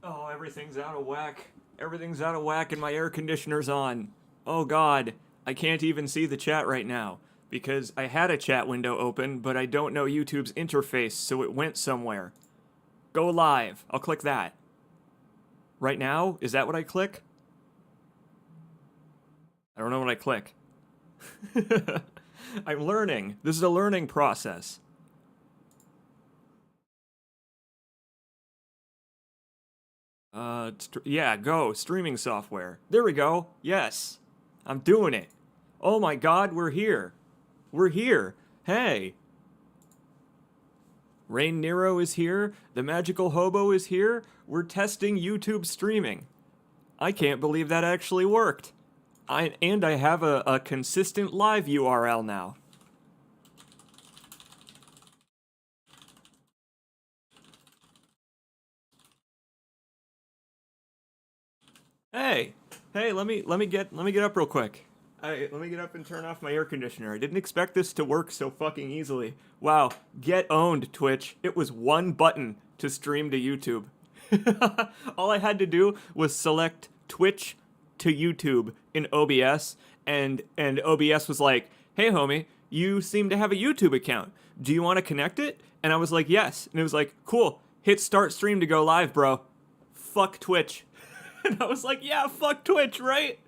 Oh, everything's out of whack. Everything's out of whack and my air conditioner's on. Oh god, I can't even see the chat right now because I had a chat window open, but I don't know YouTube's interface, so it went somewhere. Go live. I'll click that. Right now? Is that what I click? I don't know what I click. I'm learning. This is a learning process. Yeah, go. Streaming software. There we go. Yes. I'm doing it. Oh my god, we're here. We're here. Hey. Rain Nero is here. The Magical Hobo is here. We're testing YouTube streaming. I can't believe that actually worked. I have a consistent live URL now. Hey, hey, let me get up real quick. Let me get up and turn off my air conditioner. I didn't expect this to work so fucking easily. Wow, get owned, Twitch. It was one button to stream to YouTube. All I had to do was select Twitch to YouTube in OBS, and OBS was like, "Hey, homie, you seem to have a YouTube account. Do you want to connect it?" And I was like, "Yes." And it was like, "Cool. Hit start stream to go live, bro." Fuck Twitch. And I was like, "Yeah, fuck Twitch, right?"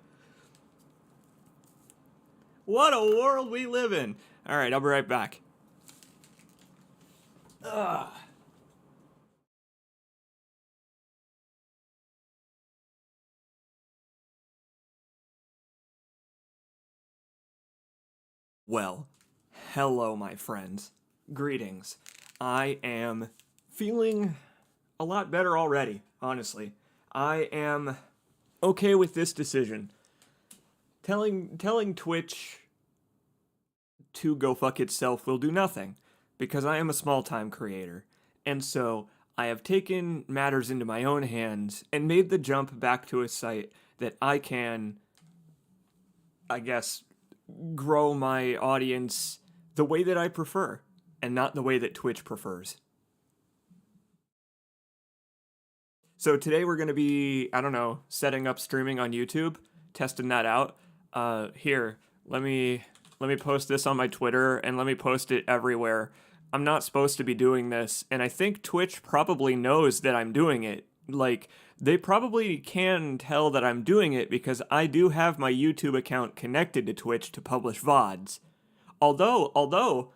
What a world we live in. All right, I'll be right back. Ugh. Well, hello, my friends. Greetings. I am feeling a lot better already, honestly. I am okay with this decision. Telling Twitch to go fuck itself will do nothing, because I am a small-time creator. And so, I have taken matters into my own hands and made the jump back to a site that I can, I guess, grow my audience the way that I prefer, and not the way that Twitch prefers. So today we're going to be, I don't know, setting up streaming on YouTube, testing that out. Here, let me post this on my Twitter and let me post it everywhere. I'm not supposed to be doing this, and I think Twitch probably knows that I'm doing it. Like, they probably can tell that I'm doing it because I do have my YouTube account connected to Twitch to publish VODs. Although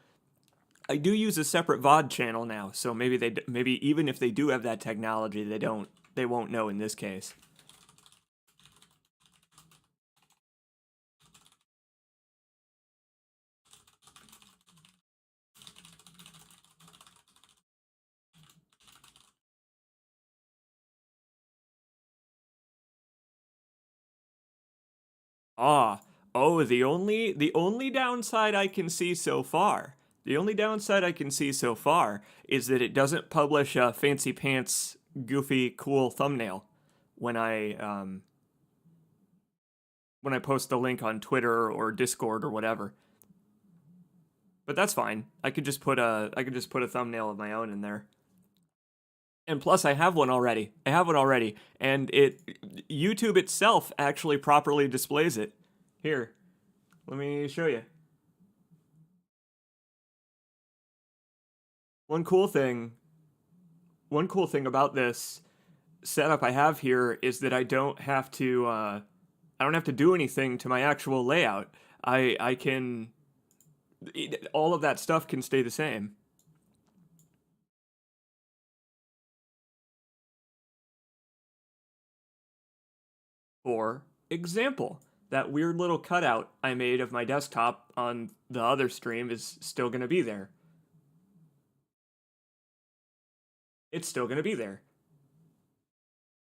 I do use a separate VOD channel now, so maybe even if they do have that technology, they won't know in this case. Ah, oh, the only downside I can see so far. The only downside I can see so far is that it doesn't publish a fancy pants, goofy, cool thumbnail when I post the link on Twitter or Discord or whatever. But that's fine. I could just put a thumbnail of my own in there. And plus, I have one already. And YouTube itself actually properly displays it. Here, let me show you. One cool thing, one cool thing about this setup I have here is that I don't have to do anything to my actual layout. I can, all of that stuff can stay the same. For example, that weird little cutout I made of my desktop on the other stream is still going to be there. It's still going to be there.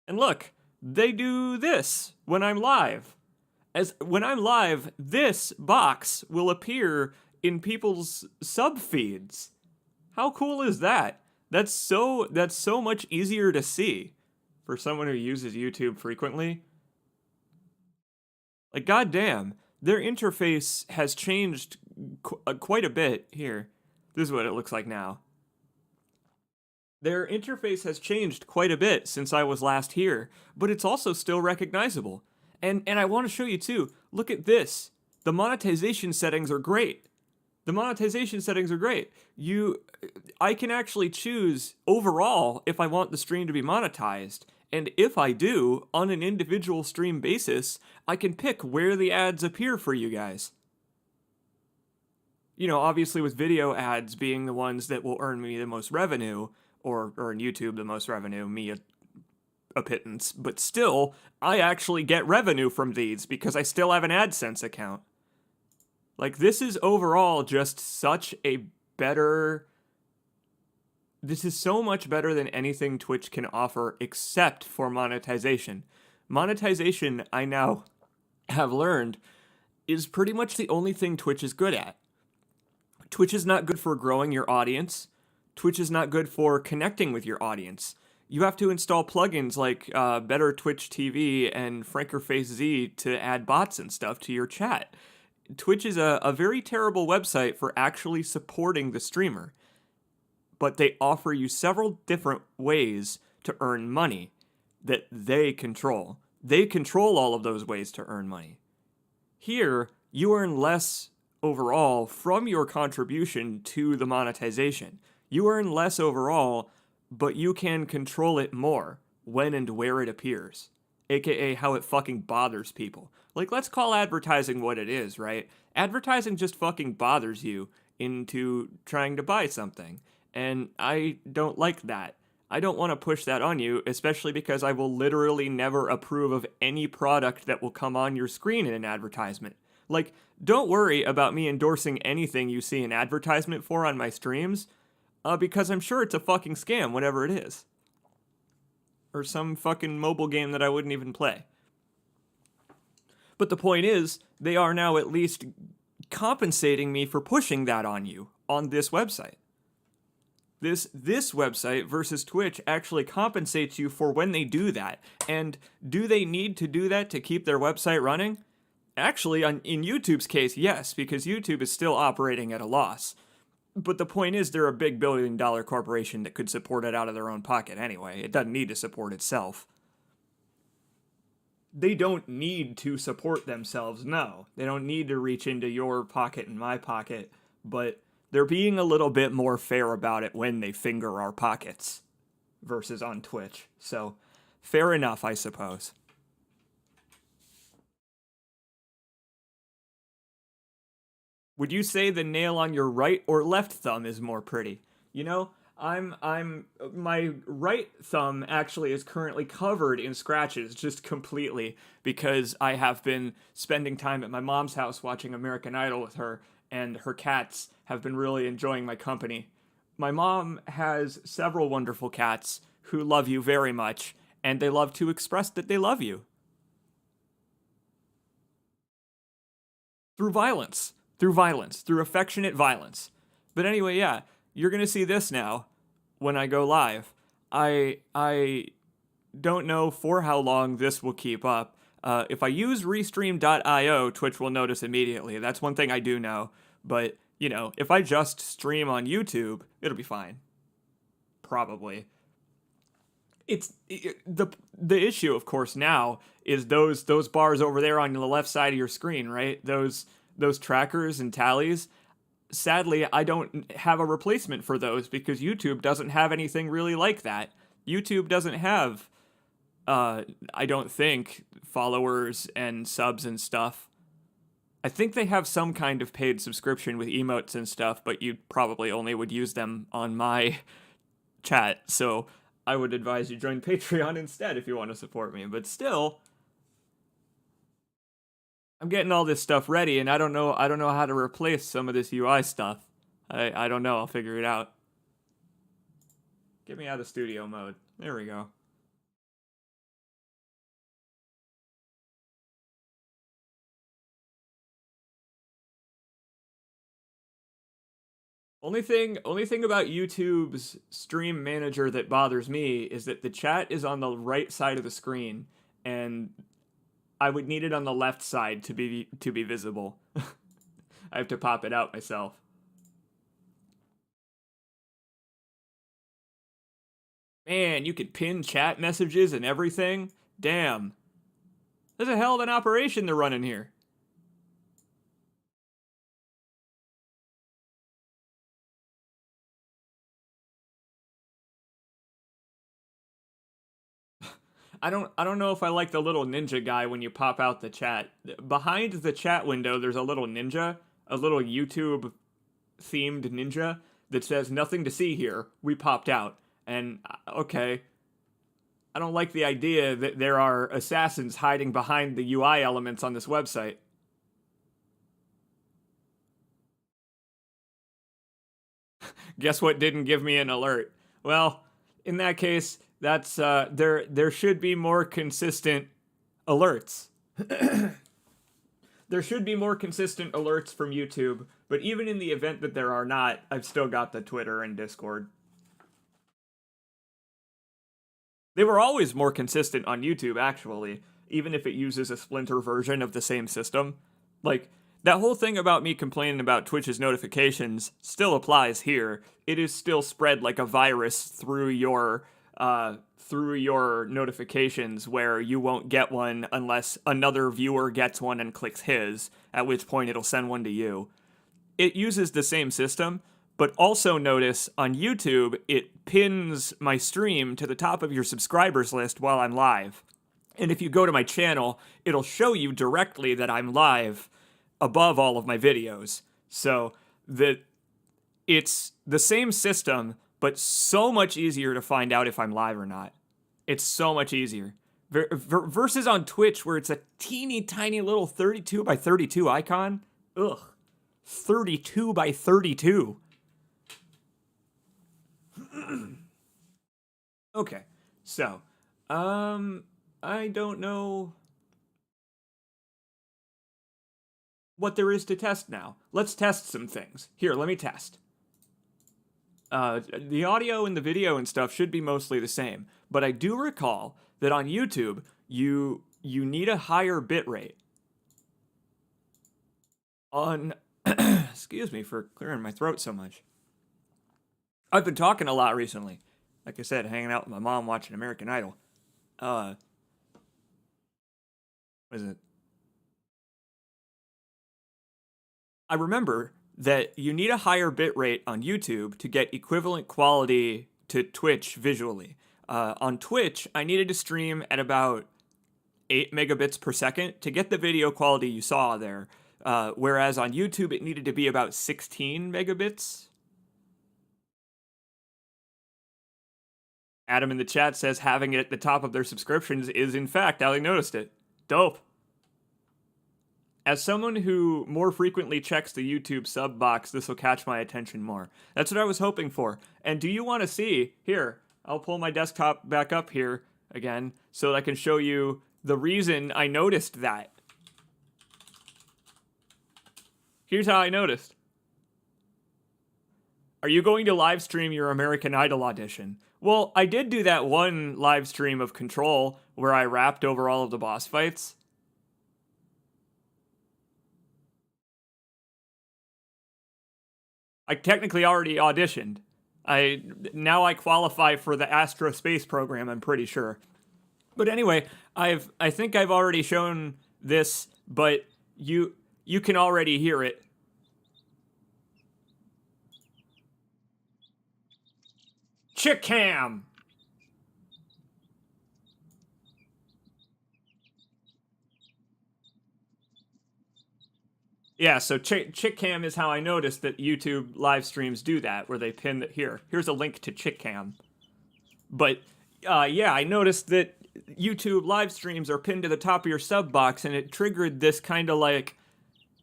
And look, they do this when I'm live. As when I'm live, this box will appear in people's sub feeds. How cool is that? That's so much easier to see for someone who uses YouTube frequently. Like, goddamn, their interface has changed quite a bit here. This is what it looks like now. Their interface has changed quite a bit since I was last here, but it's also still recognizable. And I want to show you too. Look at this. The monetization settings are great. The monetization settings are great. I can actually choose overall if I want the stream to be monetized. And if I do, on an individual stream basis, I can pick where the ads appear for you guys. You know, obviously with video ads being the ones that will earn me the most revenue, or in YouTube the most revenue, me a pittance, but still, I actually get revenue from these because I still have an AdSense account. Like, this is overall just such a better. This is so much better than anything Twitch can offer except for monetization. Monetization, I now have learned, is pretty much the only thing Twitch is good at. Twitch is not good for growing your audience. Twitch is not good for connecting with your audience. You have to install plugins like Better Twitch TV and FrankerFace Z to add bots and stuff to your chat. Twitch is a very terrible website for actually supporting the streamer, but they offer you several different ways to earn money that they control. They control all of those ways to earn money. Here, you earn less overall from your contribution to the monetization. You earn less overall, but you can control it more when and where it appears, aka how it fucking bothers people. Like, let's call advertising what it is, right? Advertising just fucking bothers you into trying to buy something, and I don't like that. I don't want to push that on you, especially because I will literally never approve of any product that will come on your screen in an advertisement. Like, don't worry about me endorsing anything you see an advertisement for on my streams, because I'm sure it's a fucking scam, whatever it is. Or some fucking mobile game that I wouldn't even play. But the point is, they are now at least compensating me for pushing that on you on this website. This website versus Twitch actually compensates you for when they do that. And do they need to do that to keep their website running? Actually, in YouTube's case, yes, because YouTube is still operating at a loss. But the point is, they're a big billion-dollar corporation that could support it out of their own pocket anyway. It doesn't need to support itself. They don't need to support themselves, no. They don't need to reach into your pocket and my pocket, but they're being a little bit more fair about it when they finger our pockets versus on Twitch. So, fair enough, I suppose. Would you say the nail on your right or left thumb is more pretty? You know, my right thumb actually is currently covered in scratches just completely because I have been spending time at my mom's house watching American Idol with her, and her cats have been really enjoying my company. My mom has several wonderful cats who love you very much, and they love to express that they love you. Through violence. Through violence. Through affectionate violence. But anyway, yeah, you're gonna see this now when I go live. I don't know for how long this will keep up. If I use restream.io, Twitch will notice immediately. That's one thing I do know. But, you know, if I just stream on YouTube, it'll be fine. Probably. The issue, of course, now is those bars over there on the left side of your screen, right? Those trackers and tallies. Sadly, I don't have a replacement for those because YouTube doesn't have anything really like that. YouTube doesn't have, I don't think, followers and subs and stuff. I think they have some kind of paid subscription with emotes and stuff, but you probably only would use them on my chat, so I would advise you join Patreon instead if you want to support me. But still, I'm getting all this stuff ready, and I don't know how to replace some of this UI stuff. I don't know. I'll figure it out. Get me out of studio mode. There we go. Only thing about YouTube's stream manager that bothers me is that the chat is on the right side of the screen, and I would need it on the left side to be visible. I have to pop it out myself. Man, you could pin chat messages and everything. Damn. There's a hell of an operation they're running here. I don't know if I like the little ninja guy when you pop out the chat. Behind the chat window there's a little ninja, a little YouTube themed ninja that says nothing to see here. We popped out. And okay, I don't like the idea that there are assassins hiding behind the UI elements on this website. Guess what didn't give me an alert? Well, in that case, that's there should be more consistent alerts. There should be more consistent alerts from YouTube, but even in the event that there are not, I've still got the Twitter and Discord. They were always more consistent on YouTube, actually, even if it uses a splinter version of the same system. Like, that whole thing about me complaining about Twitch's notifications still applies here. It is still spread like a virus through your notifications, where you won't get one unless another viewer gets one and clicks his, at which point it'll send one to you. It uses the same system, but also notice on YouTube, it pins my stream to the top of your subscribers list while I'm live. And if you go to my channel, it'll show you directly that I'm live above all of my videos. So it's the same system, but so much easier to find out if I'm live or not. It's so much easier. Versus on Twitch, where it's a teeny tiny little 32 by 32 icon. Ugh. 32 by 32. Okay, so, I don't know what there is to test now. Let's test some things. Here, let me test. The audio and the video and stuff should be mostly the same, but I do recall that on YouTube, you need a higher bitrate. On, excuse me for clearing my throat so much. I've been talking a lot recently. Like I said, hanging out with my mom watching American Idol. What is it? I remember that you need a higher bitrate on YouTube to get equivalent quality to Twitch visually. On Twitch, I needed to stream at about 8 megabits per second to get the video quality you saw there. Whereas on YouTube, it needed to be about 16 megabits. Adam in the chat says having it at the top of their subscriptions is, in fact, how they noticed it. Dope. As someone who more frequently checks the YouTube sub box, this will catch my attention more. That's what I was hoping for. And do you want to see? Here, I'll pull my desktop back up here again so that I can show you the reason I noticed that. Here's how I noticed. Are you going to live stream your American Idol audition? Well, I did do that one live stream of Control where I rapped over all of the boss fights. I technically already auditioned. Now I qualify for the Astro Space program, I'm pretty sure. But anyway, I think I've already shown this, but you can already hear it. Chickcam! Yeah, so Chickcam is how I noticed that YouTube live streams do that, where they pin that here. Here's a link to Chickcam. But, yeah, I noticed that YouTube live streams are pinned to the top of your sub box, and it triggered this kind of, like,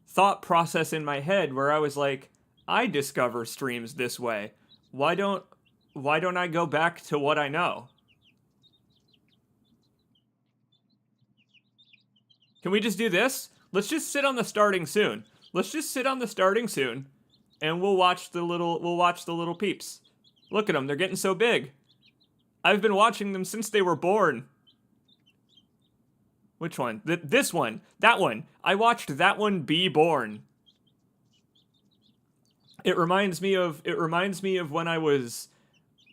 thought process in my head where I was like, I discover streams this way. Why don't I go back to what I know? Can we just do this? Let's just sit on the starting soon. Let's just sit on the starting soon, and we'll watch the little peeps. Look at them, they're getting so big. I've been watching them since they were born. Which one? This one. That one. I watched that one be born. It reminds me of when I was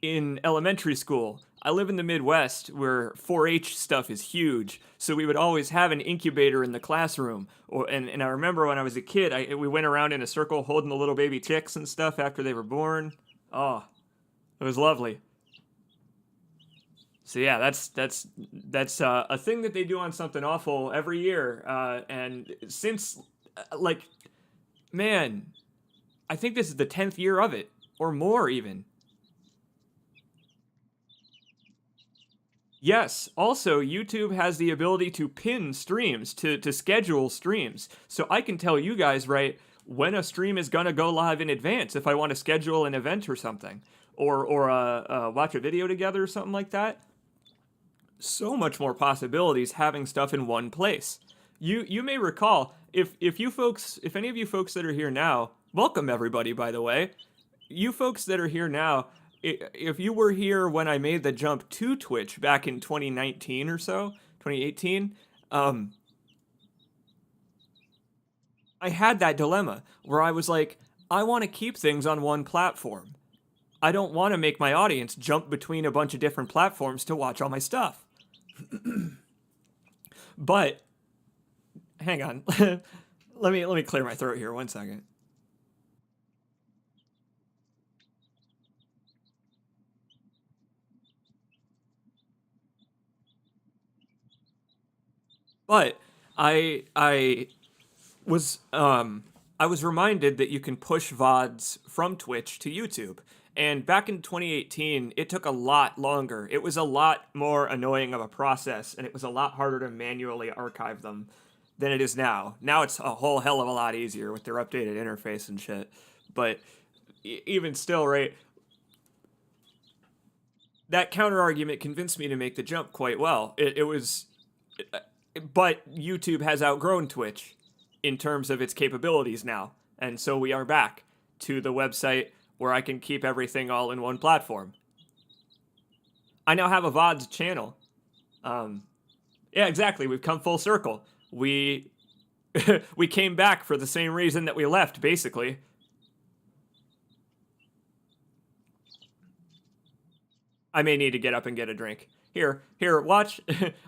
in elementary school. I live in the Midwest where 4-H stuff is huge, so we would always have an incubator in the classroom. And I remember when I was a kid, we went around in a circle holding the little baby chicks and stuff after they were born. Oh, it was lovely. So yeah, that's a thing that they do on Something Awful every year. And since, like, man, I think this is the 10th year of it, or more even. Yes, also, YouTube has the ability to pin streams, to schedule streams. So I can tell you guys, right, when a stream is going to go live in advance if I want to schedule an event or something. Or watch a video together or something like that. So much more possibilities having stuff in one place. You may recall, if any of you folks that are here now, welcome everybody, by the way. You folks that are here now, if you were here when I made the jump to Twitch back in 2019 or so, 2018, I had that dilemma where I was like, I want to keep things on one platform. I don't want to make my audience jump between a bunch of different platforms to watch all my stuff. But hang on. let me clear my throat here 1 second. But I was I was reminded that you can push VODs from Twitch to YouTube. And back in 2018, it took a lot longer. It was a lot more annoying of a process, and it was a lot harder to manually archive them than it is now. Now it's a whole hell of a lot easier with their updated interface and shit. But even still, right, that counter argument convinced me to make the jump quite well. It was, but YouTube has outgrown Twitch in terms of its capabilities now. And so we are back to the website where I can keep everything all in one platform. I now have a VODs channel. Yeah, exactly. We've come full circle. We we came back for the same reason that we left, basically. I may need to get up and get a drink. Here, watch.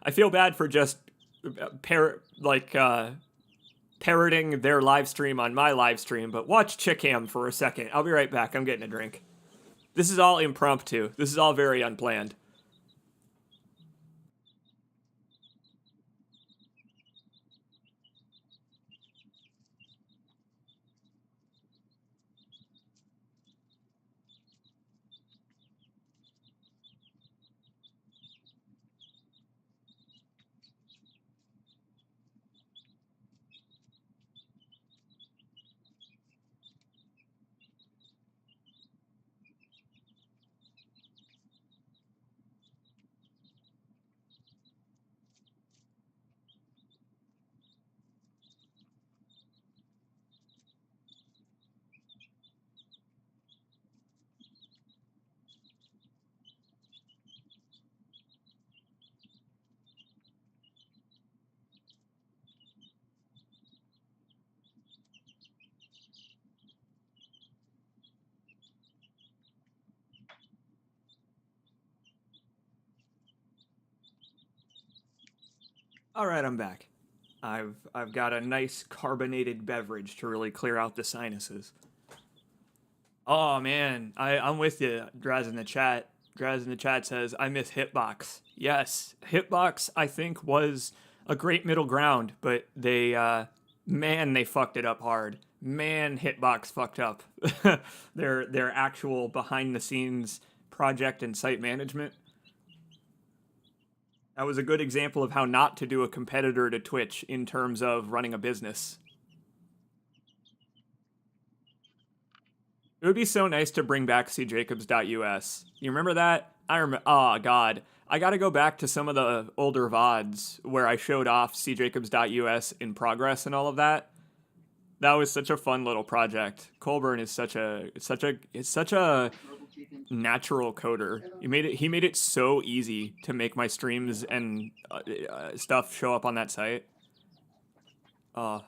I feel bad for just parroting their live stream on my live stream, but watch Chickam for a second. I'll be right back. I'm getting a drink. This is all impromptu. This is all very unplanned. All right, I'm back. I've got a nice carbonated beverage to really clear out the sinuses. Oh man, I'm with you, Draz in the chat. Draz in the chat says I miss Hitbox. Yes, Hitbox I think was a great middle ground, but they fucked it up hard. Man, Hitbox fucked up their actual behind the scenes project and site management. That was a good example of how not to do a competitor to Twitch in terms of running a business. It would be so nice to bring back cjacobs.us. You remember that? I remember. Oh, God. I gotta go back to some of the older VODs where I showed off cjacobs.us in progress and all of that. That was such a fun little project. Colburn is such a natural coder. He made it so easy to make my streams and stuff show up on that site. I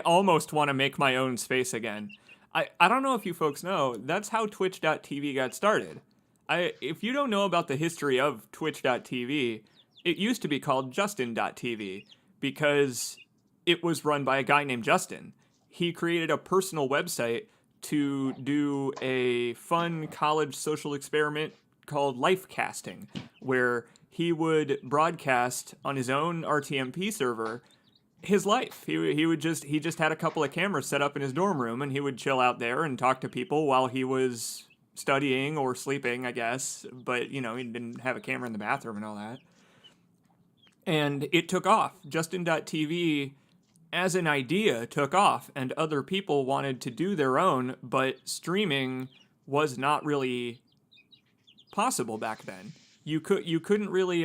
almost want to make my own space again. I don't know if you folks know, that's how twitch.tv got started. If you don't know about the history of twitch.tv, it used to be called justin.tv because it was run by a guy named Justin. He created a personal website to do a fun college social experiment called life casting, where he would broadcast on his own RTMP server his life. He just had a couple of cameras set up in his dorm room, and he would chill out there and talk to people while he was studying or sleeping, I guess. But you know, he didn't have a camera in the bathroom and all that. And it took off. Justin.tv as an idea took off, and other people wanted to do their own, but streaming was not really possible back then. You couldn't really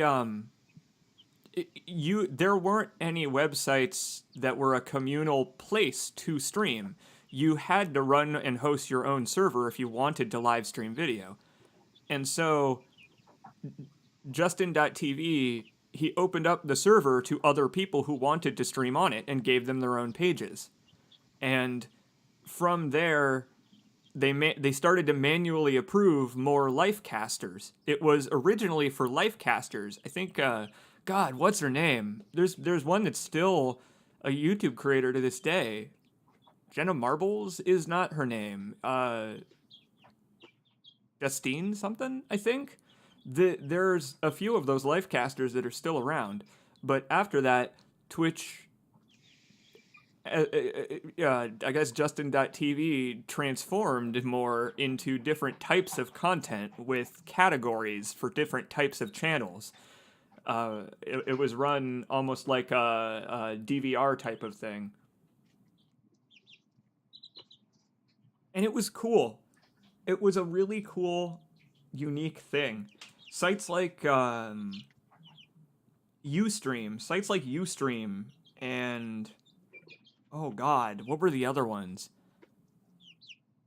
there weren't any websites that were a communal place to stream. You had to run and host your own server if you wanted to live stream video. And so Justin.tv, he opened up the server to other people who wanted to stream on it and gave them their own pages. And from there, they started to manually approve more life casters. It was originally for life casters. I think, God, what's her name? There's one that's still a YouTube creator to this day. Jenna Marbles is not her name. Justine something, I think. There's a few of those life casters that are still around, but after that, Twitch, I guess Justin.tv transformed more into different types of content with categories for different types of channels. It was run almost like a DVR type of thing. And it was cool. It was a really cool, unique thing. Sites like Ustream, and oh god, what were the other ones?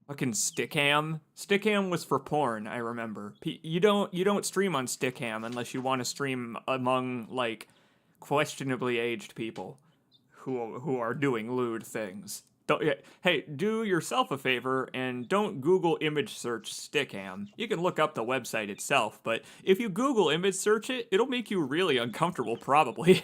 Fucking Stickam. Stickam was for porn, I remember. You don't stream on Stickam unless you want to stream among like questionably aged people who are doing lewd things. Hey, do yourself a favor and don't Google image search Stickam. You can look up the website itself, but if you Google image search it, it'll make you really uncomfortable, probably.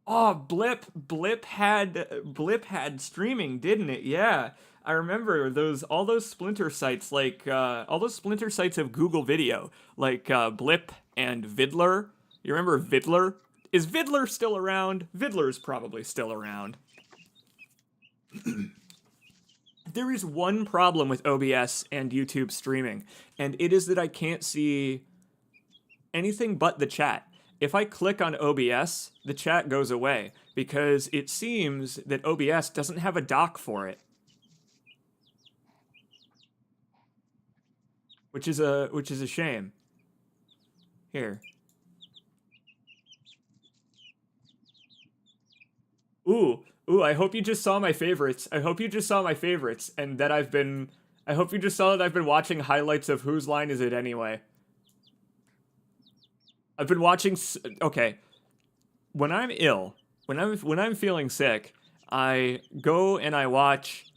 Oh, Blip had streaming, didn't it? Yeah. I remember all those splinter sites, like all those splinter sites of Google Video, like Blip and Vidler. You remember Vidler? Is Vidler still around? Vidler's probably still around. There is one problem with OBS and YouTube streaming, and it is that I can't see anything but the chat. If I click on OBS, the chat goes away because it seems that OBS doesn't have a dock for it. Which is a shame. Here. Ooh, I hope you just saw my favorites. I hope you just saw my favorites and that I hope you just saw that I've been watching highlights of Whose Line Is It Anyway? I've been watching. Okay, when I'm ill, when I'm feeling sick, I go and I watch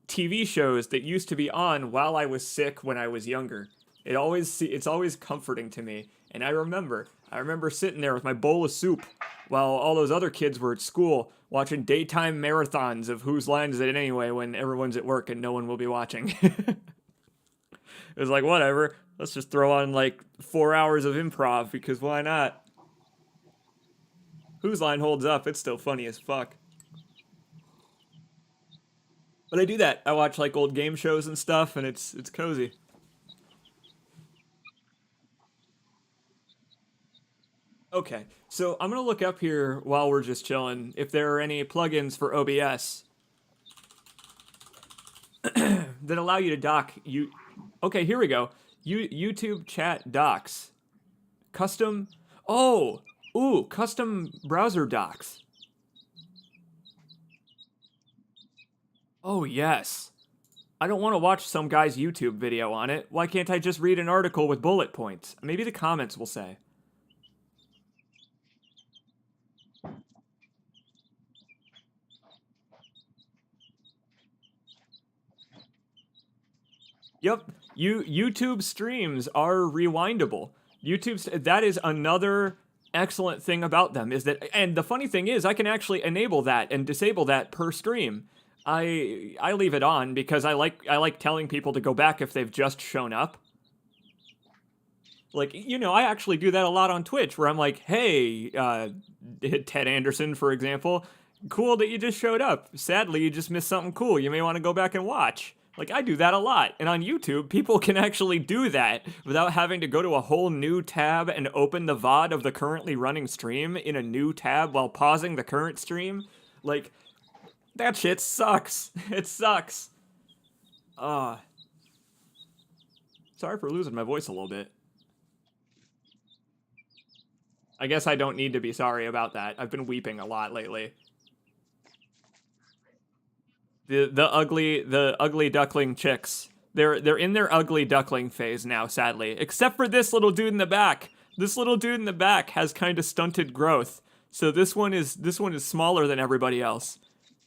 TV shows that used to be on while I was sick when I was younger. It's always comforting to me. And I remember sitting there with my bowl of soup while all those other kids were at school watching daytime marathons of Whose Line Is It Anyway when everyone's at work and no one will be watching. It was like, whatever. Let's just throw on like 4 hours of improv because why not? Whose Line holds up. It's still funny as fuck. But I do that. I watch like old game shows and stuff, and it's cozy. Okay, so I'm gonna look up here while we're just chilling if there are any plugins for OBS that allow you to dock you. Okay, here we go. YouTube chat docs. Custom. Oh, ooh, custom browser docs. Oh, yes. I don't want to watch some guy's YouTube video on it. Why can't I just read an article with bullet points? Maybe the comments will say. Yep, YouTube streams are rewindable. That is another excellent thing about them is that, and the funny thing is, I can actually enable that and disable that per stream. I leave it on because I like telling people to go back if they've just shown up. Like, I actually do that a lot on Twitch where I'm like, hey, Ted Anderson, for example, cool that you just showed up. Sadly, you just missed something cool. You may want to go back and watch. Like, I do that a lot. And on YouTube, people can actually do that without having to go to a whole new tab and open the VOD of the currently running stream in a new tab while pausing the current stream. Like, that shit sucks. It sucks. Sorry for losing my voice a little bit. I guess I don't need to be sorry about that. I've been weeping a lot lately. The ugly duckling chicks. They're in their ugly duckling phase now, sadly. Except for this little dude in the back. This little dude in the back has kind of stunted growth. So this one is smaller than everybody else.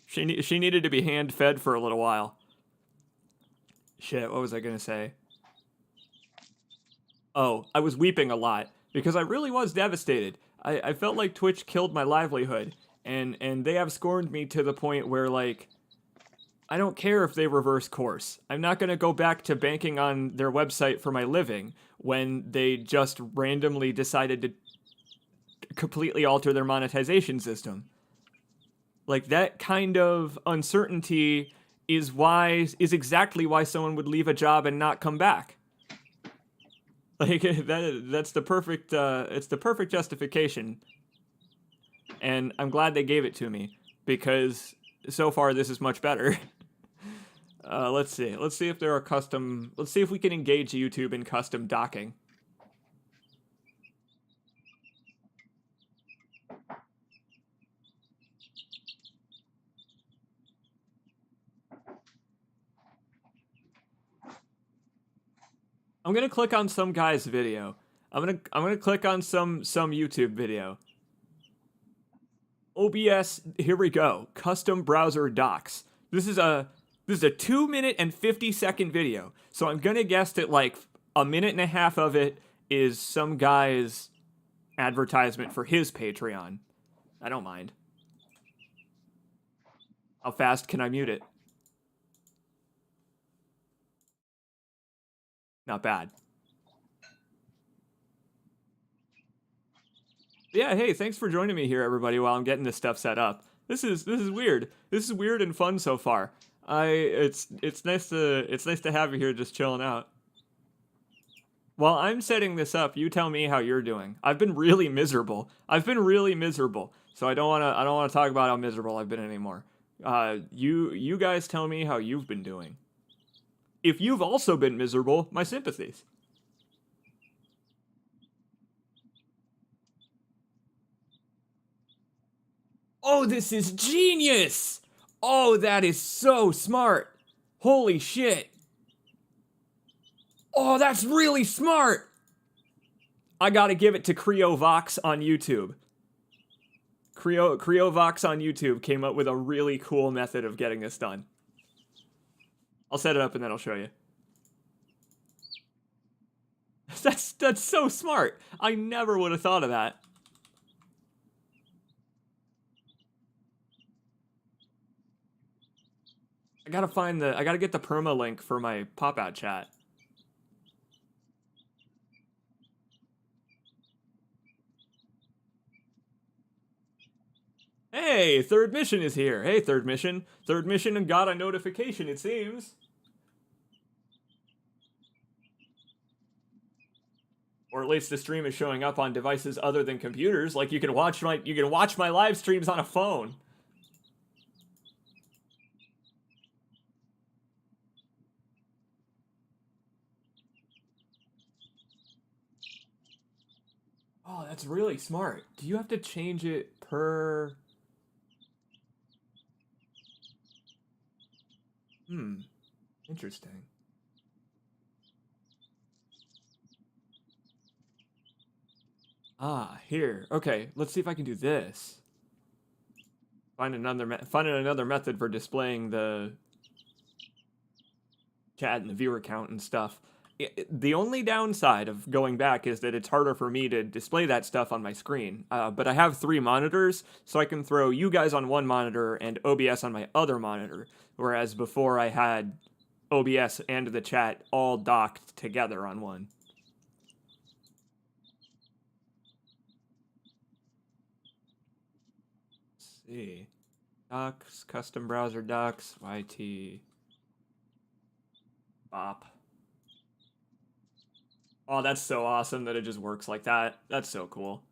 She needed to be hand fed for a little while. Shit, what was I gonna say? Oh, I was weeping a lot because I really was devastated. I felt like Twitch killed my livelihood, and they have scorned me to the point where, like, I don't care if they reverse course. I'm not going to go back to banking on their website for my living when they just randomly decided to completely alter their monetization system. Like, that kind of uncertainty is exactly why someone would leave a job and not come back. Like, that's the perfect it's the perfect justification. And I'm glad they gave it to me because so far this is much better. Let's see. Let's see if there are custom... Let's see if we can engage YouTube in custom docking. I'm gonna click on some guy's video. I'm gonna click on some YouTube video. OBS, here we go. Custom browser docs. This is a 2-minute and 50-second video. So I'm gonna guess that like a minute and a half of it is some guy's advertisement for his Patreon. I don't mind. How fast can I mute it? Not bad. Yeah, hey, thanks for joining me here, everybody, while I'm getting this stuff set up. This is weird. This is weird and fun so far. It's nice to have you here just chilling out. While I'm setting this up, you tell me how you're doing. I've been really miserable. So I don't wanna talk about how miserable I've been anymore. You guys tell me how you've been doing. If you've also been miserable, my sympathies. Oh, this is genius! Oh, that is so smart! Holy shit! Oh, that's really smart! I gotta give it to CreoVox on YouTube. CreoVox on YouTube came up with a really cool method of getting this done. I'll set it up and then I'll show you. That's so smart. I never would have thought of that. I gotta get the perma link for my pop-out chat. Hey, third mission is here. Hey, third mission. Third mission got a notification, it seems. Or at least the stream is showing up on devices other than computers. Like you can watch my live streams on a phone. Oh, that's really smart. Do you have to change it per... Interesting. Ah, here. Okay, let's see if I can do this. Find another method for displaying the... chat and the viewer count and stuff. The only downside of going back is that it's harder for me to display that stuff on my screen. But I have 3 monitors, so I can throw you guys on one monitor and OBS on my other monitor. Whereas before I had OBS and the chat all docked together on one. Let's see. Docs, custom browser docs, YT. Bop. Oh, that's so awesome that it just works like that. That's so cool.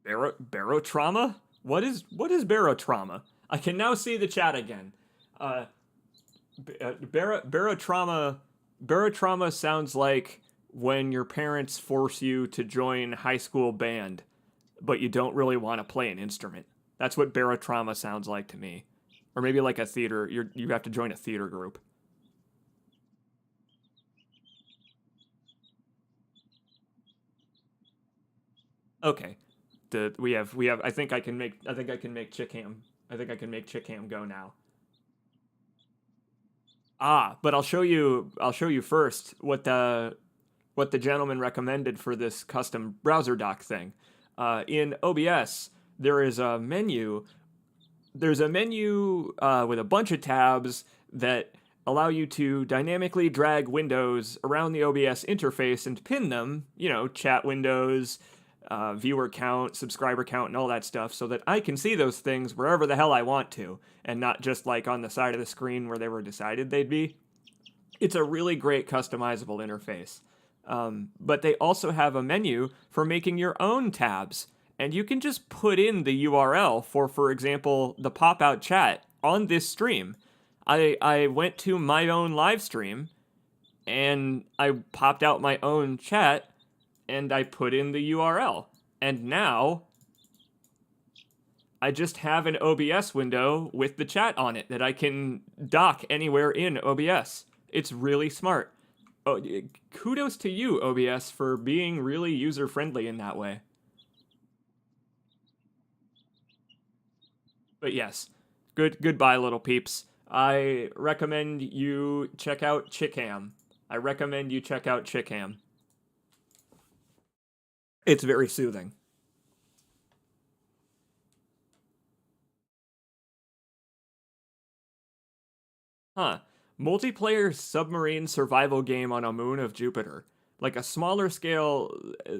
Barotrauma? What is barotrauma? I can now see the chat again. Barotrauma sounds like when your parents force you to join high school band, but you don't really want to play an instrument. That's what barotrauma sounds like to me. Or maybe like a theater. You have to join a theater group. Okay. We have I think I can make Chickham. I think I can make Chickham go now. But I'll show you first what the gentleman recommended for this custom browser dock thing. In OBS, there is a menu. There's a menu with a bunch of tabs that allow you to dynamically drag windows around the OBS interface and pin them, chat windows, viewer count, subscriber count, and all that stuff, so that I can see those things wherever the hell I want to, and not just like on the side of the screen where they were decided they'd be. It's a really great customizable interface. But they also have a menu for making your own tabs, and you can just put in the URL for example, the pop-out chat on this stream. I went to my own live stream, and I popped out my own chat, and I put in the URL. And now, I just have an OBS window with the chat on it that I can dock anywhere in OBS. It's really smart. Oh, kudos to you, OBS, for being really user-friendly in that way. But yes, goodbye, little peeps. I recommend you check out Chickham. It's very soothing. Multiplayer submarine survival game on a moon of Jupiter. Like a smaller scale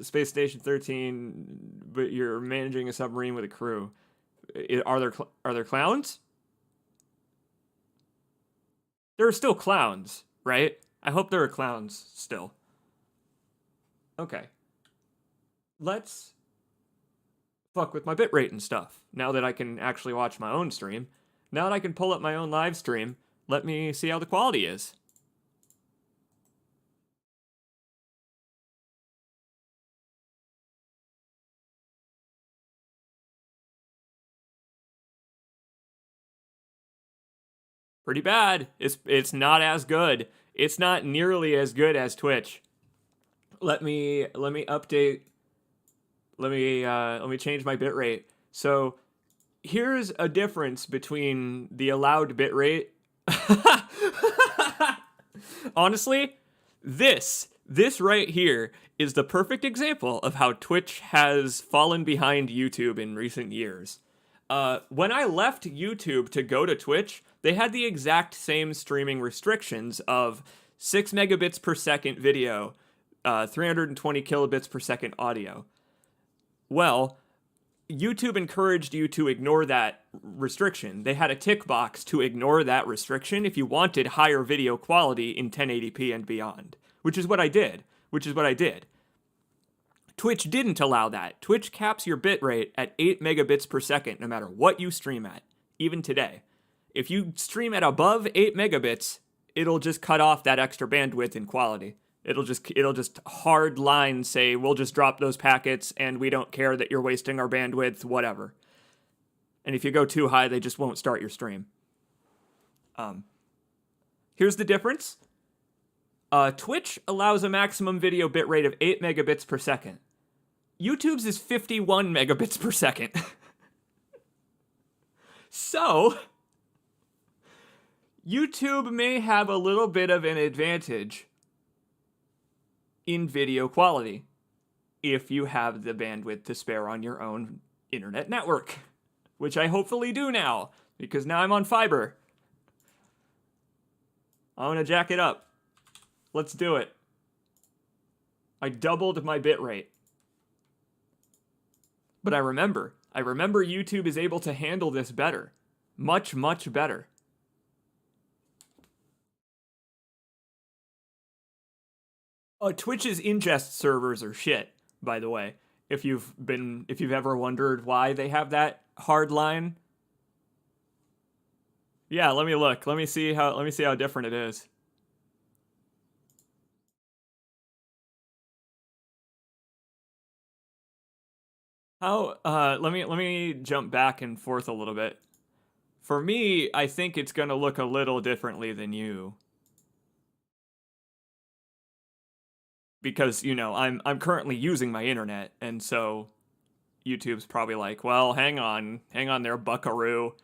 Space Station 13, but you're managing a submarine with a crew. Are there clowns? There are still clowns, right? I hope there are clowns still. Okay. Let's fuck with my bitrate and stuff. Now that I can actually watch my own stream. Now that I can pull up my own live stream, let me see how the quality is. Pretty bad. It's not as good. It's not nearly as good as Twitch. Let me update. Let me change my bitrate. So here's a difference between the allowed bitrate. Honestly, this right here is the perfect example of how Twitch has fallen behind YouTube in recent years. When I left YouTube to go to Twitch, they had the exact same streaming restrictions of 6 megabits per second video, 320 kilobits per second audio. Well, YouTube encouraged you to ignore that restriction. They had a tick box to ignore that restriction if you wanted higher video quality in 1080p and beyond, which is what I did. Twitch didn't allow that. Twitch caps your bitrate at 8 megabits per second no matter what you stream at, even today. If you stream at above 8 megabits, it'll just cut off that extra bandwidth in quality. It'll just hard line say, we'll just drop those packets and we don't care that you're wasting our bandwidth, whatever. And if you go too high, they just won't start your stream. Here's the difference. Twitch allows a maximum video bitrate of 8 megabits per second. YouTube's is 51 megabits per second. So, YouTube may have a little bit of an advantage in video quality if you have the bandwidth to spare on your own internet network, which I hopefully do now, because now I'm on fiber. I want to jack it up. Let's do it. I doubled my bitrate. But I remember YouTube is able to handle this better. Much, much better. Twitch's ingest servers are shit, by the way. If you've ever wondered why they have that hard line. Yeah, let me look. Let me see how different it is. Let me jump back and forth a little bit. For me, I think it's gonna look a little differently than you. Because, you know, I'm currently using my internet, and so YouTube's probably like, well, hang on there, buckaroo.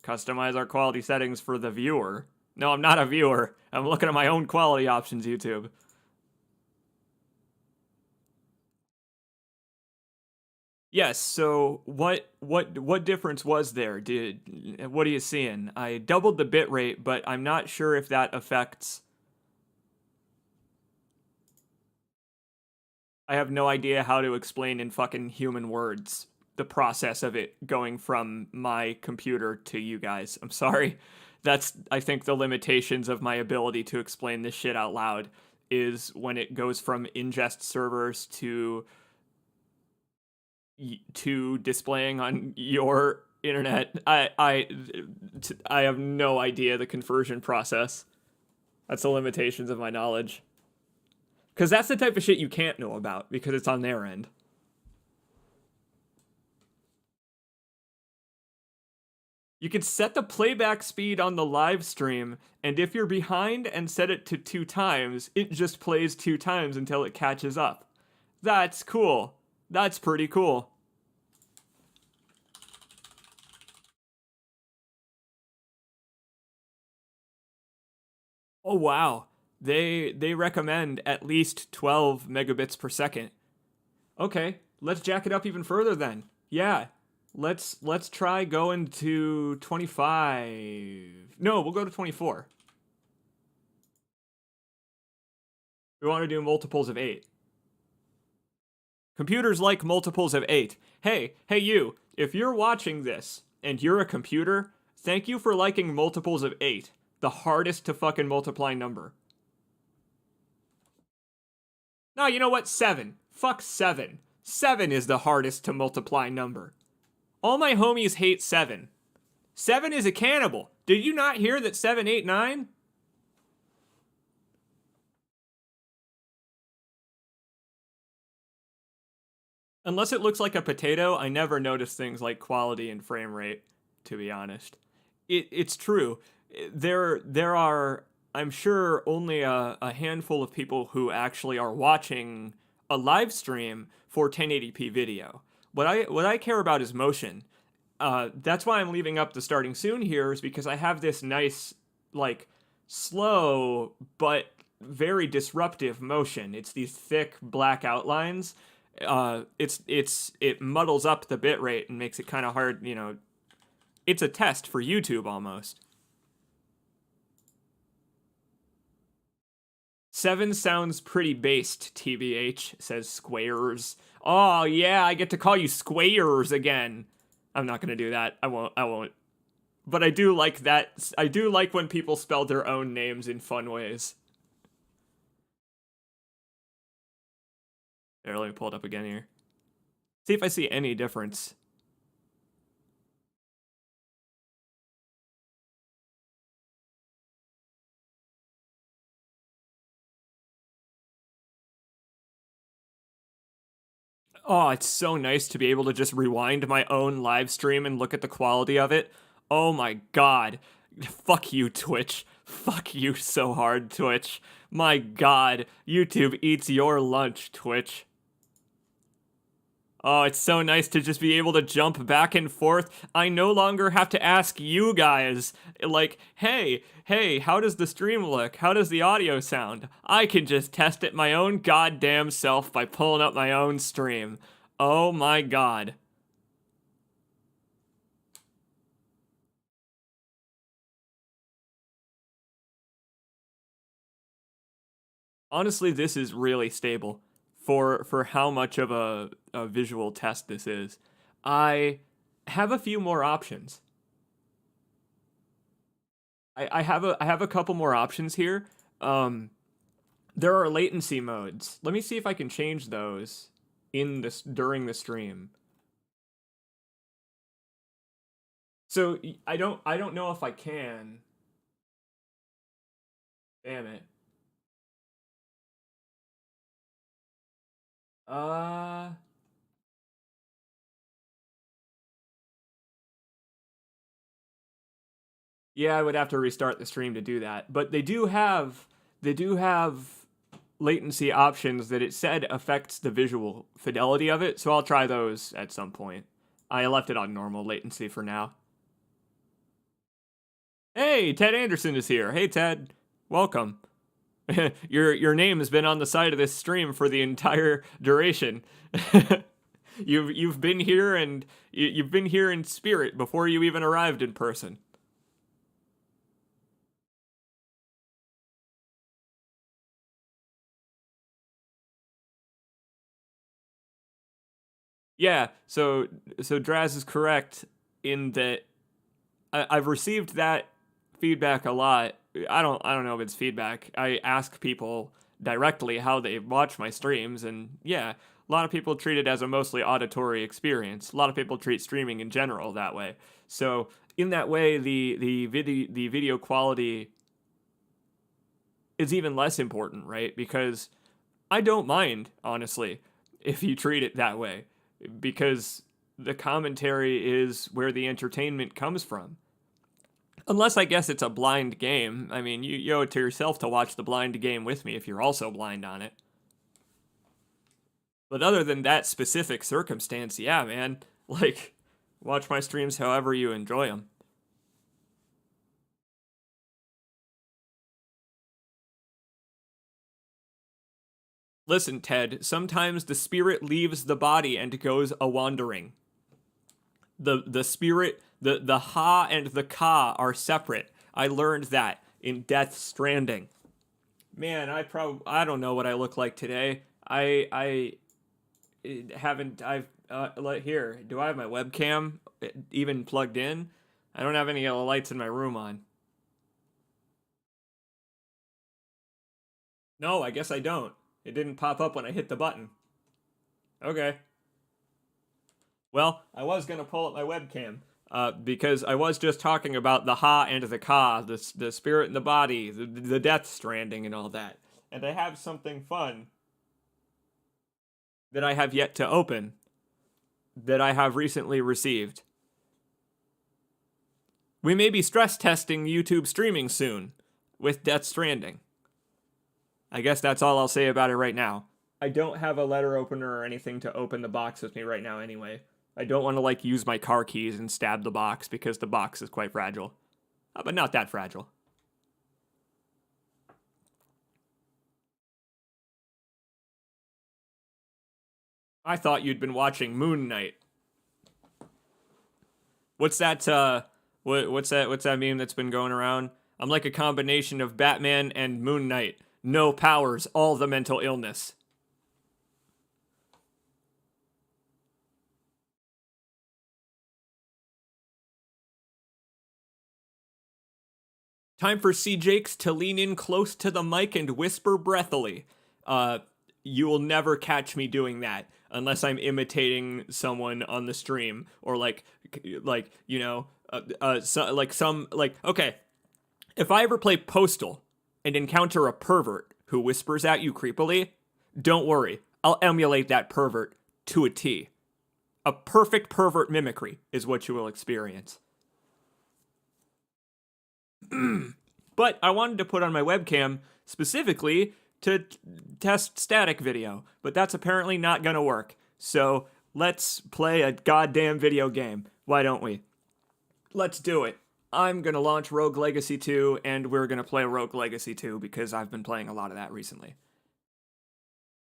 Customize our quality settings for the viewer. No, I'm not a viewer. I'm looking at my own quality options, YouTube. Yes, so what difference was there? What are you seeing? I doubled the bitrate, but I'm not sure if that affects. I have no idea how to explain in fucking human words the process of it going from my computer to you guys. I'm sorry. That's, I think, the limitations of my ability to explain this shit out loud is when it goes from ingest servers to displaying on your internet. I have no idea the conversion process. That's the limitations of my knowledge. Because that's the type of shit you can't know about, because it's on their end. You can set the playback speed on the live stream, and if you're behind and set it to 2 times, it just plays 2 times until it catches up. That's cool. That's pretty cool. Oh, wow. They recommend at least 12 megabits per second. Okay, let's jack it up even further then. Yeah, let's try going to 25. No, we'll go to 24. We want to do multiples of 8. Computers like multiples of 8. Hey you, if you're watching this and you're a computer, thank you for liking multiples of 8, the hardest to fucking multiply number. No, you know what? 7. Fuck 7. 7 is the hardest to multiply number. All my homies hate 7. 7 is a cannibal. Did you not hear that 7, 8, 9? Unless it looks like a potato, I never notice things like quality and frame rate, to be honest. It's true. There are, I'm sure, only a handful of people who actually are watching a live stream for 1080p video. What I care about is motion. That's why I'm leaving up the starting soon here, is because I have this nice, like, slow but very disruptive motion. It's these thick black outlines. It muddles up the bitrate and makes it kind of hard, you know. It's a test for YouTube almost. 7 sounds pretty based, TBH, says Squares. Oh, yeah, I get to call you Squares again. I'm not gonna do that. I won't. But I do like that. I do like when people spell their own names in fun ways. Here, let me pull it up again here. See if I see any difference. Oh, it's so nice to be able to just rewind my own live stream and look at the quality of it. Oh my god. Fuck you, Twitch. Fuck you so hard, Twitch. My god. YouTube eats your lunch, Twitch. Oh, it's so nice to just be able to jump back and forth. I no longer have to ask you guys, like, hey, how does the stream look? How does the audio sound? I can just test it my own goddamn self by pulling up my own stream. Oh my god. Honestly, this is really stable for how much of a visual test this is. I have a few more options. I have a couple more options here. There are latency modes. Let me see if I can change those in this during the stream. So I don't know if I can. Damn it. Uh yeah, I would have to restart the stream to do that. But they do have latency options that it said affects the visual fidelity of it, so I'll try those at some point. I left it on normal latency for now. Hey, Ted Anderson is here. Hey Ted, welcome. Your name has been on the side of this stream for the entire duration. You've been here and you've been here in spirit before you even arrived in person. Yeah, so Draz is correct in that I've received that feedback a lot. I don't know if it's feedback. I ask people directly how they watch my streams, and yeah, a lot of people treat it as a mostly auditory experience. A lot of people treat streaming in general that way. So in that way, the video quality is even less important, right? Because I don't mind, honestly, if you treat it that way, because the commentary is where the entertainment comes from. Unless I guess it's a blind game. I mean, you owe it to yourself to watch the blind game with me if you're also blind on it. But other than that specific circumstance, yeah, man, like, watch my streams however you enjoy them. Listen, Ted, sometimes the spirit leaves the body and goes a wandering. The spirit, the ha and the ka are separate. I learned that in Death Stranding. Man, I don't know what I look like today. I haven't here. Do I have my webcam even plugged in? I don't have any yellow lights in my room on. No, I guess I don't. It didn't pop up when I hit the button. Okay. Well, I was gonna pull up my webcam. Because I was just talking about the ha and the ka, the spirit and the body, the Death Stranding and all that. And I have something fun that I have yet to open that I have recently received. We may be stress testing YouTube streaming soon with Death Stranding. I guess that's all I'll say about it right now. I don't have a letter opener or anything to open the box with me right now anyway. I don't want to like use my car keys and stab the box because the box is quite fragile. But not that fragile. I thought you'd been watching Moon Knight. What's that what's that meme that's been going around? I'm like a combination of Batman and Moon Knight. No powers, all the mental illness. Time for C. Jakes to lean in close to the mic and whisper breathily. You will never catch me doing that unless I'm imitating someone on the stream or like you know, okay. If I ever play Postal and encounter a pervert who whispers at you creepily, don't worry, I'll emulate that pervert to a T. A perfect pervert mimicry is what you will experience. But I wanted to put on my webcam specifically to test static video, but that's apparently not going to work. So Let's play a goddamn video game. Why don't we? Let's do it. I'm going to launch Rogue Legacy 2, and we're going to play Rogue Legacy 2 because I've been playing a lot of that recently.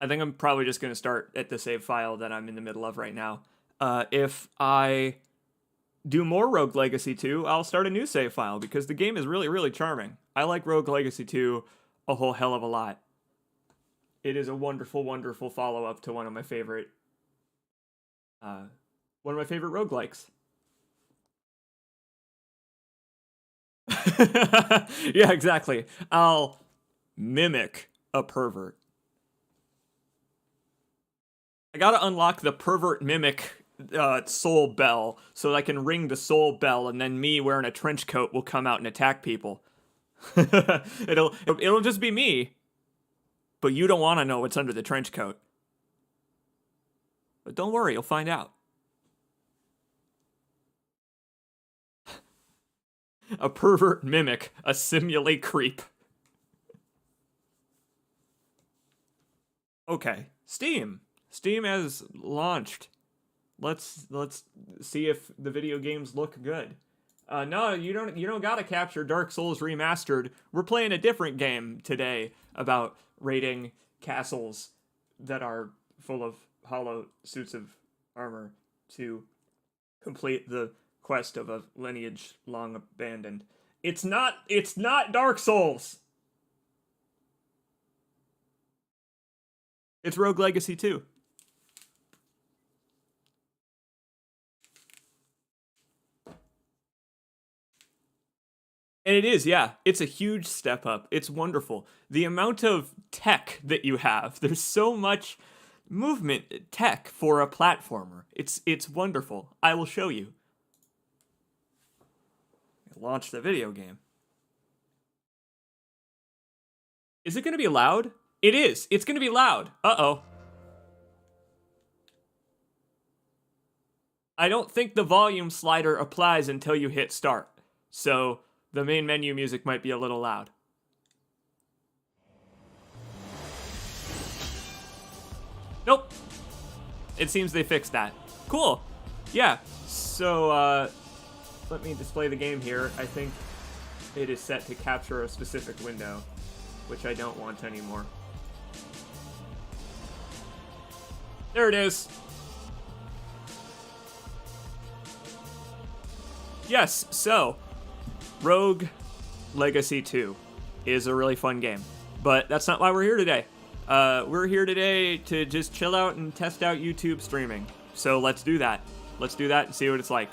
I think I'm probably just going to start at the save file that I'm in the middle of right now. If I do more Rogue Legacy 2, I'll start a new save file because the game is really, really charming. I like Rogue Legacy 2 a whole hell of a lot. It is a wonderful, wonderful follow-up to one of my favorite roguelikes. Yeah, exactly. I'll mimic a pervert. I gotta unlock the pervert mimic soul bell so that I can ring the soul bell, and then me wearing a trench coat will come out and attack people. It'll just be me, but you don't want to know what's under the trench coat. But don't worry, you'll find out. A pervert mimic, a simulate creep. Okay, Steam. Steam has launched. Let's see if the video games look good. No, you don't gotta capture Dark Souls Remastered. We're playing a different game today about raiding castles that are full of hollow suits of armor to complete the quest of a lineage long abandoned. It's not Dark Souls. It's Rogue Legacy 2. And it is, yeah. It's a huge step up. It's wonderful. The amount of tech that you have, there's so much movement tech for a platformer. It's wonderful. I will show you. Launch the video game. Is it going to be loud? It is. It's going to be loud. Uh-oh. I don't think the volume slider applies until you hit start. So the main menu music might be a little loud. Nope. It seems they fixed that. Cool. Yeah. So, let me display the game here. I think it is set to capture a specific window, which I don't want anymore. There it is. Yes, so Rogue Legacy 2 is a really fun game, but that's not why we're here today. We're here today to just chill out and test out YouTube streaming. So let's do that. Let's do that and see what it's like.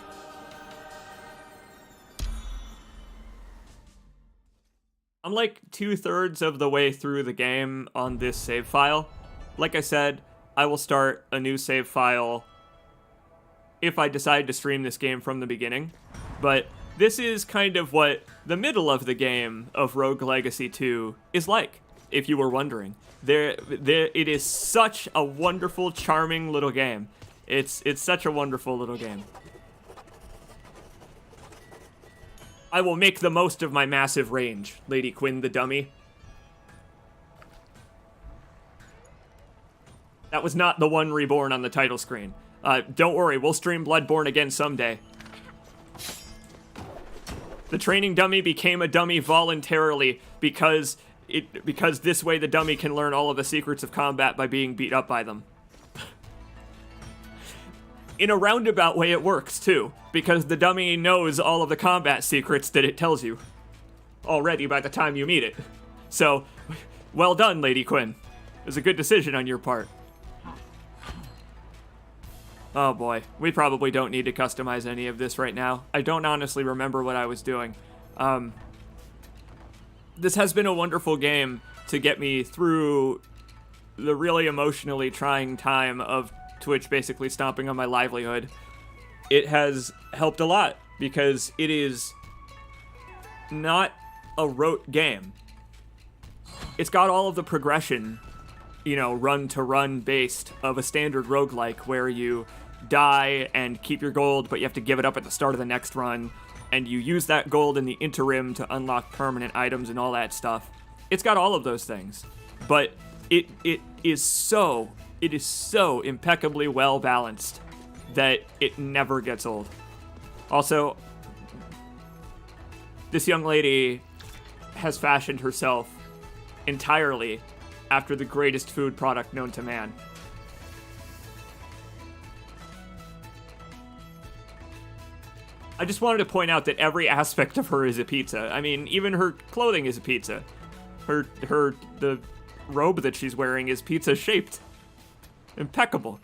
I'm like 2/3 of the way through the game on this save file. Like I said, I will start a new save file if I decide to stream this game from the beginning. But this is kind of what the middle of the game of Rogue Legacy 2 is like, if you were wondering. It is such a wonderful, charming little game. It's such a wonderful little game. I will make the most of my massive range, Lady Quinn the dummy. That was not the one reborn on the title screen. Don't worry, we'll stream Bloodborne again someday. The training dummy became a dummy voluntarily because this way the dummy can learn all of the secrets of combat by being beat up by them. In a roundabout way, it works, too, because the dummy knows all of the combat secrets that it tells you already by the time you meet it. So, well done, Lady Quinn. It was a good decision on your part. Oh boy, we probably don't need to customize any of this right now. I don't honestly remember what I was doing. This has been a wonderful game to get me through the really emotionally trying time of Twitch basically stomping on my livelihood. It has helped a lot because it is not a rote game. It's got all of the progression, you know, run to run based of a standard roguelike where you die and keep your gold, but you have to give it up at the start of the next run, and you use that gold in the interim to unlock permanent items and all that stuff. It's got all of those things, but it is so it is so impeccably well balanced that it never gets old. Also, this young lady has fashioned herself entirely after the greatest food product known to man. I just wanted to point out that every aspect of her is a pizza. I mean, even her clothing is a pizza. The robe that she's wearing is pizza shaped. Impeccable.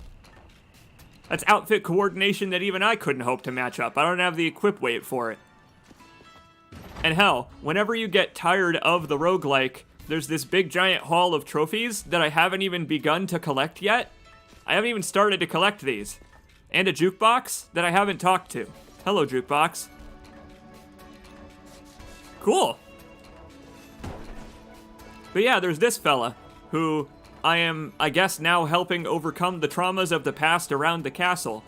That's outfit coordination that even I couldn't hope to match up. I don't have the equip weight for it. And hell, whenever you get tired of the roguelike, there's this big giant haul of trophies that I haven't even begun to collect yet. I haven't even started to collect these. And a jukebox that I haven't talked to. Hello, jukebox. Cool. But yeah, there's this fella who I am, I guess, now helping overcome the traumas of the past around the castle.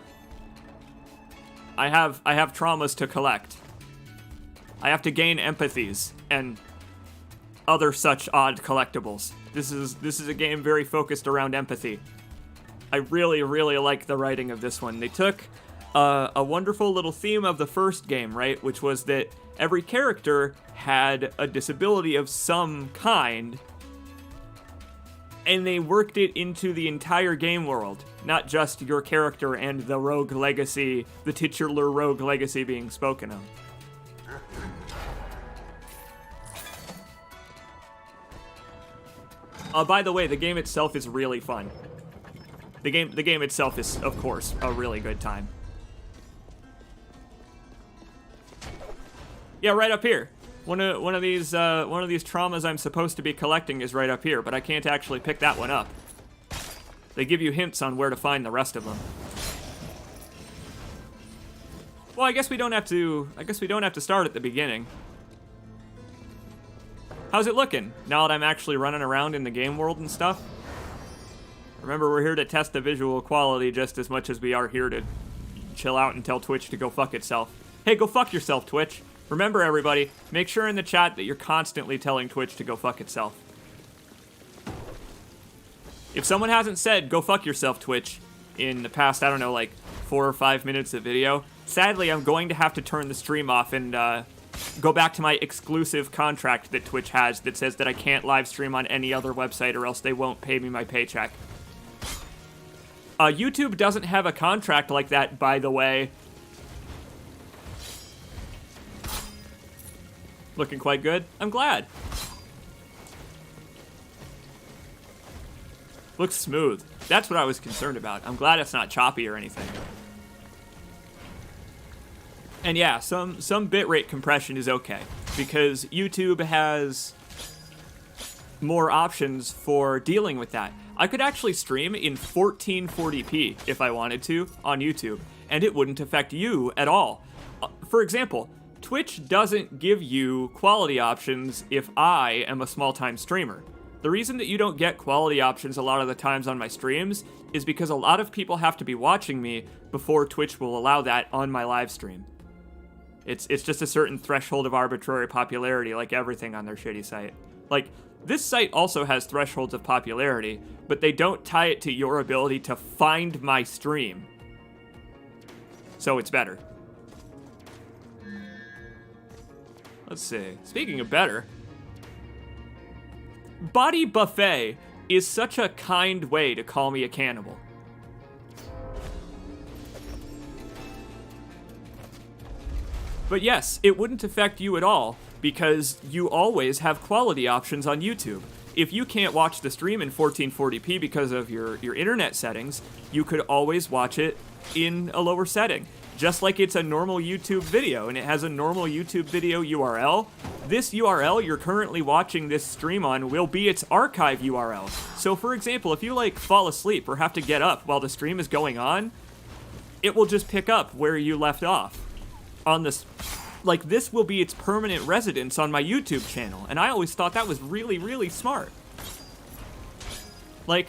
I have traumas to collect. I have to gain empathies and other such odd collectibles. This is a game very focused around empathy. I really, really like the writing of this one. They took a wonderful little theme of the first game, right? Which was that every character had a disability of some kind, and they worked it into the entire game world, not just your character and the rogue legacy, the titular rogue legacy being spoken of. By the way, the game itself is really fun. The game itself is, of course, a really good time. Yeah, right up here. One of these traumas I'm supposed to be collecting is right up here, but I can't actually pick that one up. They give you hints on where to find the rest of them. Well, I guess we don't have to start at the beginning. How's it looking now that I'm actually running around in the game world and stuff? Remember, we're here to test the visual quality just as much as we are here to chill out and tell Twitch to go fuck itself. Hey, go fuck yourself, Twitch. Remember, everybody, make sure in the chat that you're constantly telling Twitch to go fuck itself. If someone hasn't said, go fuck yourself, Twitch, in the past, I don't know, like 4 or 5 minutes of video, sadly, I'm going to have to turn the stream off and go back to my exclusive contract that Twitch has that says that I can't live stream on any other website or else they won't pay me my paycheck. YouTube doesn't have a contract like that, by the way. Looking quite good. I'm glad. Looks smooth. That's what I was concerned about. I'm glad it's not choppy or anything. And yeah, some bitrate compression is okay, because YouTube has more options for dealing with that. I could actually stream in 1440p if I wanted to on YouTube, and it wouldn't affect you at all. For example, Twitch doesn't give you quality options if I am a small-time streamer. The reason that you don't get quality options a lot of the times on my streams is because a lot of people have to be watching me before Twitch will allow that on my live stream. It's just a certain threshold of arbitrary popularity, like everything on their shitty site. Like, this site also has thresholds of popularity, but they don't tie it to your ability to find my stream. So it's better. Let's see. Speaking of better, Body Buffet is such a kind way to call me a cannibal. But yes, it wouldn't affect you at all, because you always have quality options on YouTube. If you can't watch the stream in 1440p because of your internet settings, you could always watch it in a lower setting. Just like it's a normal YouTube video, and it has a normal YouTube video URL, this URL you're currently watching this stream on will be its archive URL. So for example, if you like fall asleep or have to get up while the stream is going on, it will just pick up where you left off. On this, like, this will be its permanent residence on my YouTube channel, and I always thought that was really, really smart. Like,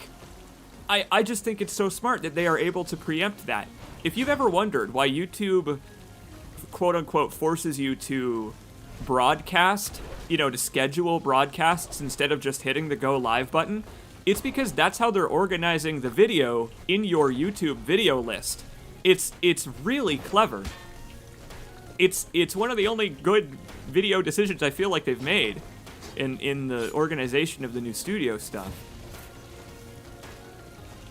I just think it's so smart that they are able to preempt that. If you've ever wondered why YouTube, quote-unquote, forces you to broadcast, you know, to schedule broadcasts instead of just hitting the go live button, It's because that's how they're organizing the video in your YouTube video list. It's really clever. It's one of the only good video decisions I feel like they've made in the organization of the new studio stuff.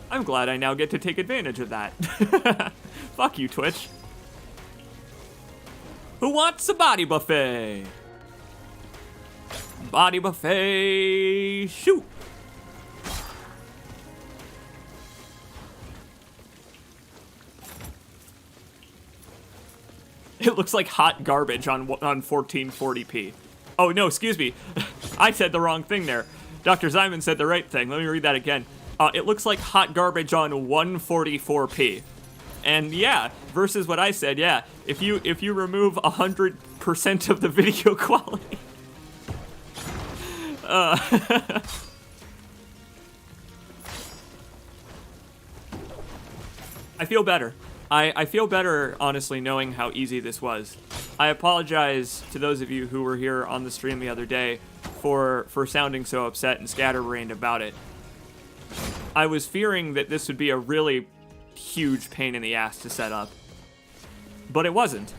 I'm glad I now get to take advantage of that. Fuck you, Twitch. Who wants a body buffet? Body buffet, shoot! It looks like hot garbage on 1440p. Oh, no, excuse me. I said the wrong thing there. Dr. Zyman said the right thing. Let me read that again. It looks like hot garbage on 144p. And yeah, versus what I said, yeah. If you remove 100% of the video quality. I feel better. I feel better, honestly, knowing how easy this was. I apologize to those of you who were here on the stream the other day for sounding so upset and scatterbrained about it. I was fearing that this would be a really huge pain in the ass to set up, but it wasn't.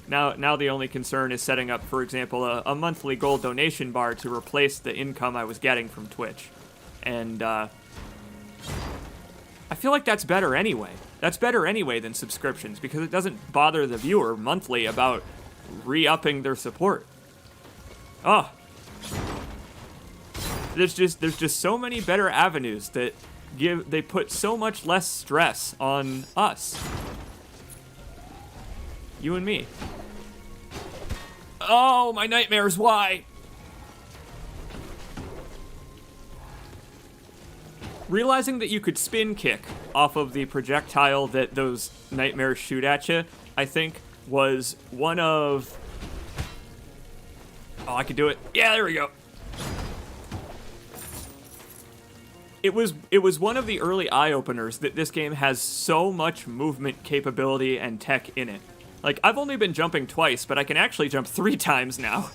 Now the only concern is setting up, for example, a monthly gold donation bar to replace the income I was getting from Twitch. And, I feel like that's better anyway. That's better anyway than subscriptions, because it doesn't bother the viewer monthly about re-upping their support. Oh. There's just so many better avenues that they put so much less stress on us. You and me. Oh, my nightmares, why? Realizing that you could spin kick off of the projectile that those nightmares shoot at you, I think, was one of... Oh, I could do it. Yeah, there we go. It was one of the early eye-openers that this game has so much movement capability and tech in it. Like, I've only been jumping twice, but I can actually jump 3 times now.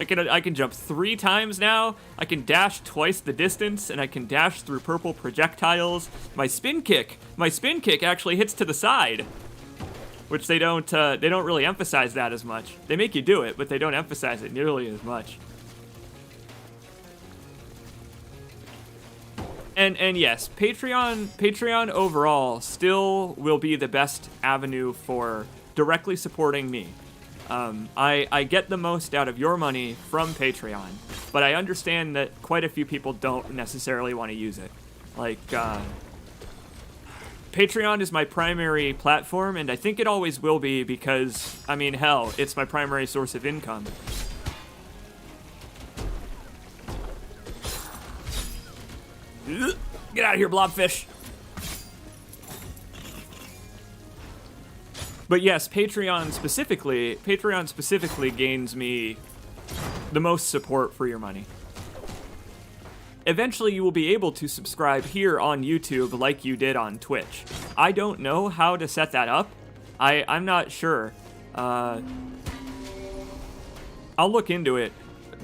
I can jump 3 times now. I can dash twice the distance, and I can dash through purple projectiles. My spin kick actually hits to the side, which they don't really emphasize that as much. They make you do it, but they don't emphasize it nearly as much. And yes, Patreon overall still will be the best avenue for directly supporting me. I get the most out of your money from Patreon, but I understand that quite a few people don't necessarily want to use it. Like, Patreon is my primary platform, and I think it always will be because, I mean, hell, it's my primary source of income. Get out of here, blobfish. But yes, Patreon specifically gains me the most support for your money. Eventually, you will be able to subscribe here on YouTube like you did on Twitch. I don't know how to set that up. I'm not sure. I'll look into it.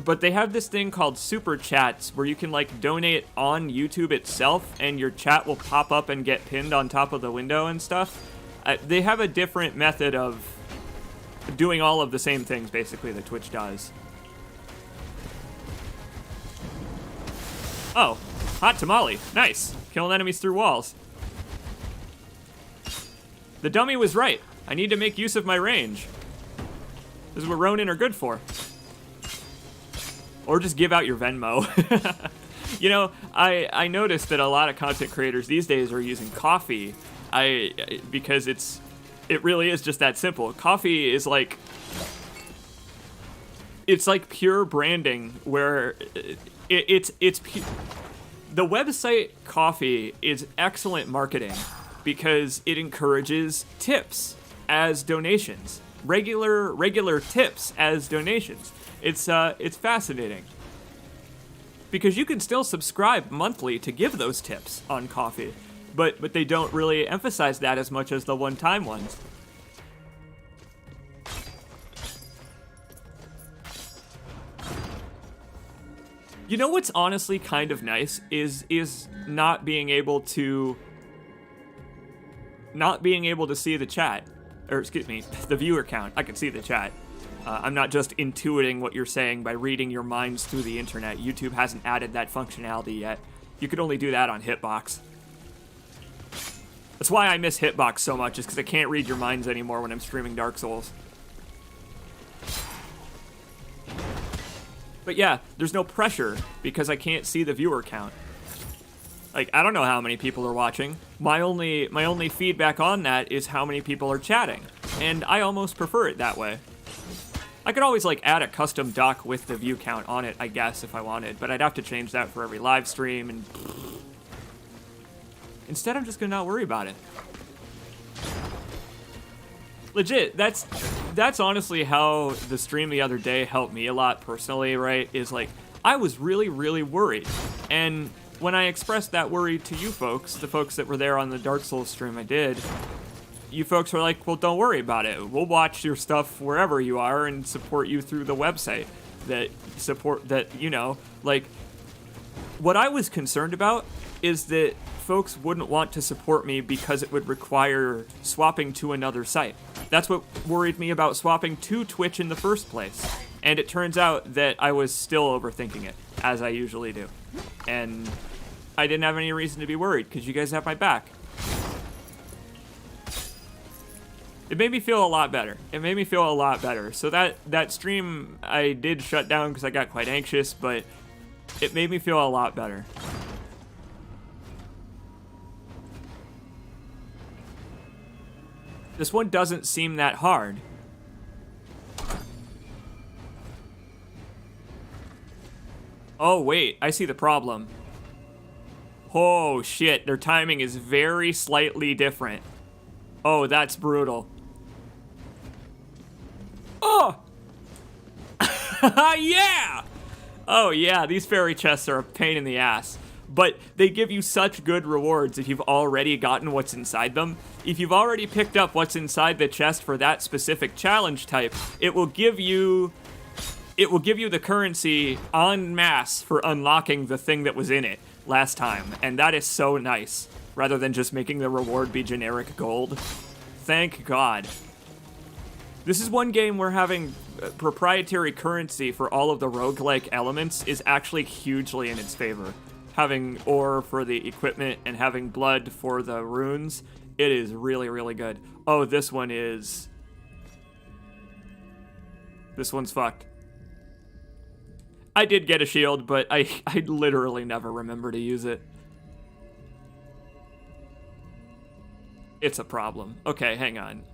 But they have this thing called Super Chats where you can, like, donate on YouTube itself and your chat will pop up and get pinned on top of the window and stuff. They have a different method of doing all of the same things, basically, that Twitch does. Oh, hot tamale. Nice. Killing enemies through walls. The dummy was right. I need to make use of my range. This is what Ronin are good for. Or just give out your Venmo. You know, I noticed that a lot of content creators these days are using coffee. Because it really is just that simple. Coffee is like, it's like pure branding where it's the website Coffee is excellent marketing because it encourages tips as donations, regular tips as donations. It's fascinating because you can still subscribe monthly to give those tips on Coffee. But they don't really emphasize that as much as the one-time ones. You know what's honestly kind of nice is not being able to see the chat, or excuse me, the viewer count. I can see the chat. I'm not just intuiting what you're saying by reading your minds through the internet. YouTube hasn't added that functionality yet. You could only do that on Hitbox. That's why I miss Hitbox so much, is because I can't read your minds anymore when I'm streaming Dark Souls. But yeah, there's no pressure because I can't see the viewer count. Like, I don't know how many people are watching. My only feedback on that is how many people are chatting, and I almost prefer it that way. I could always, like, add a custom doc with the view count on it, I guess, if I wanted, but I'd have to change that for every live stream, and instead I'm just gonna not worry about it. Legit, that's honestly how the stream the other day helped me a lot personally, right? Is like, I was really, really worried. And when I expressed that worry to you folks, the folks that were there on the Dark Souls stream I did, you folks were like, well, don't worry about it. We'll watch your stuff wherever you are and support you through the website you know, like, what I was concerned about is that folks wouldn't want to support me because it would require swapping to another site. That's what worried me about swapping to Twitch in the first place. And it turns out that I was still overthinking it, as I usually do. And I didn't have any reason to be worried, because you guys have my back. It made me feel a lot better. So that stream I did shut down because I got quite anxious, but it made me feel a lot better. This one doesn't seem that hard. Oh, wait, I see the problem. Oh, shit, their timing is very slightly different. Oh, that's brutal. Oh! Yeah! Oh, yeah, these fairy chests are a pain in the ass. But they give you such good rewards if you've already gotten what's inside them. If you've already picked up what's inside the chest for that specific challenge type, it will give you the currency en masse for unlocking the thing that was in it last time. And that is so nice, rather than just making the reward be generic gold. Thank God. This is one game where having proprietary currency for all of the roguelike elements is actually hugely in its favor. Having ore for the equipment and having blood for the runes, it is really, really good. Oh, this one's fucked. I did get a shield, but I literally never remember to use it. It's a problem. Okay, hang on.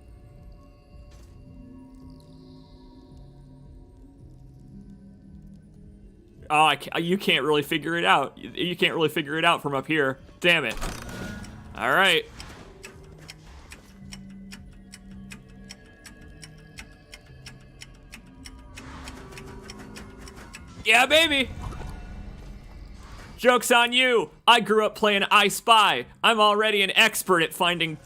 Oh, you can't really figure it out. You can't really figure it out from up here. Damn it. All right. Yeah, baby. Joke's on you. I grew up playing I Spy. I'm already an expert at finding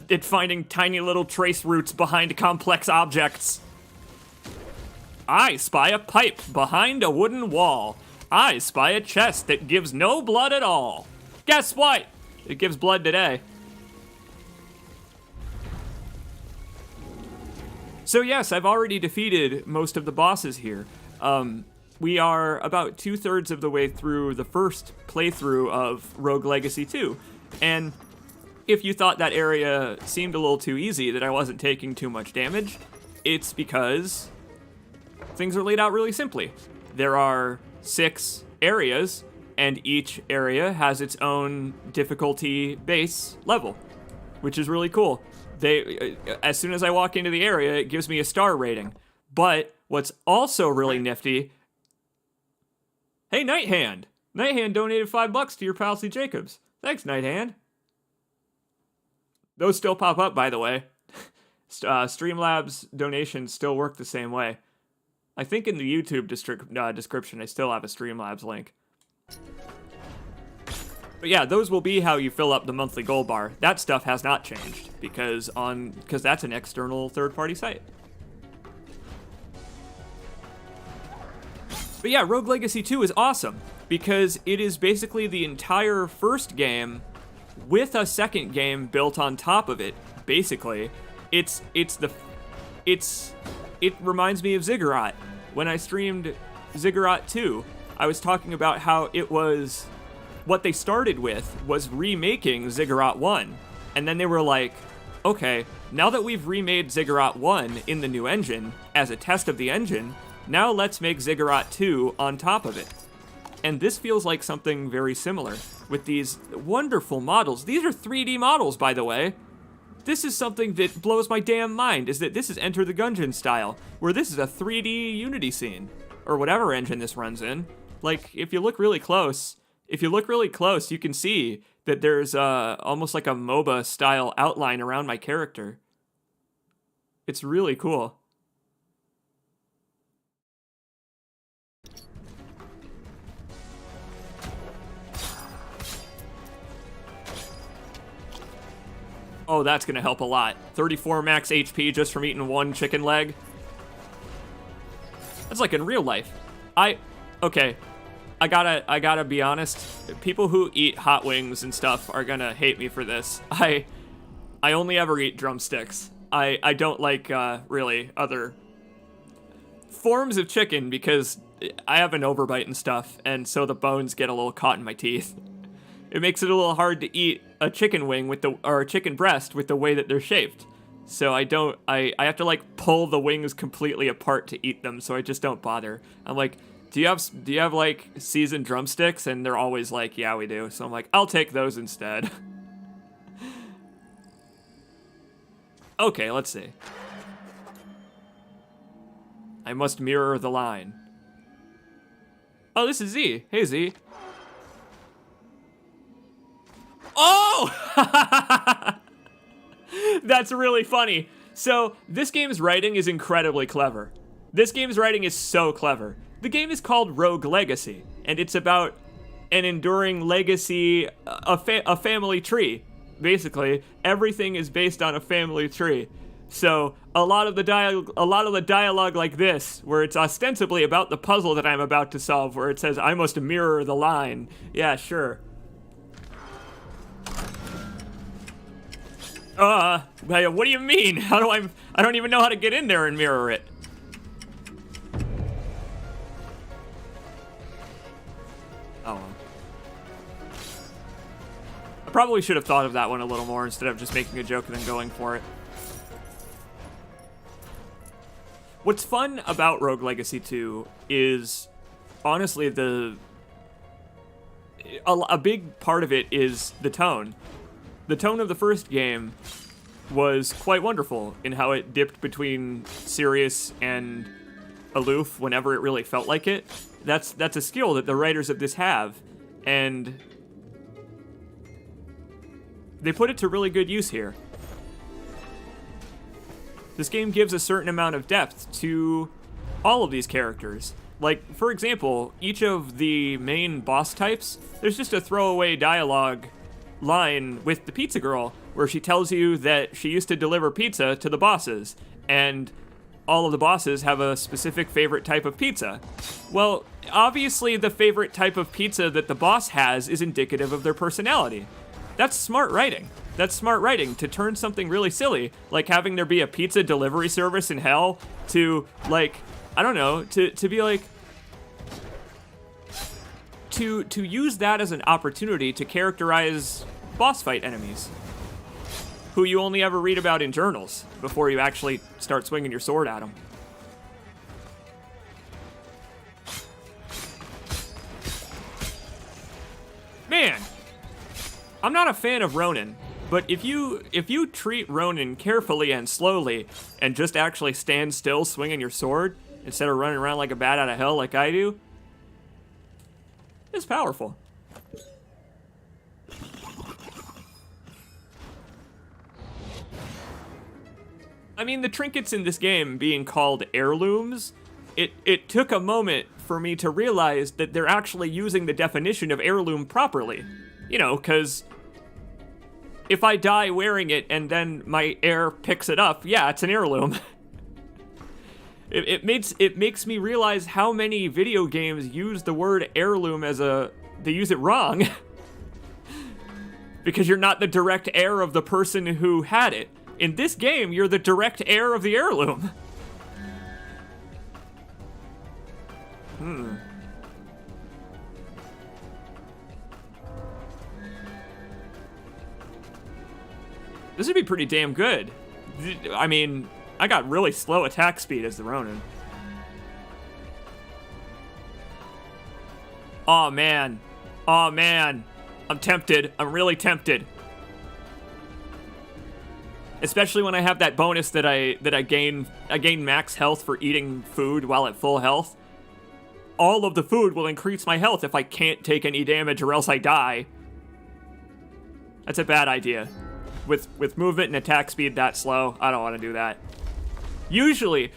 tiny little trace routes behind complex objects. I spy a pipe behind a wooden wall. I spy a chest that gives no blood at all. Guess what? It gives blood today. So yes, I've already defeated most of the bosses here. We are about 2/3 of the way through the first playthrough of Rogue Legacy 2. And if you thought that area seemed a little too easy, that I wasn't taking too much damage, it's because things are laid out really simply. There are 6 areas, and each area has its own difficulty base level, which is really cool. As soon as I walk into the area, it gives me a star rating. But what's also really nifty... Hey, Nighthand! Nighthand donated $5 to your pal C. Jacobs. Thanks, Nighthand. Those still pop up, by the way. Streamlabs donations still work the same way. I think in the YouTube description, I still have a Streamlabs link. But yeah, those will be how you fill up the monthly gold bar. That stuff has not changed because that's an external third-party site. But yeah, Rogue Legacy 2 is awesome. because it is basically the entire first game with a second game built on top of it. Basically, it reminds me of Ziggurat. When I streamed Ziggurat 2, I was talking about how it was, what they started with was remaking Ziggurat 1, and then they were like, okay, now that we've remade Ziggurat 1 in the new engine as a test of the engine, now let's make Ziggurat 2 on top of it. And this feels like something very similar with these wonderful models. These are 3D models, by the way. This is something that blows my damn mind, is that this is Enter the Gungeon style, where this is a 3D Unity scene, or whatever engine this runs in. Like, if you look really close, you can see that there's almost like a MOBA style outline around my character. It's really cool. Oh, that's gonna help a lot. 34 max HP just from eating one chicken leg. That's like in real life. Okay, I gotta be honest. People who eat hot wings and stuff are gonna hate me for this. I only ever eat drumsticks. I don't like really other forms of chicken because I have an overbite and stuff, and so the bones get a little caught in my teeth. It makes it a little hard to eat a chicken wing or a chicken breast with the way that they're shaped. So I have to like pull the wings completely apart to eat them, so I just don't bother. I'm like, do you have like seasoned drumsticks? And they're always like, yeah, we do. So I'm like, I'll take those instead. Okay, let's see. I must mirror the line. Oh, this is Z. Hey, Z. Oh! That's really funny. So, this game's writing is incredibly clever. This game's writing is so clever. The game is called Rogue Legacy, and it's about an enduring legacy, a family tree. Basically, everything is based on a family tree. So, a lot of the dialogue like this, where it's ostensibly about the puzzle that I'm about to solve, where it says, I must mirror the line. Yeah, sure. What do you mean? I don't even know how to get in there and mirror it. Oh. I probably should have thought of that one a little more instead of just making a joke and then going for it. What's fun about Rogue Legacy 2 is, honestly, a big part of it is the tone. The tone of the first game was quite wonderful in how it dipped between serious and aloof whenever it really felt like it. That's a skill that the writers of this have, and they put it to really good use here. This game gives a certain amount of depth to all of these characters. Like, for example, each of the main boss types, there's just a throwaway dialogue line with the pizza girl where she tells you that she used to deliver pizza to the bosses, and all of the bosses have a specific favorite type of pizza. Well, obviously the favorite type of pizza that the boss has is indicative of their personality. That's smart writing. That's smart writing to turn something really silly, like having there be a pizza delivery service in hell, to, like, I don't know, to be like, to use that as an opportunity to characterize boss fight enemies, who you only ever read about in journals before you actually start swinging your sword at them. Man, I'm not a fan of Ronin, but if you treat Ronin carefully and slowly and just actually stand still swinging your sword instead of running around like a bat out of hell like I do, it's powerful. I mean, the trinkets in this game being called heirlooms, it took a moment for me to realize that they're actually using the definition of heirloom properly. You know, because if I die wearing it and then my heir picks it up, yeah, it's an heirloom. It makes me realize how many video games use the word heirloom as they use it wrong. Because you're not the direct heir of the person who had it. In this game, you're the direct heir of the heirloom. This would be pretty damn good. I mean, I got really slow attack speed as the Ronin. Oh man. Oh man. I'm tempted. I'm really tempted. Especially when I have that bonus that I gain max health for eating food while at full health. All of the food will increase my health if I can't take any damage or else I die. That's a bad idea. With movement and attack speed that slow, I don't want to do that. Usually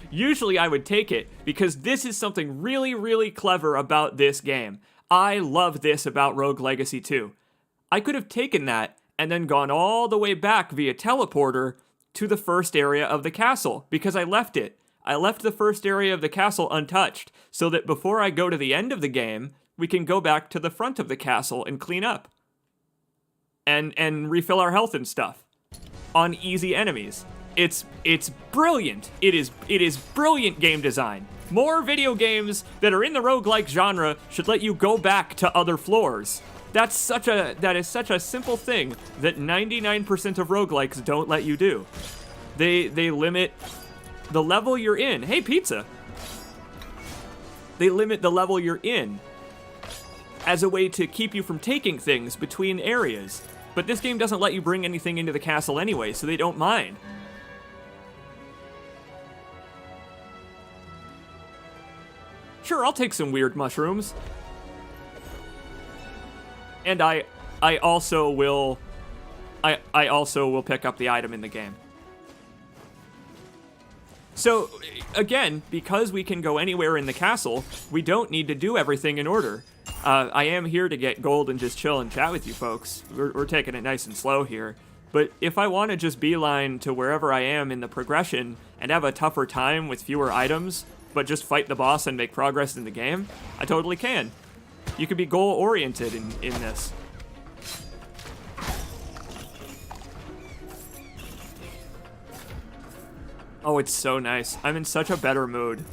I would take it because this is something really, really clever about this game. I love this about Rogue Legacy 2. I could have taken that and then gone all the way back via teleporter to the first area of the castle because I left it. I left the first area of the castle untouched so that before I go to the end of the game, we can go back to the front of the castle and clean up. And refill our health and stuff on easy enemies. It's brilliant. It is brilliant game design. More video games that are in the roguelike genre should let you go back to other floors. That is such a simple thing that 99% of roguelikes don't let you do. They limit the level you're in. Hey, pizza. They limit the level you're in as a way to keep you from taking things between areas. But this game doesn't let you bring anything into the castle anyway, so they don't mind. Sure, I'll take some weird mushrooms. And I also will pick up the item in the game. So, again, because we can go anywhere in the castle, we don't need to do everything in order. I am here to get gold and just chill and chat with you folks. We're taking it nice and slow here. But if I want to just beeline to wherever I am in the progression and have a tougher time with fewer items, but just fight the boss and make progress in the game, I totally can. You can be goal-oriented in this. Oh, it's so nice. I'm in such a better mood.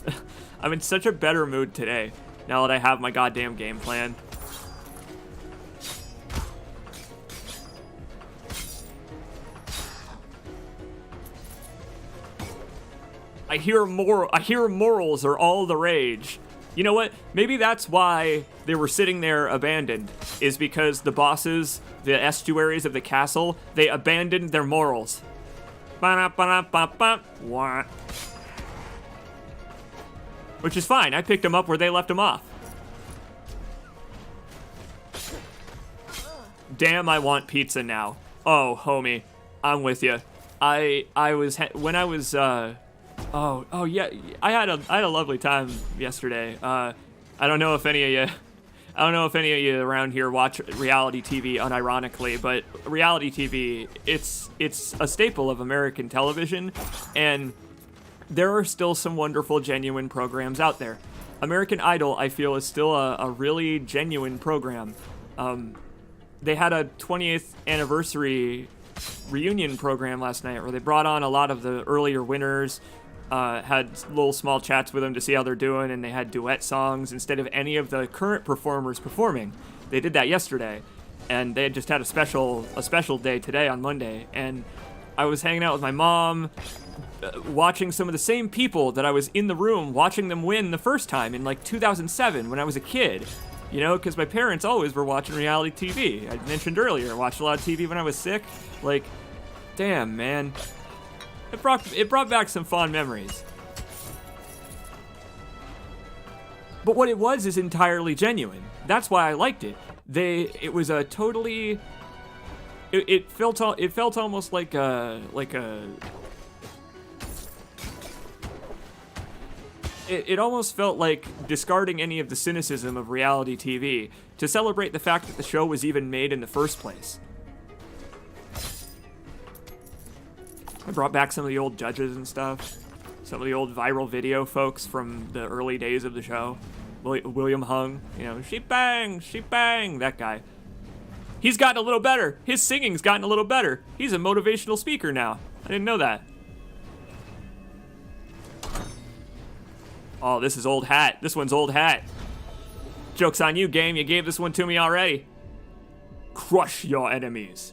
I'm in such a better mood today, now that I have my goddamn game plan. I hear morals are all the rage. You know what? Maybe that's why they were sitting there abandoned, is because the bosses, the estuaries of the castle, they abandoned their morals. Which is fine. I picked them up where they left them off. Damn, I want pizza now. Oh, homie, I'm with you. I was I had a lovely time yesterday. I don't know if any of you around here watch reality TV unironically, but reality TV, it's a staple of American television, and there are still some wonderful, genuine programs out there. American Idol, I feel, is still a really genuine program. They had a 20th anniversary reunion program last night where they brought on a lot of the earlier winners, had little small chats with them to see how they're doing, and they had duet songs instead of any of the current performers performing. They did that yesterday, and they had just had a special day today on Monday, and I was hanging out with my mom, watching some of the same people that I was in the room watching them win the first time in like 2007 when I was a kid. You know, because my parents always were watching reality TV. I mentioned earlier, I watched a lot of TV when I was sick. Like, damn, man. It brought back some fond memories. But what it was is entirely genuine. That's why I liked it. It was a totally. It felt almost like a. It almost felt like discarding any of the cynicism of reality TV to celebrate the fact that the show was even made in the first place. I brought back some of the old judges and stuff. Some of the old viral video folks from the early days of the show. William Hung, sheep bang, that guy. He's gotten a little better. His singing's gotten a little better. He's a motivational speaker now. I didn't know that. Oh, this is old hat. This one's old hat. Joke's on you, game. You gave this one to me already. Crush your enemies.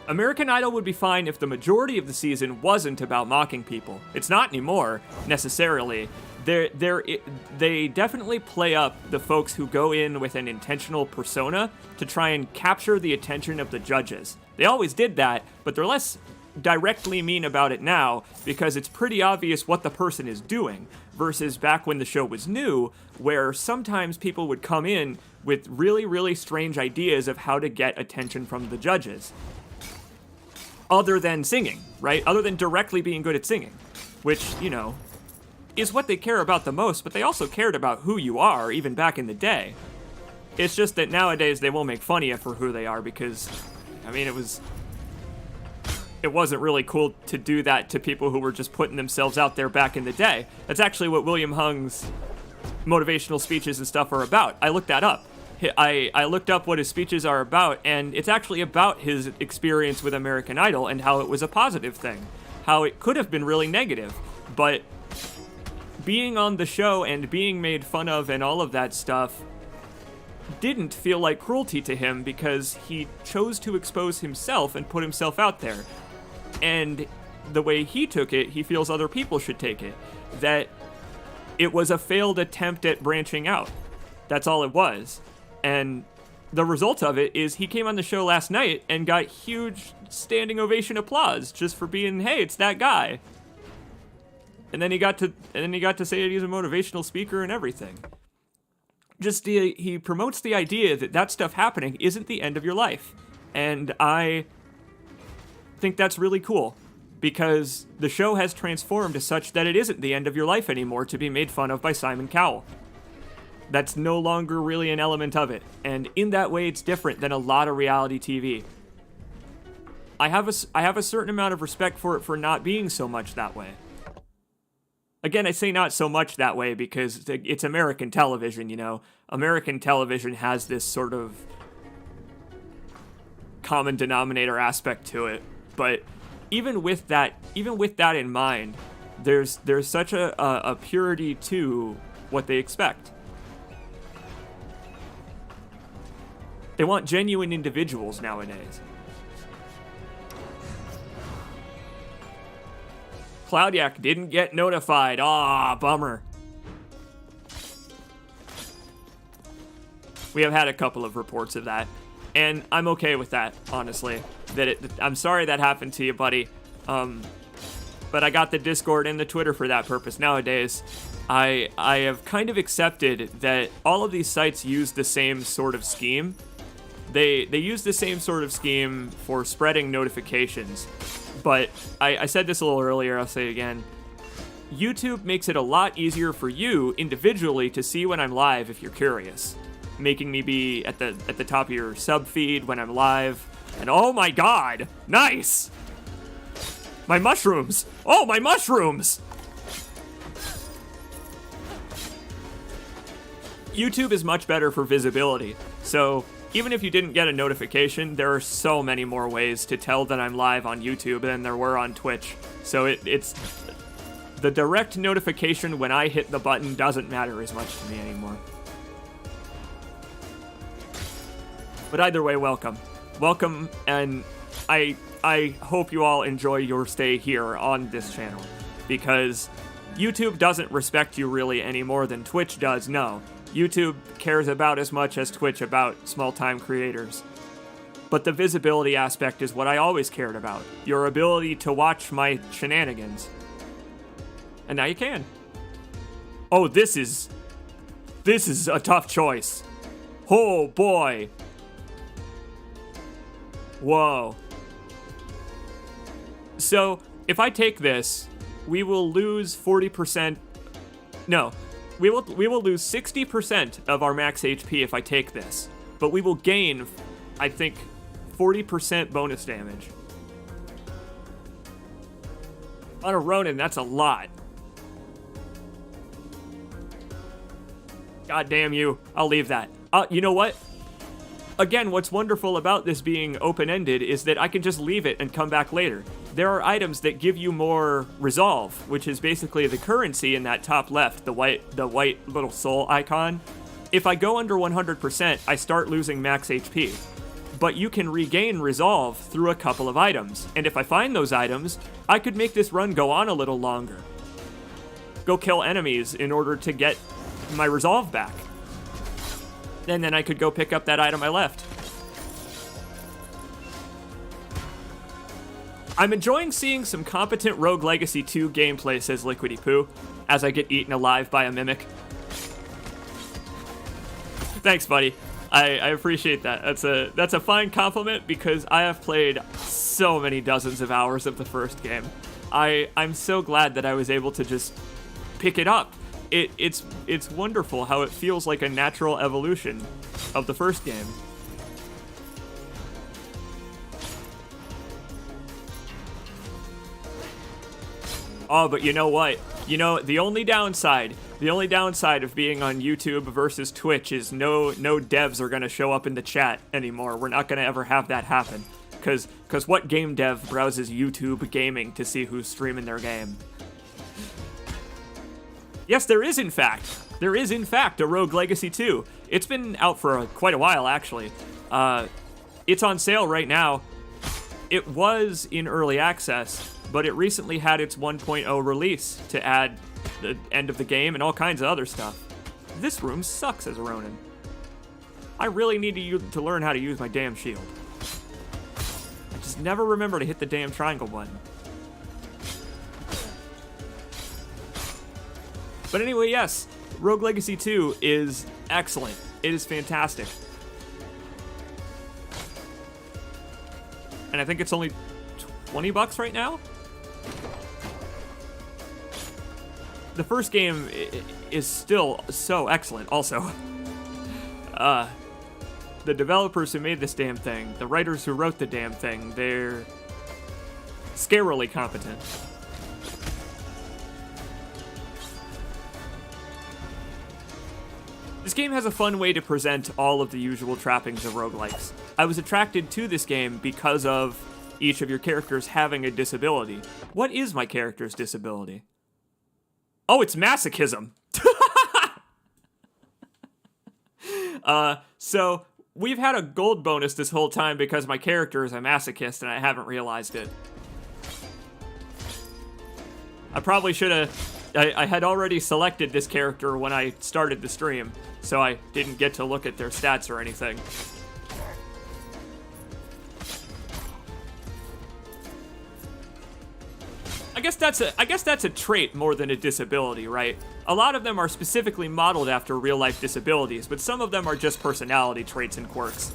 American Idol would be fine if the majority of the season wasn't about mocking people. It's not anymore, necessarily. They definitely play up the folks who go in with an intentional persona to try and capture the attention of the judges. They always did that, but they're less directly mean about it now because it's pretty obvious what the person is doing, versus back when the show was new, where sometimes people would come in with really, really strange ideas of how to get attention from the judges. Other than singing, right? Other than directly being good at singing, which, is what they care about the most, but they also cared about who you are, even back in the day. It's just that nowadays they won't make fun of you for who they are because, it wasn't really cool to do that to people who were just putting themselves out there back in the day. That's actually what William Hung's motivational speeches and stuff are about. I looked that up. I looked up what his speeches are about, and it's actually about his experience with American Idol and how it was a positive thing. How it could have been really negative, but being on the show and being made fun of and all of that stuff didn't feel like cruelty to him because he chose to expose himself and put himself out there. And the way he took it, he feels other people should take it. That it was a failed attempt at branching out. That's all it was. And the result of it is he came on the show last night and got huge standing ovation applause just for being, hey, it's that guy. And then he got to say that he's a motivational speaker and everything. Just he promotes the idea that stuff happening isn't the end of your life. And I think that's really cool because the show has transformed to such that it isn't the end of your life anymore to be made fun of by Simon Cowell. That's no longer really an element of it. And in that way, it's different than a lot of reality TV. I have a certain amount of respect for it for not being so much that way. Again, I say not so much that way because it's American television, American television has this sort of common denominator aspect to it. But even with that in mind, there's such a purity to what they expect. They want genuine individuals nowadays. Cloudyak didn't get notified. Ah, bummer. We have had a couple of reports of that, and I'm okay with that, honestly. I'm sorry that happened to you, buddy. But I got the Discord and the Twitter for that purpose. Nowadays, I have kind of accepted that all of these sites use the same sort of scheme. They use the same sort of scheme for spreading notifications. But I said this a little earlier, I'll say it again. YouTube makes it a lot easier for you individually to see when I'm live if you're curious. Making me be at the top of your sub feed when I'm live. And oh my god, nice! My mushrooms! Oh, my mushrooms! YouTube is much better for visibility, so even if you didn't get a notification, there are so many more ways to tell that I'm live on YouTube than there were on Twitch. So it's the direct notification when I hit the button doesn't matter as much to me anymore. But either way, welcome. Welcome, and I hope you all enjoy your stay here on this channel, because YouTube doesn't respect you really any more than Twitch does, no. YouTube cares about as much as Twitch about small-time creators. But the visibility aspect is what I always cared about. Your ability to watch my shenanigans. And now you can. Oh, this is a tough choice. Oh, boy. Whoa. So, if I take this, we will lose 40%. No. We will lose 60% of our max HP if I take this. but we will gain, I think, 40% bonus damage. On a Ronin, that's a lot. God damn you. I'll leave that. You know what? Again, what's wonderful about this being open-ended is that I can just leave it and come back later. There are items that give you more resolve, which is basically the currency in that top left, the white little soul icon. If I go under 100%, I start losing max HP. But you can regain resolve through a couple of items, and if I find those items, I could make this run go on a little longer. Go kill enemies in order to get my resolve back. And then I could go pick up that item I left. I'm enjoying seeing some competent Rogue Legacy 2 gameplay, says Liquidy Poo, as I get eaten alive by a mimic. Thanks, buddy. I appreciate that. That's a fine compliment because I have played so many dozens of hours of the first game. I'm so glad that I was able to just pick it up. It's wonderful how it feels like a natural evolution of the first game. Oh, but you know what? You know, the only downside of being on YouTube versus Twitch is no devs are gonna show up in the chat anymore. We're not gonna ever have that happen. Cause what game dev browses YouTube gaming to see who's streaming their game? Yes, there is in fact a Rogue Legacy 2. It's been out for quite a while, actually. It's on sale right now. It was in early access, but it recently had its 1.0 release to add the end of the game and all kinds of other stuff. This room sucks as a Ronin. I really need to learn how to use my damn shield. I just never remember to hit the damn triangle button. But anyway, yes, Rogue Legacy 2 is excellent. It is fantastic. And I think it's only $20 right now? The first game is still so excellent also. The developers who made this damn thing, the writers who wrote the damn thing, they're scarily competent. This game has a fun way to present all of the usual trappings of roguelikes. I was attracted to this game because of each of your characters having a disability. What is my character's disability? Oh, it's masochism. So we've had a gold bonus this whole time because my character is a masochist and I haven't realized it. I probably should have... I had already selected this character when I started the stream, so I didn't get to look at their stats or anything. I guess that's a trait more than a disability, right? A lot of them are specifically modeled after real-life disabilities, but some of them are just personality traits and quirks.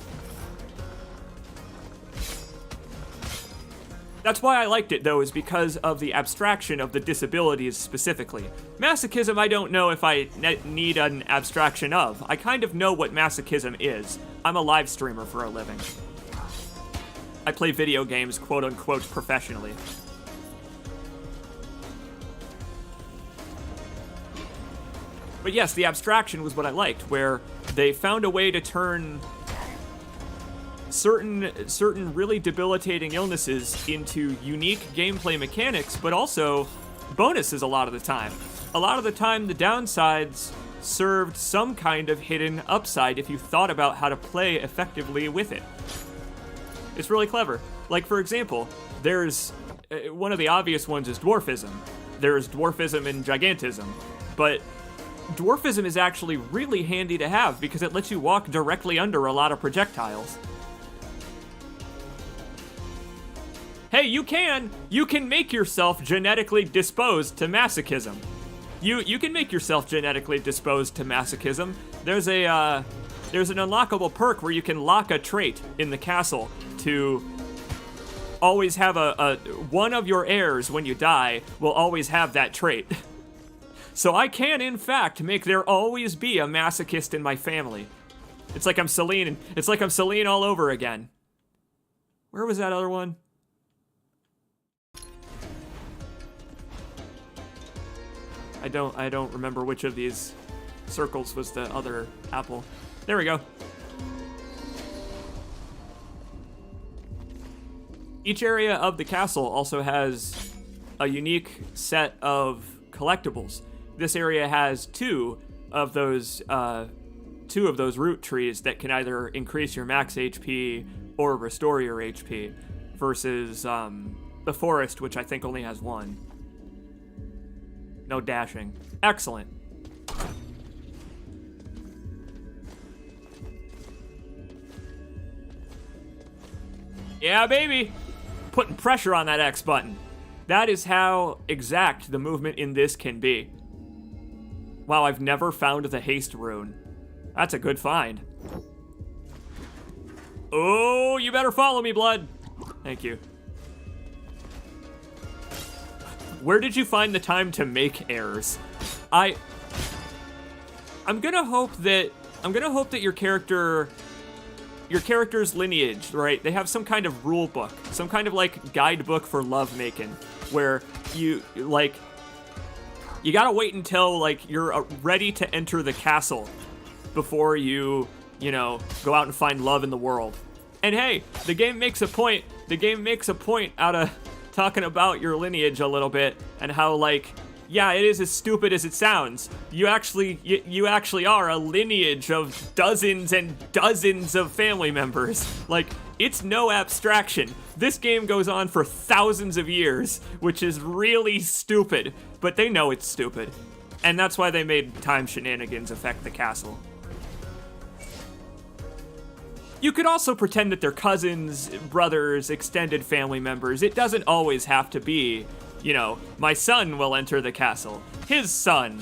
That's why I liked it, though, is because of the abstraction of the disabilities specifically. Masochism, I don't know if I need an abstraction of. I kind of know what masochism is. I'm a live streamer for a living. I play video games, quote-unquote, professionally. But yes, the abstraction was what I liked, where they found a way to turn certain really debilitating illnesses into unique gameplay mechanics, but also bonuses a lot of the time. A lot of the time, the downsides served some kind of hidden upside if you thought about how to play effectively with it. It's really clever. Like, for example, there's... one of the obvious ones is dwarfism. There's dwarfism and gigantism, but dwarfism is actually really handy to have because it lets you walk directly under a lot of projectiles. Hey, you can make yourself genetically disposed to masochism. You can make yourself genetically disposed to masochism. There's an unlockable perk where you can lock a trait in the castle to always have one of your heirs when you die will always have that trait. So I can, in fact, make there always be a masochist in my family. It's like I'm Celine. It's like I'm Celine all over again. Where was that other one? I don't remember which of these circles was the other apple. There we go. Each area of the castle also has a unique set of collectibles. This area has two of those root trees that can either increase your max HP or restore your HP, versus the forest, which I think only has one. No dashing. Excellent. Yeah, baby! Putting pressure on that X button. That is how exact the movement in this can be. Wow, I've never found the haste rune. That's a good find. Oh, you better follow me, blood. Thank you. Where did you find the time to make errors? I'm gonna hope that your character's lineage, right? They have some kind of rule book, some kind of like guidebook for lovemaking, where you gotta wait until like you're ready to enter the castle before you go out and find love in the world. And hey, the game makes a point out of talking about your lineage a little bit, and how like, yeah, it is as stupid as it sounds. You actually are a lineage of dozens and dozens of family members. Like, it's no abstraction. This game goes on for thousands of years, which is really stupid, but they know it's stupid. And that's why they made time shenanigans affect the castle. You could also pretend that they're cousins, brothers, extended family members. It doesn't always have to be, my son will enter the castle. His son,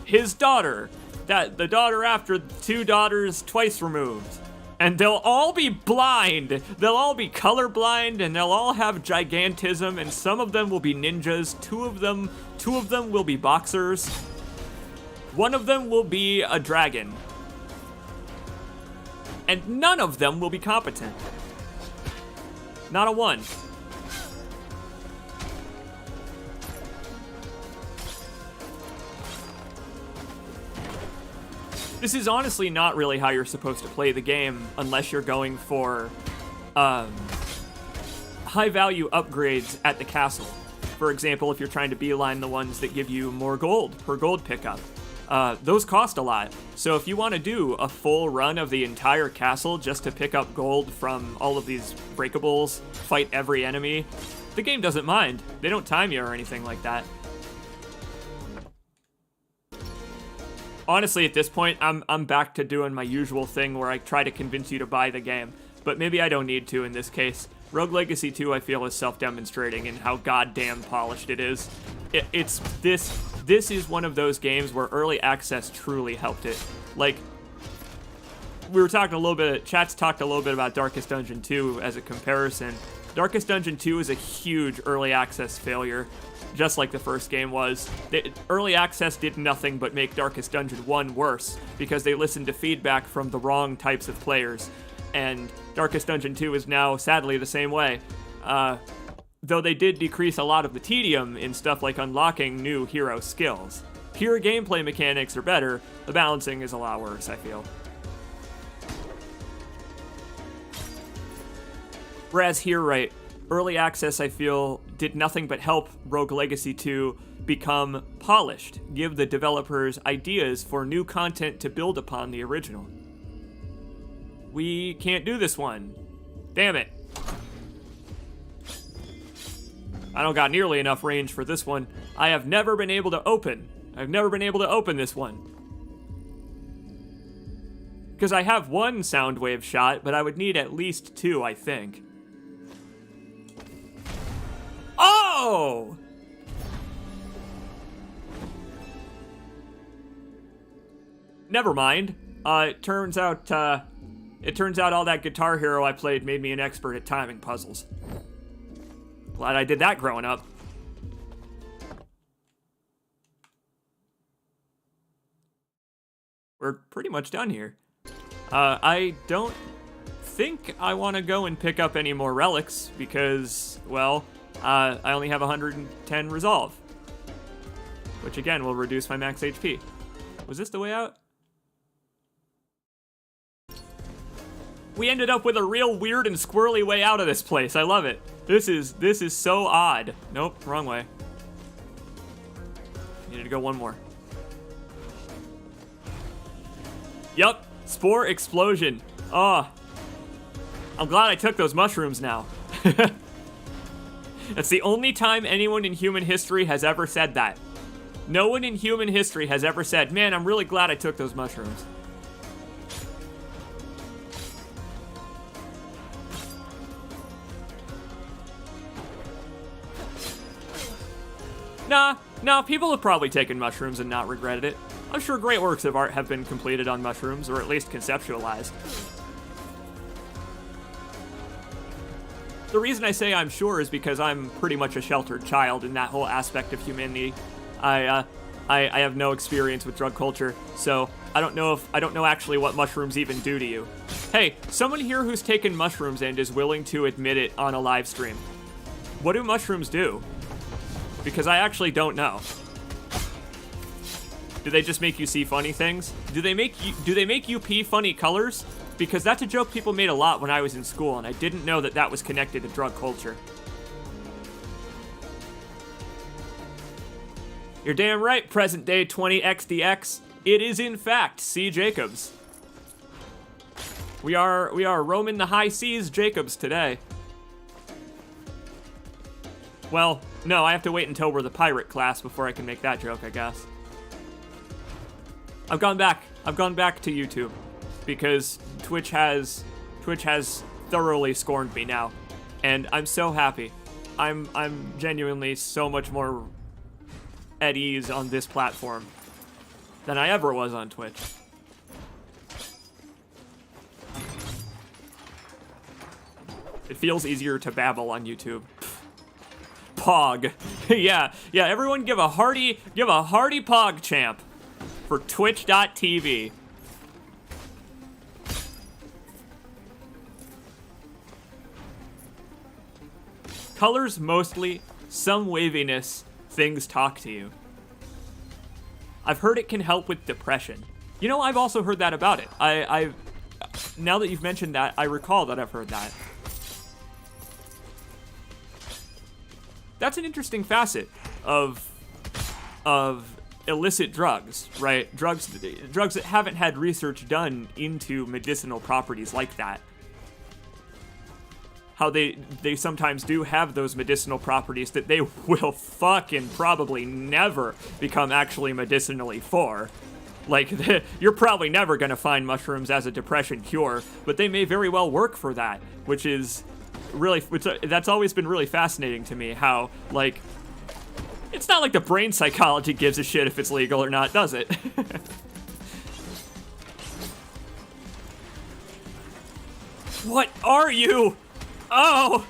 his daughter, the daughter after two daughters twice removed. And they'll all be blind. They'll all be colorblind, and they'll all have gigantism, and some of them will be ninjas. Two of them will be boxers. One of them will be a dragon. And none of them will be competent. Not a one. This is honestly not really how you're supposed to play the game unless you're going for high-value upgrades at the castle. For example, if you're trying to beeline the ones that give you more gold per gold pickup. Those cost a lot. So if you want to do a full run of the entire castle just to pick up gold from all of these breakables, fight every enemy, the game doesn't mind. They don't time you or anything like that. Honestly, at this point, I'm back to doing my usual thing where I try to convince you to buy the game, but maybe I don't need to in this case. Rogue Legacy 2, I feel, is self-demonstrating in how goddamn polished it is. This is one of those games where early access truly helped it. Like, we were talking a little bit, chat's talked a little bit about Darkest Dungeon 2 as a comparison. Darkest Dungeon 2 is a huge early access failure, just like the first game was. Early access did nothing but make Darkest Dungeon 1 worse, because they listened to feedback from the wrong types of players. And Darkest Dungeon 2 is now, sadly, the same way. Though they did decrease a lot of the tedium in stuff like unlocking new hero skills. Pure gameplay mechanics are better, the balancing is a lot worse, I feel. Whereas here, right, early access, I feel, did nothing but help Rogue Legacy 2 become polished, give the developers ideas for new content to build upon the original. We can't do this one. Damn it. I don't got nearly enough range for this one. I have never been able to open. I've never been able to open this one. Because I have one sound wave shot, but I would need at least two, I think. Oh! Never mind. It turns out all that Guitar Hero I played made me an expert at timing puzzles. Glad I did that growing up. We're pretty much done here. I don't think I want to go and pick up any more relics because, well, I only have 110 resolve, which again will reduce my max HP. Was this the way out? We ended up with a real weird and squirrely way out of this place. I love it. This is so odd. Nope, wrong way. Needed to go one more. Yup, spore explosion. Oh, I'm glad I took those mushrooms now. That's the only time anyone in human history has ever said that. No one in human history has ever said, man, I'm really glad I took those mushrooms. Nah, people have probably taken mushrooms and not regretted it. I'm sure great works of art have been completed on mushrooms, or at least conceptualized. The reason I say I'm sure is because I'm pretty much a sheltered child in that whole aspect of humanity. I have no experience with drug culture, so I don't know actually what mushrooms even do to you. Hey, someone here who's taken mushrooms and is willing to admit it on a live stream. What do mushrooms do? Because I actually don't know. Do they just make you see funny things? Do they make you pee funny colors? Because that's a joke people made a lot when I was in school, and I didn't know that that was connected to drug culture. You're damn right, present day 20XDX. It is in fact C. Jacobs. We are roaming the high seas Jacobs today. Well, no, I have to wait until we're the pirate class before I can make that joke, I guess. I've gone back to YouTube because Twitch has thoroughly scorned me now, and I'm so happy. I'm genuinely so much more at ease on this platform than I ever was on Twitch. It feels easier to babble on YouTube. Pog. yeah, everyone give a hearty Pog champ for twitch.tv. Colors mostly, some waviness, things talk to you. I've heard it can help with depression. You know, I've also heard that about it. I've now that you've mentioned that, I recall that I've heard that. That's an interesting facet of illicit drugs, right? Drugs that haven't had research done into medicinal properties like that. How they sometimes do have those medicinal properties that they will fucking probably never become actually medicinally for. Like, you're probably never gonna find mushrooms as a depression cure, but they may very well work for that, which is really, that's always been really fascinating to me, how, like, it's not like the brain psychology gives a shit if it's legal or not, does it? What are you? Oh,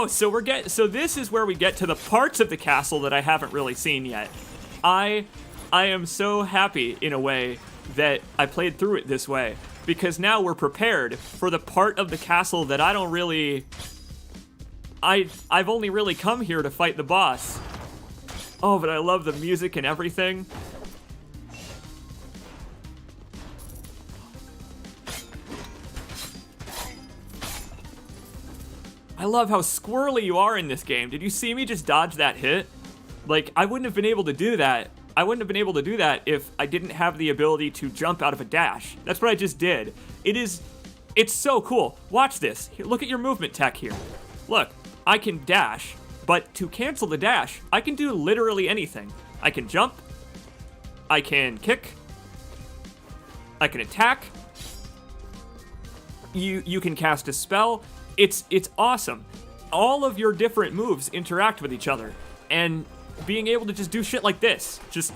so this is where we get to the parts of the castle that I haven't really seen yet. I am so happy, in a way, that I played through it this way, because now we're prepared for the part of the castle that I don't really... I've only really come here to fight the boss. Oh, but I love the music and everything. I love how squirrely you are in this game. Did you see me just dodge that hit? Like, I wouldn't have been able to do that. I wouldn't have been able to do that if I didn't have the ability to jump out of a dash. That's what I just did. It's so cool. Watch this. Here, look at your movement tech here. Look, I can dash, but to cancel the dash, I can do literally anything. I can jump, I can kick, I can attack, you can cast a spell. It's awesome. All of your different moves interact with each other, and being able to just do shit like this, just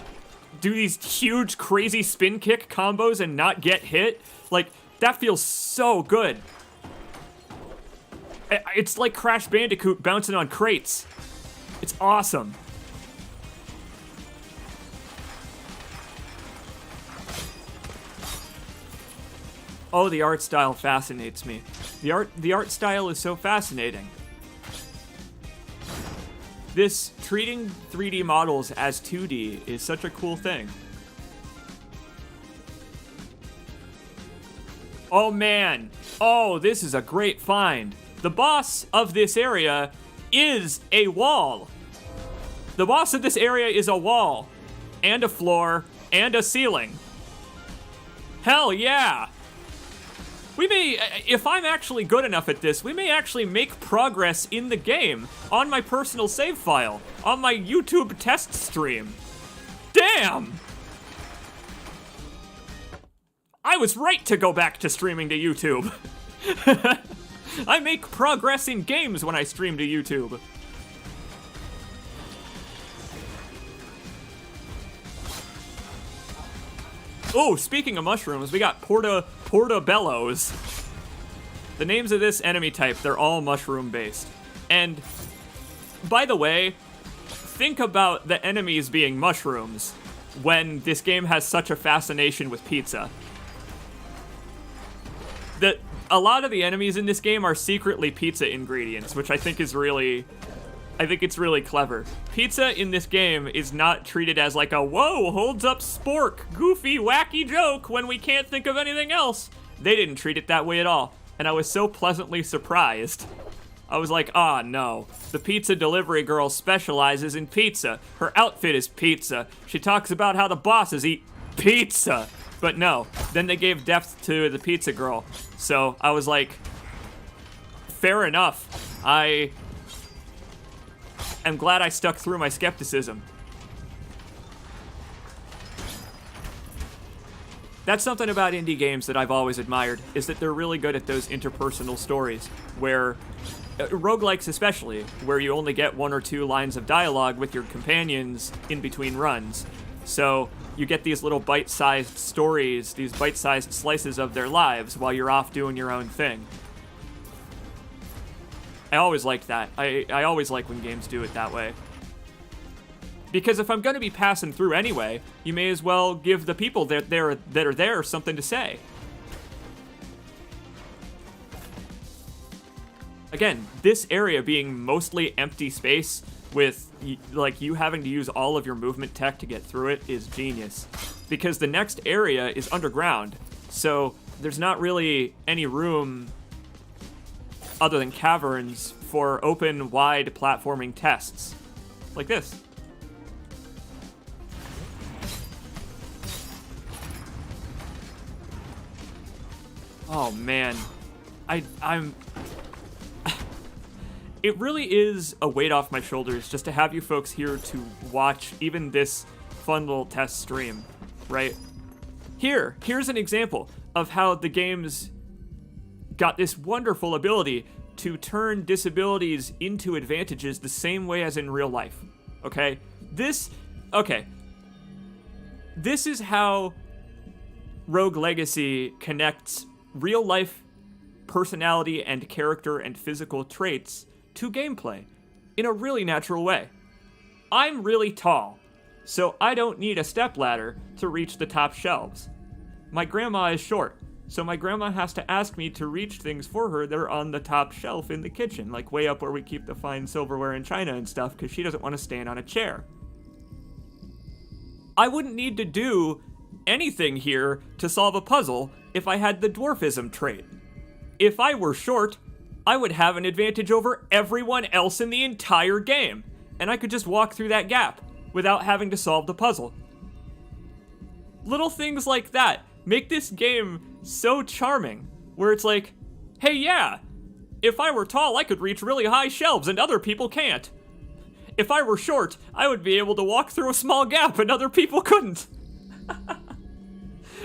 do these huge, crazy spin kick combos and not get hit, like, that feels so good. It's like Crash Bandicoot bouncing on crates. It's awesome. Oh, the art style fascinates me. The art style is so fascinating. This treating 3D models as 2D is such a cool thing. Oh man. Oh, this is a great find. The boss of this area is a wall. The boss of this area is a wall, and a floor, and a ceiling. Hell yeah! We may, if I'm actually good enough at this, we may actually make progress in the game on my personal save file, on my YouTube test stream. Damn! I was right to go back to streaming to YouTube. I make progress in games when I stream to YouTube. Oh, speaking of mushrooms, we got portobellos. The names of this enemy type, they're all mushroom-based. And, by the way, think about the enemies being mushrooms when this game has such a fascination with pizza. A lot of the enemies in this game are secretly pizza ingredients, which I think is really... I think it's really clever. Pizza in this game is not treated as like a, whoa, holds up spork, goofy, wacky joke when we can't think of anything else. They didn't treat it that way at all, and I was so pleasantly surprised. I was like, ah, no. The pizza delivery girl specializes in pizza. Her outfit is pizza. She talks about how the bosses eat pizza. But no, then they gave depth to the pizza girl. So I was like, fair enough. I'm glad I stuck through my skepticism. That's something about indie games that I've always admired, is that they're really good at those interpersonal stories, where, roguelikes especially, where you only get 1 or 2 lines of dialogue with your companions in between runs. So you get these little bite-sized stories, these bite-sized slices of their lives while you're off doing your own thing. I always liked that. I always like when games do it that way. Because if I'm going to be passing through anyway, you may as well give the people that are there something to say. Again, this area being mostly empty space with, like, you having to use all of your movement tech to get through it is genius. Because the next area is underground, so there's not really any room other than caverns for open, wide platforming tests. Like this. Oh man, I'm... It really is a weight off my shoulders just to have you folks here to watch even this fun little test stream, right? Here's an example of how the game's got this wonderful ability to turn disabilities into advantages the same way as in real life, okay? This is how Rogue Legacy connects real life personality and character and physical traits to gameplay in a really natural way. I'm really tall, so I don't need a stepladder to reach the top shelves. My grandma is short, so my grandma has to ask me to reach things for her that are on the top shelf in the kitchen, like way up where we keep the fine silverware and china and stuff, because she doesn't want to stand on a chair. I wouldn't need to do anything here to solve a puzzle if I had the dwarfism trait. If I were short, I would have an advantage over everyone else in the entire game, and I could just walk through that gap without having to solve the puzzle. Little things like that make this game so charming, where it's like, hey yeah, if I were tall, I could reach really high shelves and other people can't. If I were short, I would be able to walk through a small gap and other people couldn't.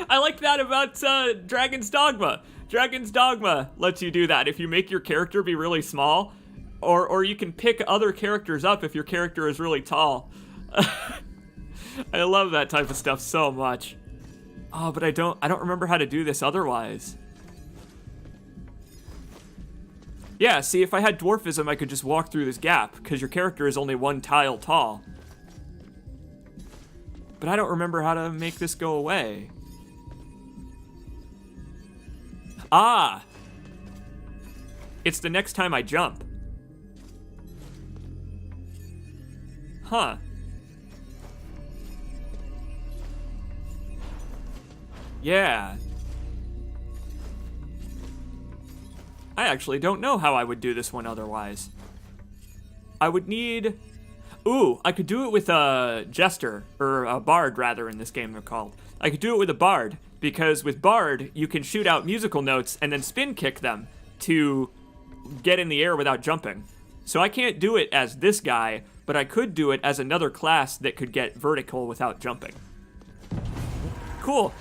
I like that about Dragon's Dogma. Dragon's Dogma lets you do that if you make your character be really small, or you can pick other characters up if your character is really tall. I love that type of stuff so much. Oh, but I don't remember how to do this otherwise. Yeah, see, if I had dwarfism, I could just walk through this gap, because your character is only 1 tile tall. But I don't remember how to make this go away. Ah! It's the next time I jump. Huh. Yeah. I actually don't know how I would do this one otherwise. I would need... Ooh, I could do it with a jester, or a bard rather in this game they're called. I could do it with a bard, because with bard, you can shoot out musical notes and then spin kick them to get in the air without jumping. So I can't do it as this guy, but I could do it as another class that could get vertical without jumping. Cool.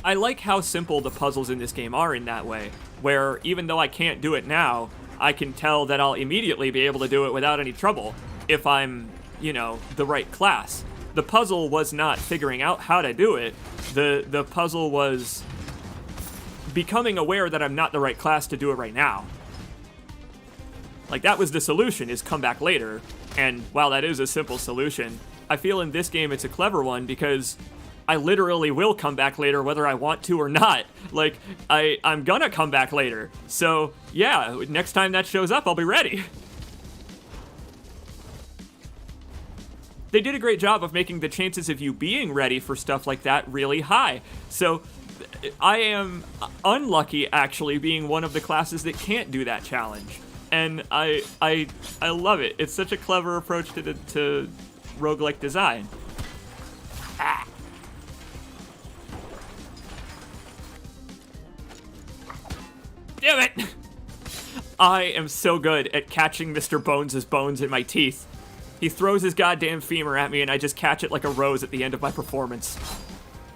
I like how simple the puzzles in this game are in that way, where even though I can't do it now, I can tell that I'll immediately be able to do it without any trouble if I'm, you know, the right class. The puzzle was not figuring out how to do it. The puzzle was becoming aware that I'm not the right class to do it right now. Like, that was the solution, is come back later. And while that is a simple solution, I feel in this game it's a clever one because I literally will come back later whether I want to or not. Like, I'm gonna come back later. So, yeah, next time that shows up, I'll be ready. They did a great job of making the chances of you being ready for stuff like that really high. So, I am unlucky, actually, being one of the classes that can't do that challenge. And I love it. It's such a clever approach to roguelike design. Ah. Damn it! I am so good at catching Mr. Bones' bones in my teeth. He throws his goddamn femur at me and I just catch it like a rose at the end of my performance.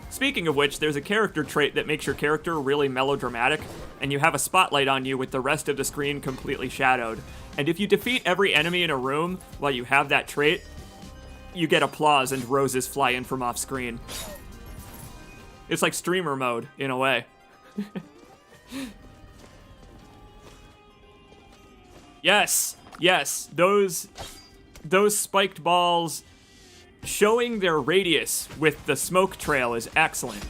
Speaking of which, there's a character trait that makes your character really melodramatic, and you have a spotlight on you with the rest of the screen completely shadowed. And if you defeat every enemy in a room while you have that trait, you get applause and roses fly in from off screen. It's like streamer mode, in a way. Yes, yes, those spiked balls showing their radius with the smoke trail is excellent.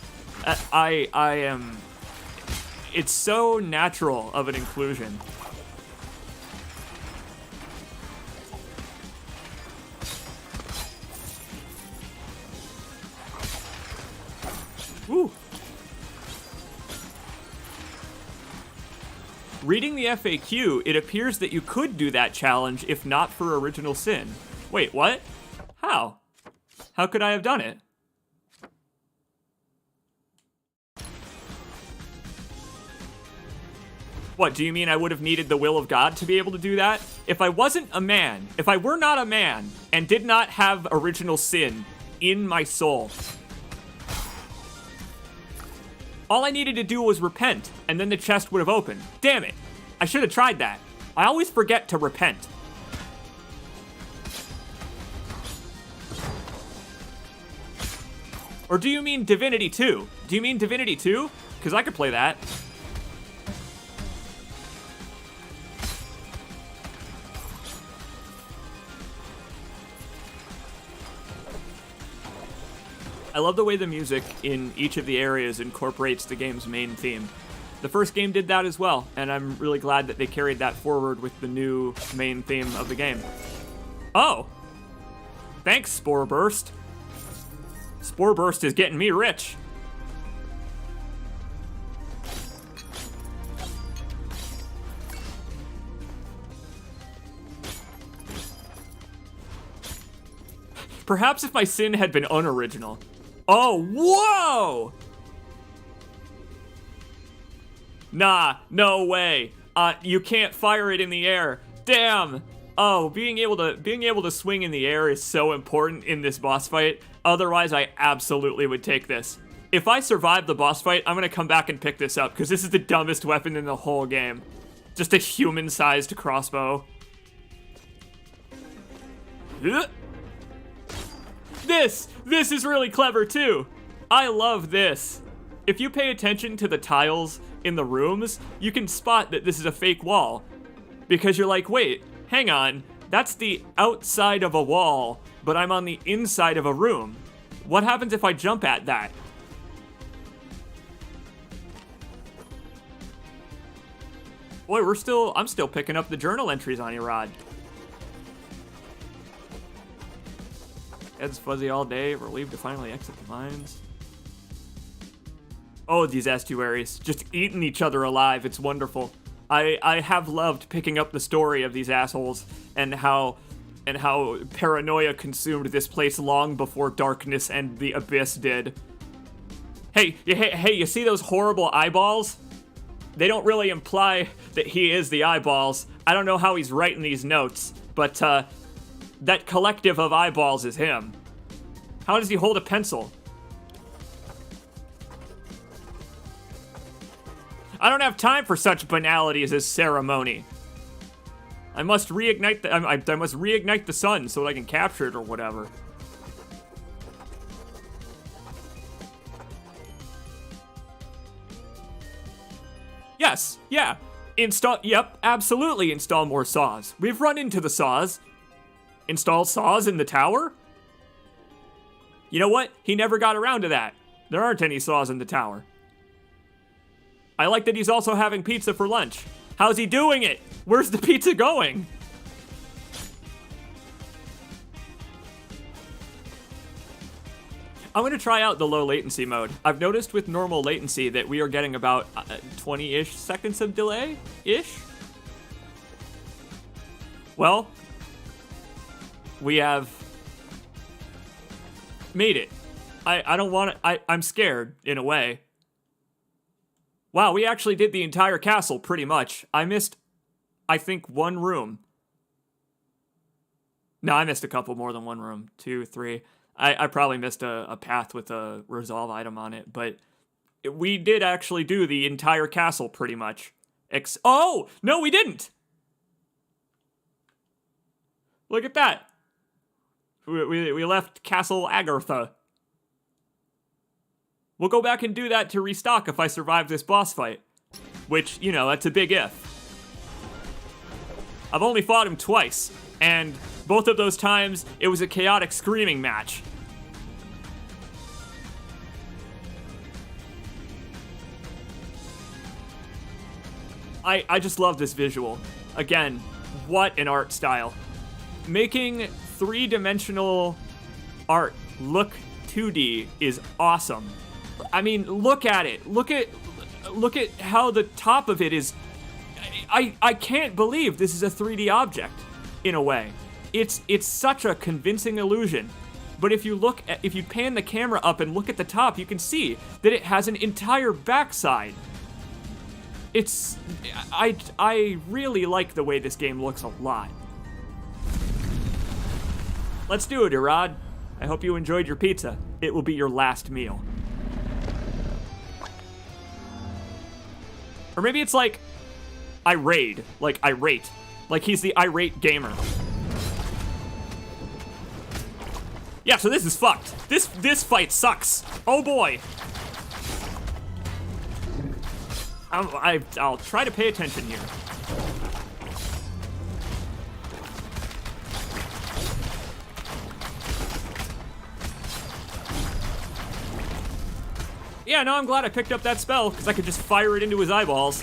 I am... It's so natural of an inclusion. Woo! Reading the FAQ, it appears that you could do that challenge if not for Original Sin. Wait, what? How? How could I have done it? What, do you mean I would have needed the will of God to be able to do that? If I wasn't a man, if I were not a man, and did not have Original Sin in my soul, all I needed to do was repent, and then the chest would have opened. Damn it. I should have tried that. I always forget to repent. Or do you mean Divinity 2? Do you mean Divinity 2? Because I could play that. I love the way the music in each of the areas incorporates the game's main theme. The first game did that as well, and I'm really glad that they carried that forward with the new main theme of the game. Oh! Thanks, Spore Burst. Spore Burst is getting me rich. Perhaps if my sin had been unoriginal. Oh, whoa! Nah, no way. You can't fire it in the air. Damn. Oh, being able to swing in the air is so important in this boss fight. Otherwise, I absolutely would take this. If I survive the boss fight, I'm gonna come back and pick this up because this is the dumbest weapon in the whole game. Just a human-sized crossbow. This is really clever too. I love this. If you pay attention to the tiles in the rooms, you can spot that this is a fake wall. Because you're like, wait, hang on, that's the outside of a wall, but I'm on the inside of a room. What happens if I jump at that? Boy, I'm still picking up the journal entries on you, Rod. Head's fuzzy all day, relieved to finally exit the mines. Oh, these estuaries, just eating each other alive, it's wonderful. I have loved picking up the story of these assholes and how paranoia consumed this place long before darkness and the abyss did. Hey, you see those horrible eyeballs? They don't really imply that he is the eyeballs. I don't know how he's writing these notes, but that collective of eyeballs is him. How does he hold a pencil? I don't have time for such banalities as ceremony. I must reignite the sun so that I can capture it or whatever. Yes, yeah. Yep, absolutely install more saws. We've run into the saws. Install saws in the tower? You know what? He never got around to that. There aren't any saws in the tower. I like that he's also having pizza for lunch. How's he doing it? Where's the pizza going? I'm gonna try out the low latency mode. I've noticed with normal latency that we are getting about 20-ish seconds of delay-ish. Well, we have made it. I don't want to, I'm scared in a way. Wow, we actually did the entire castle, pretty much. I missed, I think, one room. No, I missed a couple more than one room. 2, 3. I probably missed a path with a resolve item on it, but we did actually do the entire castle, pretty much. Oh! No, we didn't! Look at that. We left Castle Agartha. We'll go back and do that to restock if I survive this boss fight. Which, you know, that's a big if. I've only fought him twice, and both of those times, it was a chaotic screaming match. I just love this visual. Again, what an art style. Making 3-dimensional art look 2D is awesome. I mean, look at it. Look at how the top of it is. I can't believe this is a 3D object in a way. It's such a convincing illusion. But if you pan the camera up and look at the top, you can see that it has an entire backside. I really like the way this game looks a lot. Let's do it, Irad. I hope you enjoyed your pizza. It will be your last meal. Or maybe it's like irate, like irate. Like he's the irate gamer. Yeah, so this is fucked. This fight sucks. Oh boy. I'll try to pay attention here. Yeah, no, I'm glad I picked up that spell, because I could just fire it into his eyeballs.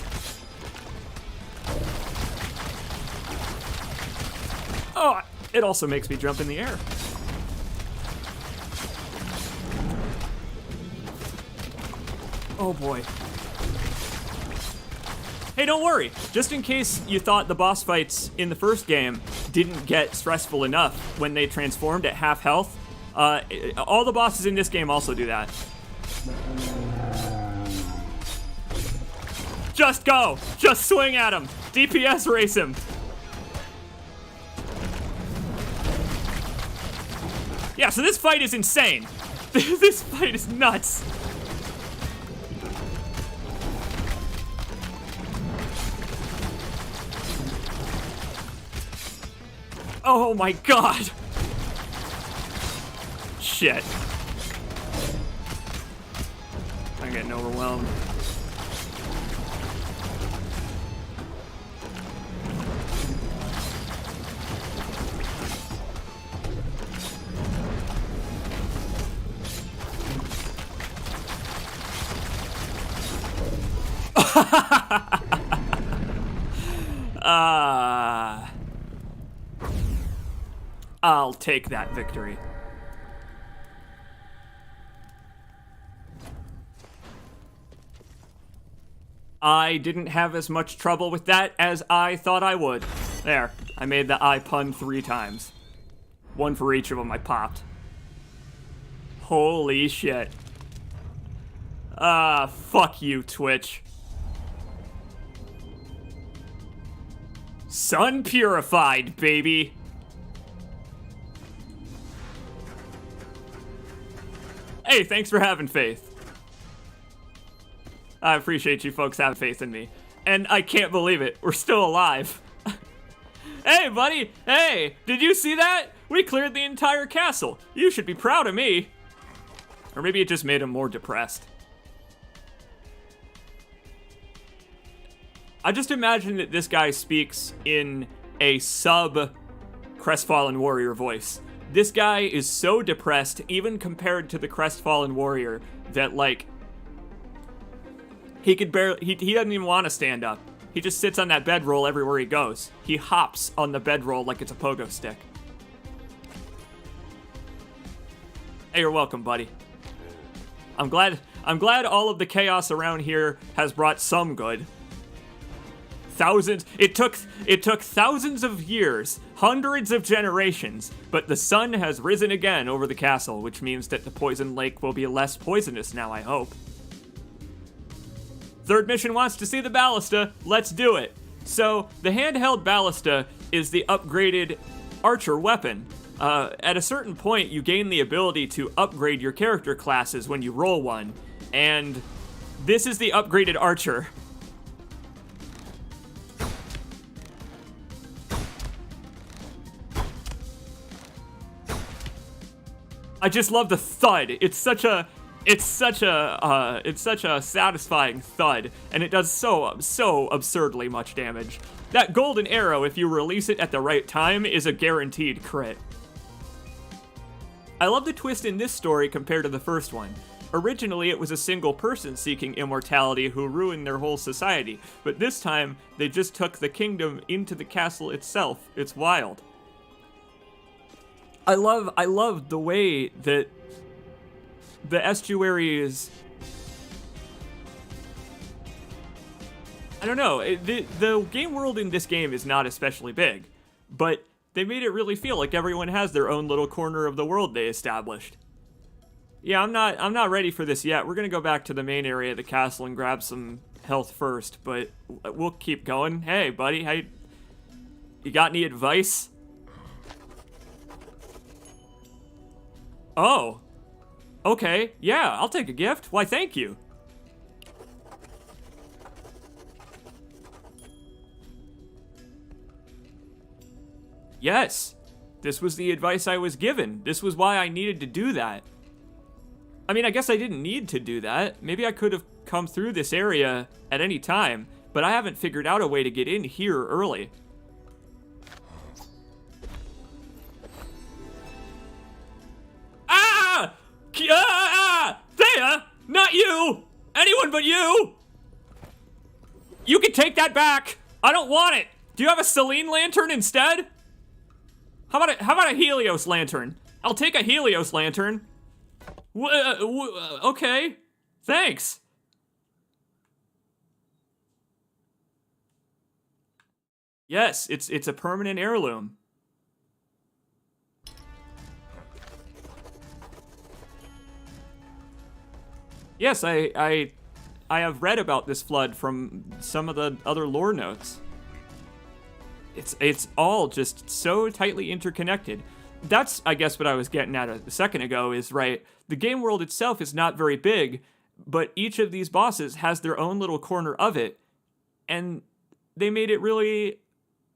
Oh, it also makes me jump in the air. Oh boy. Hey, don't worry. Just in case you thought the boss fights in the first game didn't get stressful enough when they transformed at half health, all the bosses in this game also do that. Just go! Just swing at him! DPS race him! Yeah, so this fight is insane. This fight is nuts. Oh my god! Shit. I'm getting overwhelmed. I'll take that victory. I didn't have as much trouble with that as I thought I would. There, I made the I pun 3 times. 1 for each of them I popped. Holy shit. Fuck you, Twitch. Sun purified, baby. Hey, thanks for having faith. I appreciate you folks having faith in me. And I can't believe it. We're still alive. Hey, buddy. Hey, did you see that? We cleared the entire castle. You should be proud of me. Or maybe it just made him more depressed. I just imagine that this guy speaks in a crestfallen warrior voice. This guy is so depressed, even compared to the crestfallen warrior, that like he could barely he doesn't even want to stand up. He just sits on that bedroll everywhere he goes. He hops on the bedroll like it's a pogo stick. Hey, you're welcome, buddy. I'm glad all of the chaos around here has brought some good. It took thousands of years, hundreds of generations, but the sun has risen again over the castle, which means that the poison lake will be less poisonous now, I hope. Third mission wants to see the ballista. Let's do it. So, the handheld ballista is the upgraded archer weapon. At a certain point, you gain the ability to upgrade your character classes when you roll one, and this is the upgraded archer. I just love the thud. It's such a satisfying thud, and it does so absurdly much damage. That golden arrow, if you release it at the right time, is a guaranteed crit. I love the twist in this story compared to the first one. Originally, it was a single person seeking immortality who ruined their whole society, but this time, they just took the kingdom into the castle itself. It's wild. I love the way that the estuary is. I don't know, the game world in this game is not especially big, but they made it really feel like everyone has their own little corner of the world they established. Yeah, I'm not ready for this yet. We're gonna go back to the main area of the castle and grab some health first, but we'll keep going. Hey, buddy, you got any advice? Oh, okay, yeah, I'll take a gift. Why, thank you. Yes, this was the advice I was given. This was why I needed to do that. I mean, I guess I didn't need to do that. Maybe I could have come through this area at any time, but I haven't figured out a way to get in here early. Thea! Not you! Anyone but you! You can take that back! I don't want it! Do you have a Selene lantern instead? How about a Helios lantern? I'll take a Helios lantern. Okay. Thanks. Yes, it's a permanent heirloom. Yes, I have read about this flood from some of the other lore notes. It's all just so tightly interconnected. That's, I guess, what I was getting at a second ago is, right, the game world itself is not very big, but each of these bosses has their own little corner of it, and they made it really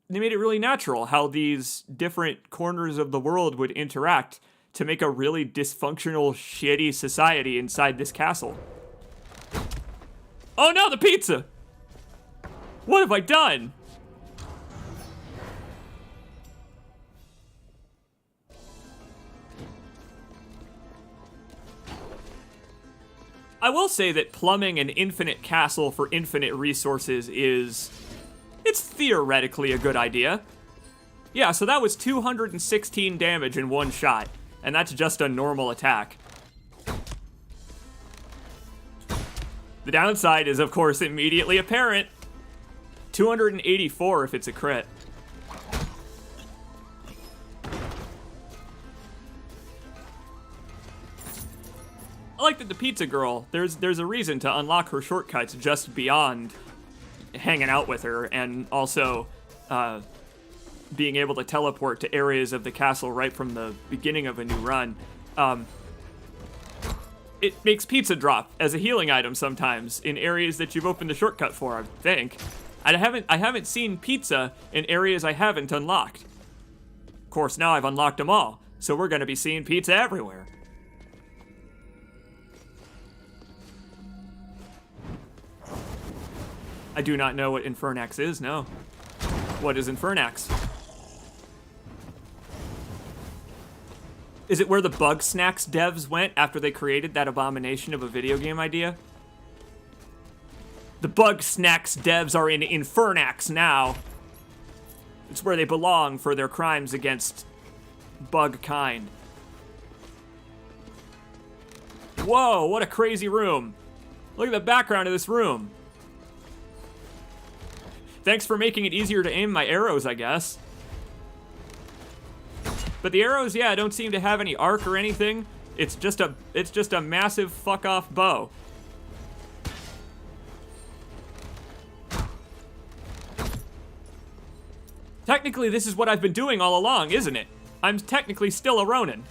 natural how these different corners of the world would interact to make a really dysfunctional, shitty society inside this castle. Oh no, the pizza! What have I done? I will say that plumbing an infinite castle for infinite resources it's theoretically a good idea. Yeah, so that was 216 damage in one shot, and that's just a normal attack. The downside is, of course, immediately apparent. 284 if it's a crit. I like that the pizza girl, there's a reason to unlock her shortcuts just beyond hanging out with her, and also being able to teleport to areas of the castle right from the beginning of a new run. It makes pizza drop as a healing item sometimes in areas that you've opened a shortcut for, I think. I haven't seen pizza in areas I haven't unlocked. Of course, now I've unlocked them all, so we're gonna be seeing pizza everywhere. I do not know what Infernax is, no. What is Infernax? Is it where the Bug Snacks devs went after they created that abomination of a video game idea? The Bug Snacks devs are in Infernax now. It's where they belong for their crimes against bug kind. Whoa, what a crazy room. Look at the background of this room. Thanks for making it easier to aim my arrows, I guess. But the arrows, yeah, don't seem to have any arc or anything. It's just a massive fuck off bow. Technically, this is what I've been doing all along, isn't it? I'm technically still a Ronin.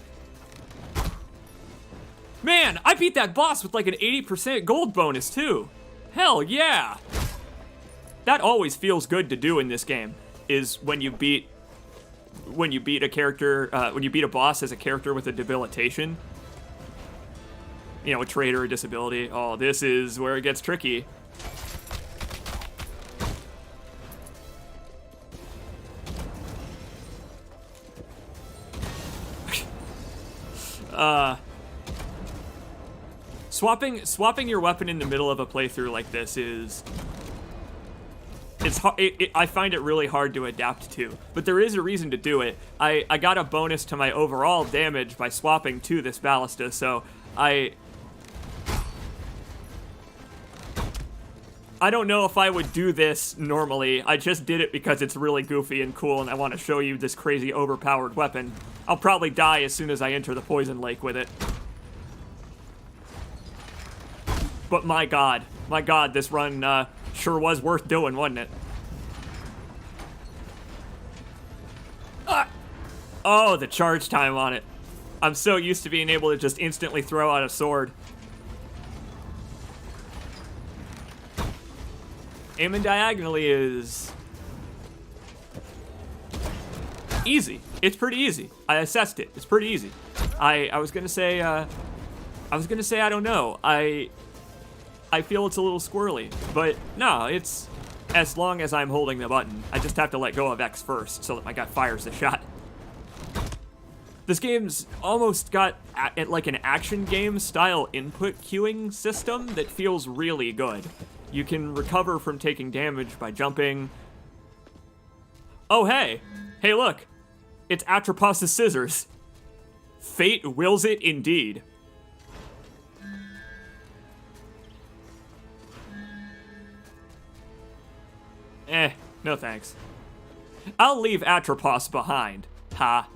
Man, I beat that boss with like an 80% gold bonus too. Hell yeah. That always feels good to do in this game, is when you beat a character, when you beat a boss as a character with a debilitation. You know, a trait or a disability. Oh, this is where it gets tricky. Swapping your weapon in the middle of a playthrough like this is... I find it really hard to adapt to, but there is a reason to do it. I got a bonus to my overall damage by swapping to this ballista, so I don't know if I would do this normally. I just did it because it's really goofy and cool, and I want to show you this crazy overpowered weapon. I'll probably die as soon as I enter the poison lake with it. But my god, this run sure was worth doing, wasn't it? Ah! Oh, the charge time on it. I'm so used to being able to just instantly throw out a sword. Aiming diagonally is easy. It's pretty easy. I assessed it. It's pretty easy. I was gonna say I don't know. I feel it's a little squirrely, but no, it's as long as I'm holding the button. I just have to let go of X first so that my guy fires the shot. This game's almost got like an action game style input queuing system that feels really good. You can recover from taking damage by jumping. Oh, hey. Hey, look. It's Atropos' scissors. Fate wills it indeed. No thanks. I'll leave Atropos behind. Ha.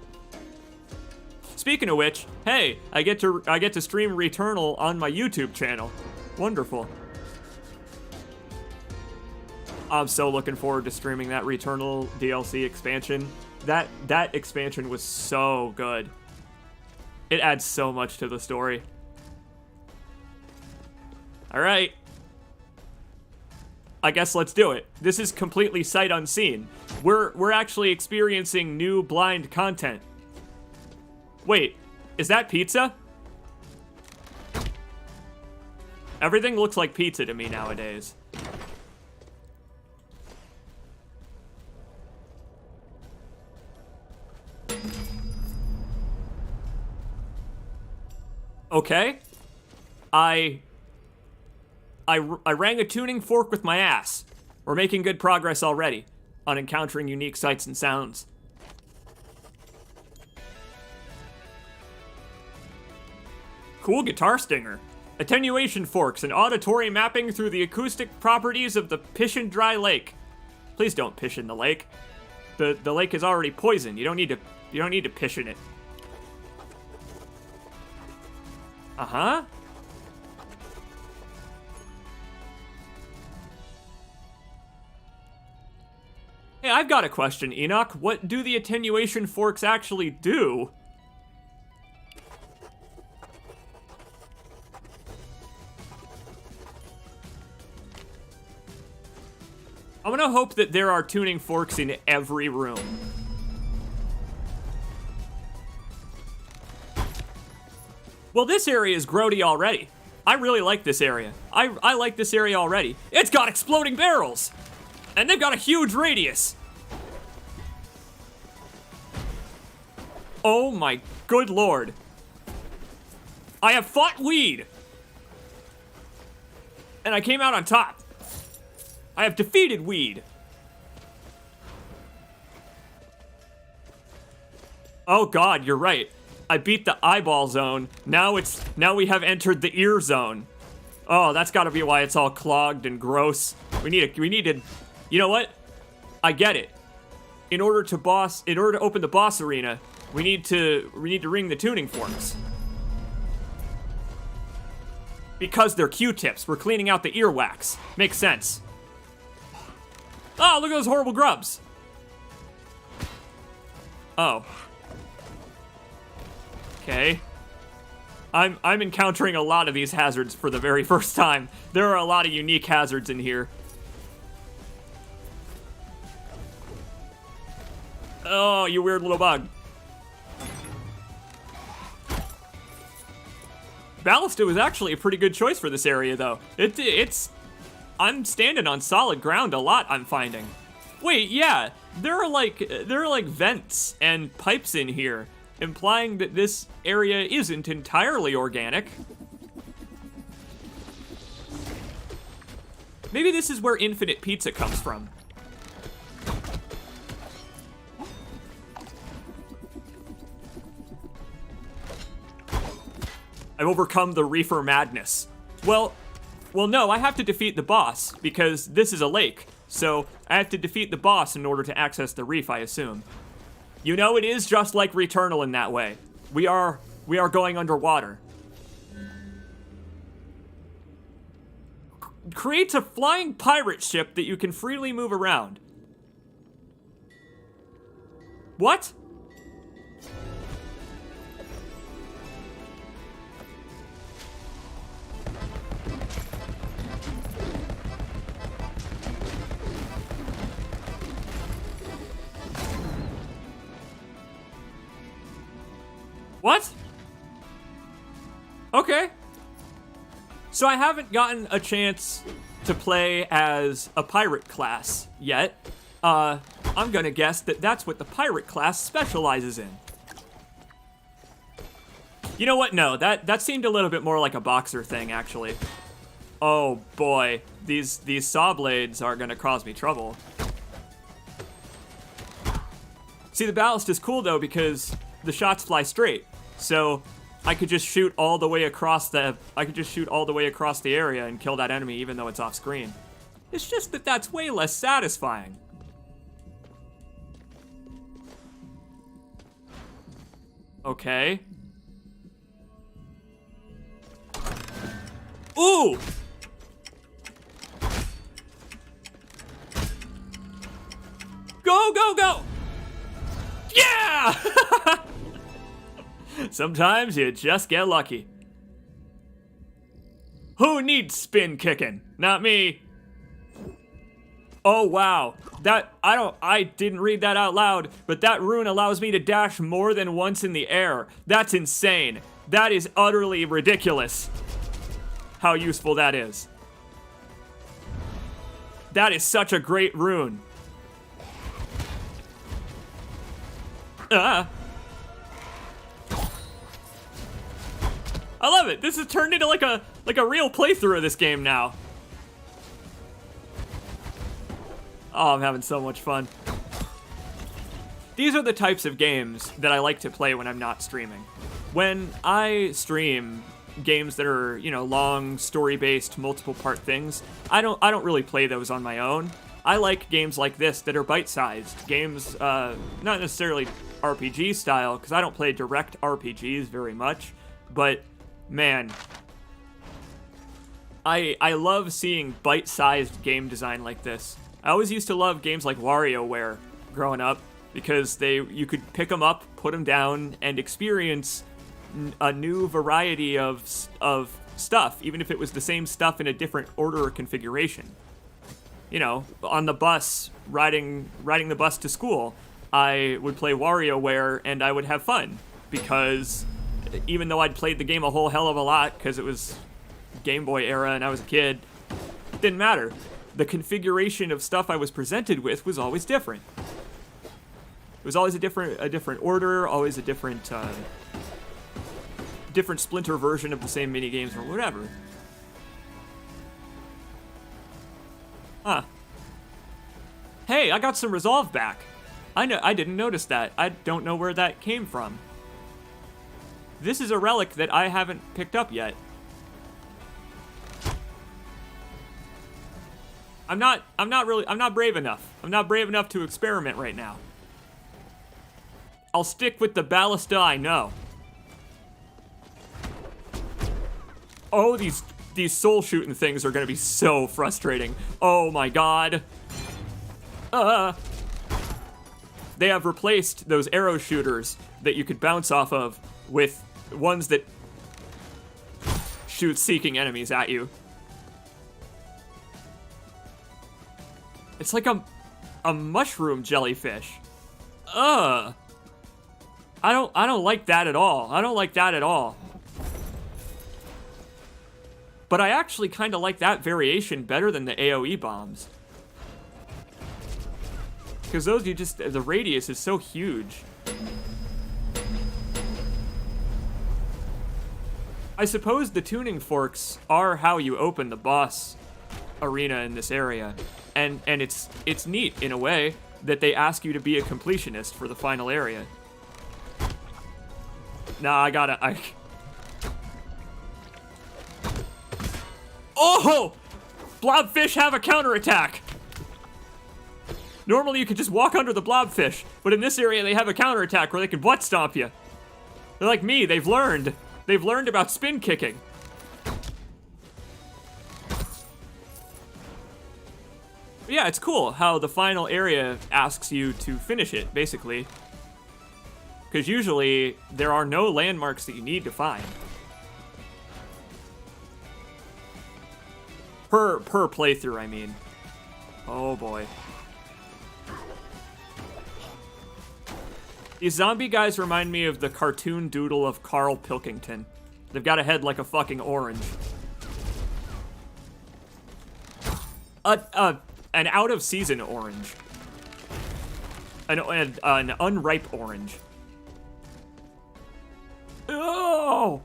Speaking of which, hey, I get to stream Returnal on my YouTube channel. Wonderful. I'm so looking forward to streaming that Returnal DLC expansion. That expansion was so good. It adds so much to the story. All right. I guess let's do it. This is completely sight unseen. We're actually experiencing new blind content. Wait, is that pizza? Everything looks like pizza to me nowadays. Okay. I rang a tuning fork with my ass. We're making good progress already on encountering unique sights and sounds. Cool guitar stinger. Attenuation forks and auditory mapping through the acoustic properties of the Pishin Dry Lake. Please don't pish in the lake. The lake is already poisoned. You don't need to pish in it. Uh-huh. Hey, I've got a question, Enoch. What do the attenuation forks actually do? I'm gonna hope that there are tuning forks in every room. Well, this area is grody already. I really like this area. I like this area already. It's got exploding barrels! And they've got a huge radius! Oh my good lord. I have fought weed! And I came out on top. I have defeated weed. Oh god, you're right. I beat the eyeball zone. Now we have entered the ear zone. Oh, that's gotta be why it's all clogged and gross. We need to, you know what? I get it. In order to open the boss arena, we need to ring the tuning forks. Because they're Q-tips, we're cleaning out the earwax. Makes sense. Oh, look at those horrible grubs. Oh. Okay. I'm encountering a lot of these hazards for the very first time. There are a lot of unique hazards in here. Oh, you weird little bug. Ballista was actually a pretty good choice for this area, though. I'm standing on solid ground a lot, I'm finding. Wait, yeah, there are like vents and pipes in here, implying that this area isn't entirely organic. Maybe this is where infinite pizza comes from. I've overcome the reefer madness. Well, no, I have to defeat the boss, because this is a lake. So, I have to defeat the boss in order to access the reef, I assume. You know, it is just like Returnal in that way. We are going underwater. Creates a flying pirate ship that you can freely move around. What? What? Okay. So I haven't gotten a chance to play as a pirate class yet. I'm gonna guess that that's what the pirate class specializes in. You know what? No, that seemed a little bit more like a boxer thing, actually. Oh boy, these saw blades are gonna cause me trouble. See, the ballast is cool though because the shots fly straight. So I could just shoot all the way across the area and kill that enemy even though it's off screen. It's just that that's way less satisfying. Okay. Ooh! Go, go, go! Yeah! Sometimes you just get lucky. Who needs spin kicking? Not me. Oh wow. I didn't read that out loud, but that rune allows me to dash more than once in the air. That's insane. That is utterly ridiculous. How useful that is. That is such a great rune. I love it. This has turned into like a real playthrough of this game now. Oh, I'm having so much fun. These are the types of games that I like to play when I'm not streaming. When I stream games that are, you know, long, story-based, multiple-part things, I don't really play those on my own. I like games like this that are bite-sized. Games, not necessarily RPG style, because I don't play direct RPGs very much, but, man, I love seeing bite-sized game design like this. I always used to love games like WarioWare growing up, because you could pick them up, put them down, and experience a new variety of stuff, even if it was the same stuff in a different order or configuration. You know, on the bus, riding the bus to school, I would play WarioWare and I would have fun, because even though I'd played the game a whole hell of a lot, because it was Game Boy era and I was a kid, it didn't matter. The configuration of stuff I was presented with was always different. It was always a different order, always a different splinter version of the same mini games or whatever. Huh. Hey, I got some resolve back. I didn't notice that. I don't know where that came from. This is a relic that I haven't picked up yet. I'm not brave enough. I'm not brave enough to experiment right now. I'll stick with the ballista I know. Oh, these soul shooting things are gonna be so frustrating. Oh my god. They have replaced those arrow shooters that you could bounce off of with ones that shoot seeking enemies at you. It's like a mushroom jellyfish. I don't like that at all. I don't like that at all. But I actually kind of like that variation better than the AoE bombs. Because those, the radius is so huge. I suppose the tuning forks are how you open the boss arena in this area. And it's neat, in a way, that they ask you to be a completionist for the final area. Nah, Oh! Blobfish have a counterattack! Normally you could just walk under the blobfish, but in this area they have a counterattack where they can butt stomp you. They're like me, they've learned. They've learned about spin kicking. But yeah, it's cool how the final area asks you to finish it, basically. Because usually, there are no landmarks that you need to find. Per playthrough, I mean. Oh boy. These zombie guys remind me of the cartoon doodle of Carl Pilkington. They've got a head like a fucking orange. An out-of-season orange. An unripe orange. Oh!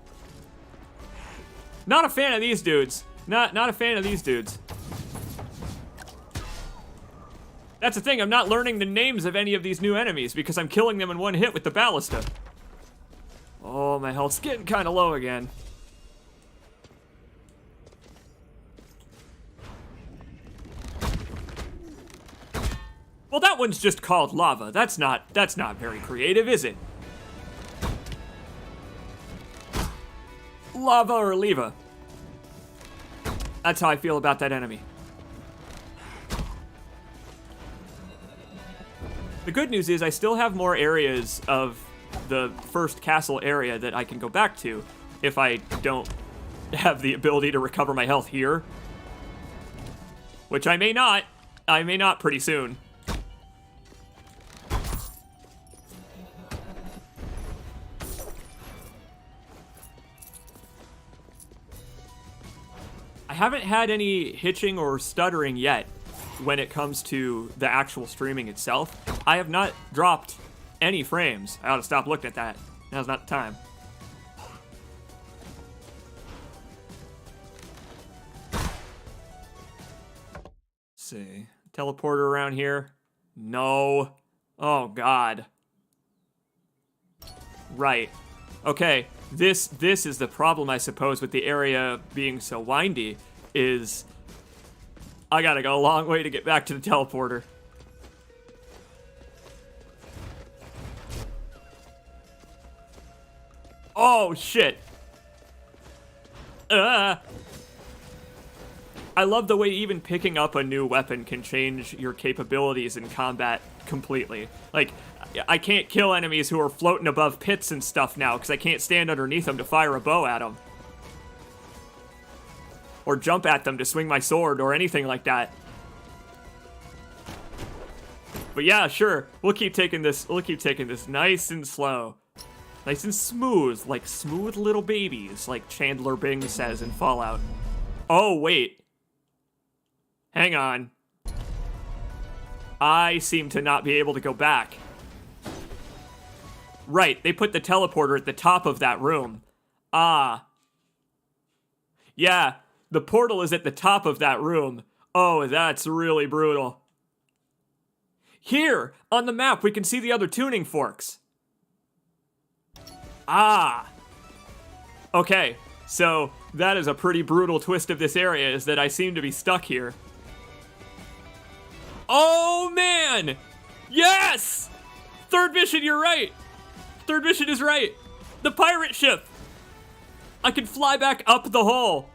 Not a fan of these dudes. Not a fan of these dudes. That's the thing, I'm not learning the names of any of these new enemies because I'm killing them in one hit with the ballista. Oh, my health's getting kind of low again. Well, that one's just called lava. That's not very creative, is it? Lava or leva. That's how I feel about that enemy. The good news is I still have more areas of the first castle area that I can go back to if I don't have the ability to recover my health here. Which I may not. I may not pretty soon. I haven't had any hitching or stuttering yet when it comes to the actual streaming itself. I have not dropped any frames. I ought to stop looking at that. Now's not the time. Let's see. Teleporter around here? No. Oh, God. Right. Okay, this is the problem, I suppose, with the area being so windy, is I gotta go a long way to get back to the teleporter. Oh, shit. I love the way even picking up a new weapon can change your capabilities in combat completely. Like, I can't kill enemies who are floating above pits and stuff now because I can't stand underneath them to fire a bow at them. Or jump at them to swing my sword or anything like that. But yeah, sure. We'll keep taking this nice and slow. Nice and smooth, like smooth little babies, like Chandler Bing says in Fallout. Oh, wait. Hang on. I seem to not be able to go back. Right, they put the teleporter at the top of that room. Ah. Yeah, the portal is at the top of that room. Oh, that's really brutal. Here, on the map, we can see the other tuning forks. Ah. Okay, so that is a pretty brutal twist of this area, is that I seem to be stuck here. Oh, man! Yes! Third mission, you're right! Third mission is right. The pirate ship! I can fly back up the hole.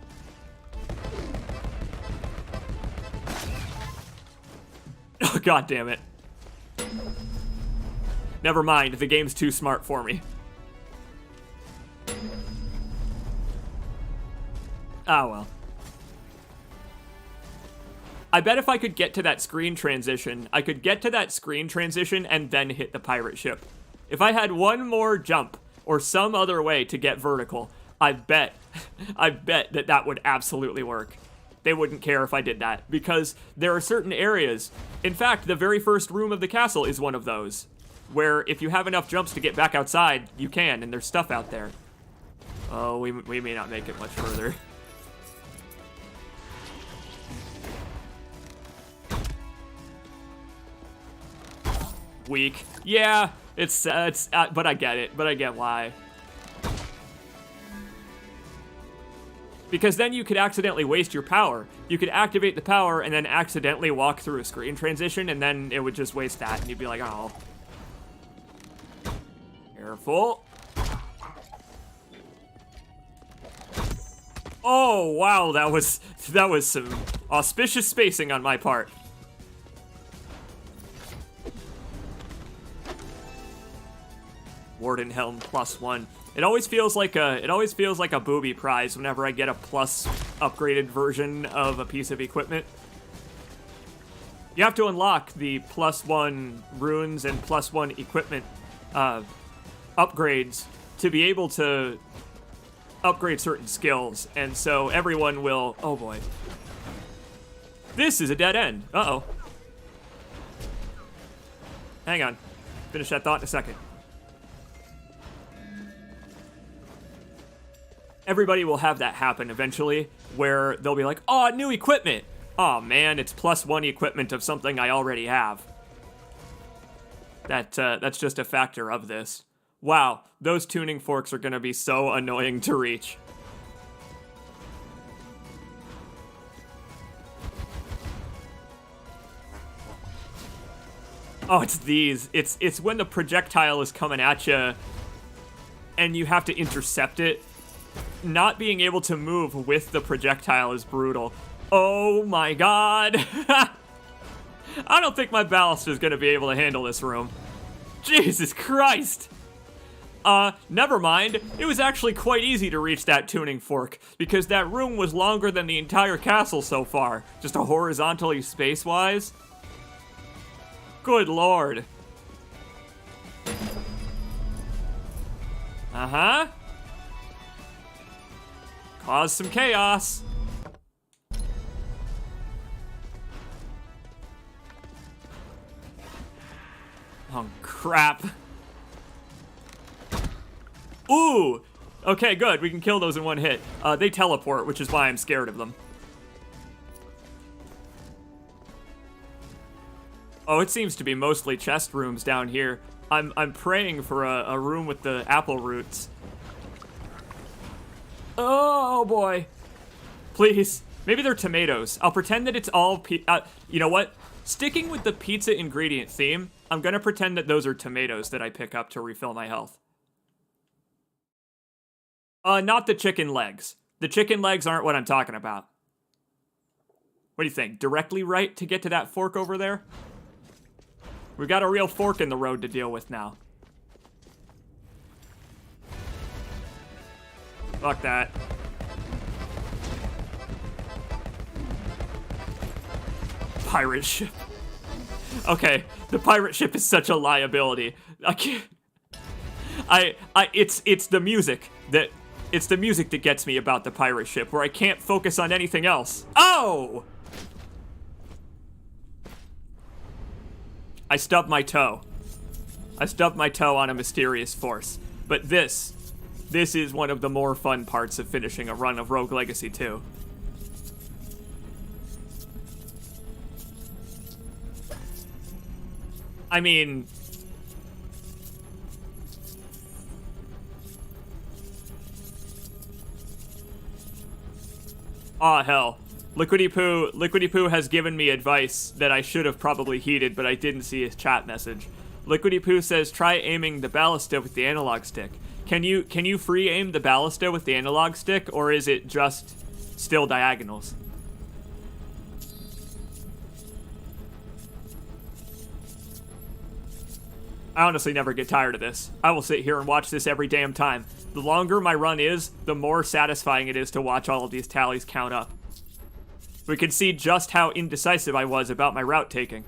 Oh, God damn it. Never mind, the game's too smart for me. Ah, well. I bet if I could get to that screen transition, I could get to that screen transition and then hit the pirate ship. If I had one more jump or some other way to get vertical, I bet that would absolutely work. They wouldn't care if I did that, because there are certain areas. In fact, the very first room of the castle is one of those, where if you have enough jumps to get back outside, you can, and there's stuff out there. Oh, we may not make it much further. Weak. Yeah, but I get it. But I get why. Because then you could accidentally waste your power. You could activate the power and then accidentally walk through a screen transition, and then it would just waste that, and you'd be like, oh. Careful. Oh, wow, that was some auspicious spacing on my part. Warden Helm +1. It always feels like a booby prize whenever I get a plus upgraded version of a piece of equipment. You have to unlock the +1 runes and +1 equipment upgrades to be able to upgrade certain skills, and so everyone will. Oh boy, this is a dead end. Uh-oh. Hang on, finish that thought in a second. Everybody will have that happen eventually, where they'll be like, oh, new equipment. Oh man, it's +1 equipment of something I already have. That's just a factor of this. Wow, those tuning forks are gonna be so annoying to reach. Oh, it's these. It's when the projectile is coming at you and you have to intercept it. Not being able to move with the projectile is brutal. Oh my god. I don't think my ballast is gonna be able to handle this room. Jesus Christ. Never mind. It was actually quite easy to reach that tuning fork, because that room was longer than the entire castle so far, just a horizontally space-wise. Good lord. Uh-huh. Cause some chaos. Oh, crap. Ooh! Okay, good. We can kill those in one hit. They teleport, which is why I'm scared of them. Oh, it seems to be mostly chest rooms down here. I'm praying for a room with the apple roots. Oh boy. Please. Maybe they're tomatoes. I'll pretend that it's all you know what? Sticking with the pizza ingredient theme, I'm gonna pretend that those are tomatoes that I pick up to refill my health. Not the chicken legs. The chicken legs aren't what I'm talking about. What do you think? Directly right to get to that fork over there? We've got a real fork in the road to deal with now. Fuck that. Pirate ship. Okay, the pirate ship is such a liability. I can't. It's the music that. It's the music that gets me about the pirate ship, where I can't focus on anything else. Oh! I stubbed my toe. I stubbed my toe on a mysterious force. But this is one of the more fun parts of finishing a run of Rogue Legacy 2. I mean... Aw, hell. Liquidy Poo has given me advice that I should have probably heeded, but I didn't see his chat message. Liquidy Poo says, try aiming the ballista with the analog stick. Can you free aim the ballista with the analog stick, or is it just still diagonals? I honestly never get tired of this. I will sit here and watch this every damn time. The longer my run is, the more satisfying it is to watch all of these tallies count up. We can see just how indecisive I was about my route taking.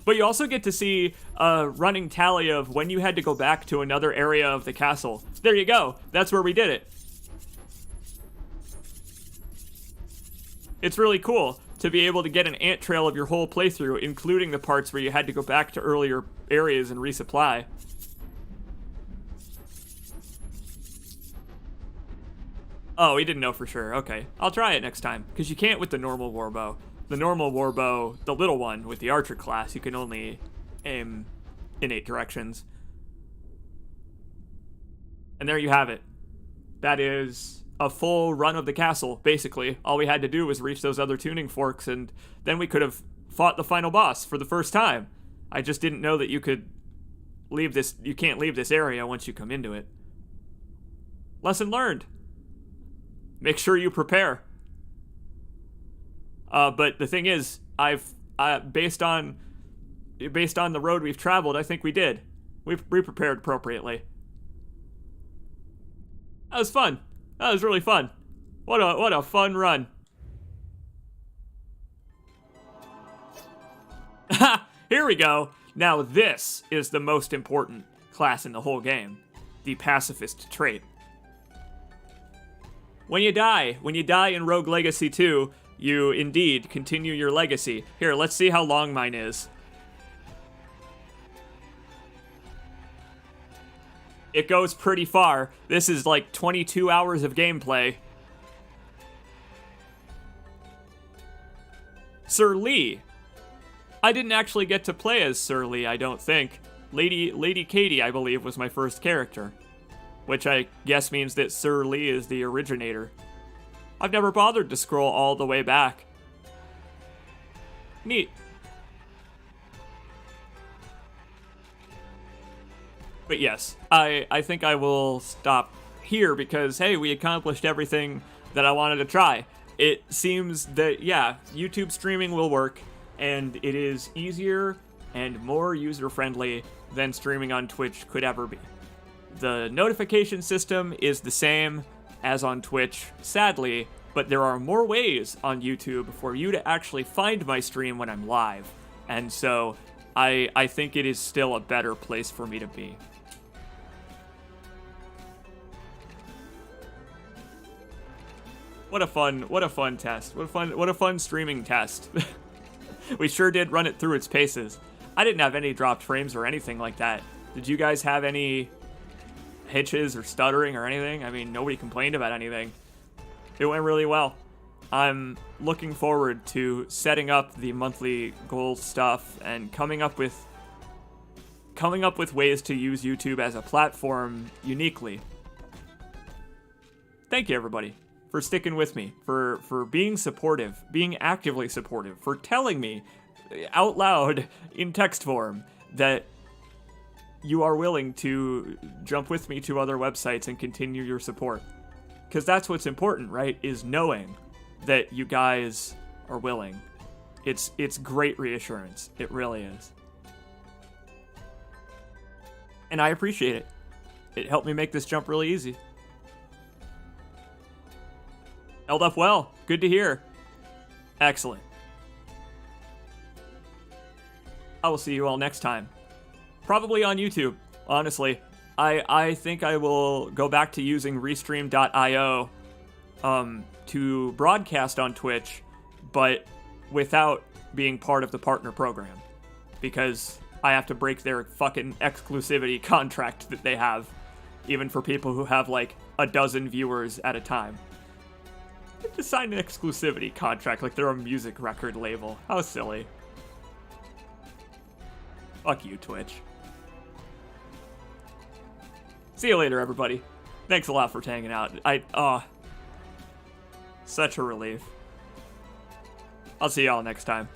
But you also get to see a running tally of when you had to go back to another area of the castle. There you go. That's where we did it. It's really cool to be able to get an ant trail of your whole playthrough, including the parts where you had to go back to earlier areas and resupply. Oh, he didn't know for sure. Okay, I'll try it next time, because you can't with the normal warbow. The normal warbow, the little one with the archer class, you can only aim in 8 directions. And there you have it. That is a full run of the castle, basically. All we had to do was reach those other tuning forks, and then we could have fought the final boss for the first time. I just didn't know that you could leave this, you can't leave this area once you come into it. Lesson learned. Make sure you prepare. But the thing is, based on the road we've traveled, I think we did. We prepared appropriately. That was fun. That was really fun. What a fun run. Here we go. Now this is the most important class in the whole game. The pacifist trait. When you die in Rogue Legacy 2, you indeed continue your legacy. Here, let's see how long mine is. It goes pretty far. This is like 22 hours of gameplay. Sir Lee. I didn't actually get to play as Sir Lee, I don't think. Lady Katie, I believe, was my first character. Which I guess means that Sir Lee is the originator. I've never bothered to scroll all the way back. Neat. But yes, I think I will stop here because, hey, we accomplished everything that I wanted to try. It seems that, yeah, YouTube streaming will work, and it is easier and more user-friendly than streaming on Twitch could ever be. The notification system is the same as on Twitch, sadly, but there are more ways on YouTube for you to actually find my stream when I'm live. And so I think it is still a better place for me to be. What a fun test. What a fun streaming test. We sure did run it through its paces. I didn't have any dropped frames or anything like that. Did you guys have any hitches or stuttering or anything? I mean, nobody complained about anything. It went really well. I'm looking forward to setting up the monthly goal stuff and coming up with ways to use YouTube as a platform uniquely. Thank you, everybody, for sticking with me, for being supportive, being actively supportive, for telling me out loud in text form that you are willing to jump with me to other websites and continue your support. Because that's what's important, right? Is knowing that you guys are willing. It's great reassurance. It really is. And I appreciate it. It helped me make this jump really easy. Held up well. Good to hear. Excellent. I will see you all next time. Probably on YouTube, honestly. I think I will go back to using restream.io to broadcast on Twitch, but without being part of the partner program, because I have to break their fucking exclusivity contract that they have, even for people who have like a dozen viewers at a time. To sign an exclusivity contract like they're a music record label. How silly. Fuck you, Twitch. See you later, everybody. Thanks a lot for hanging out. Such a relief. I'll see y'all next time.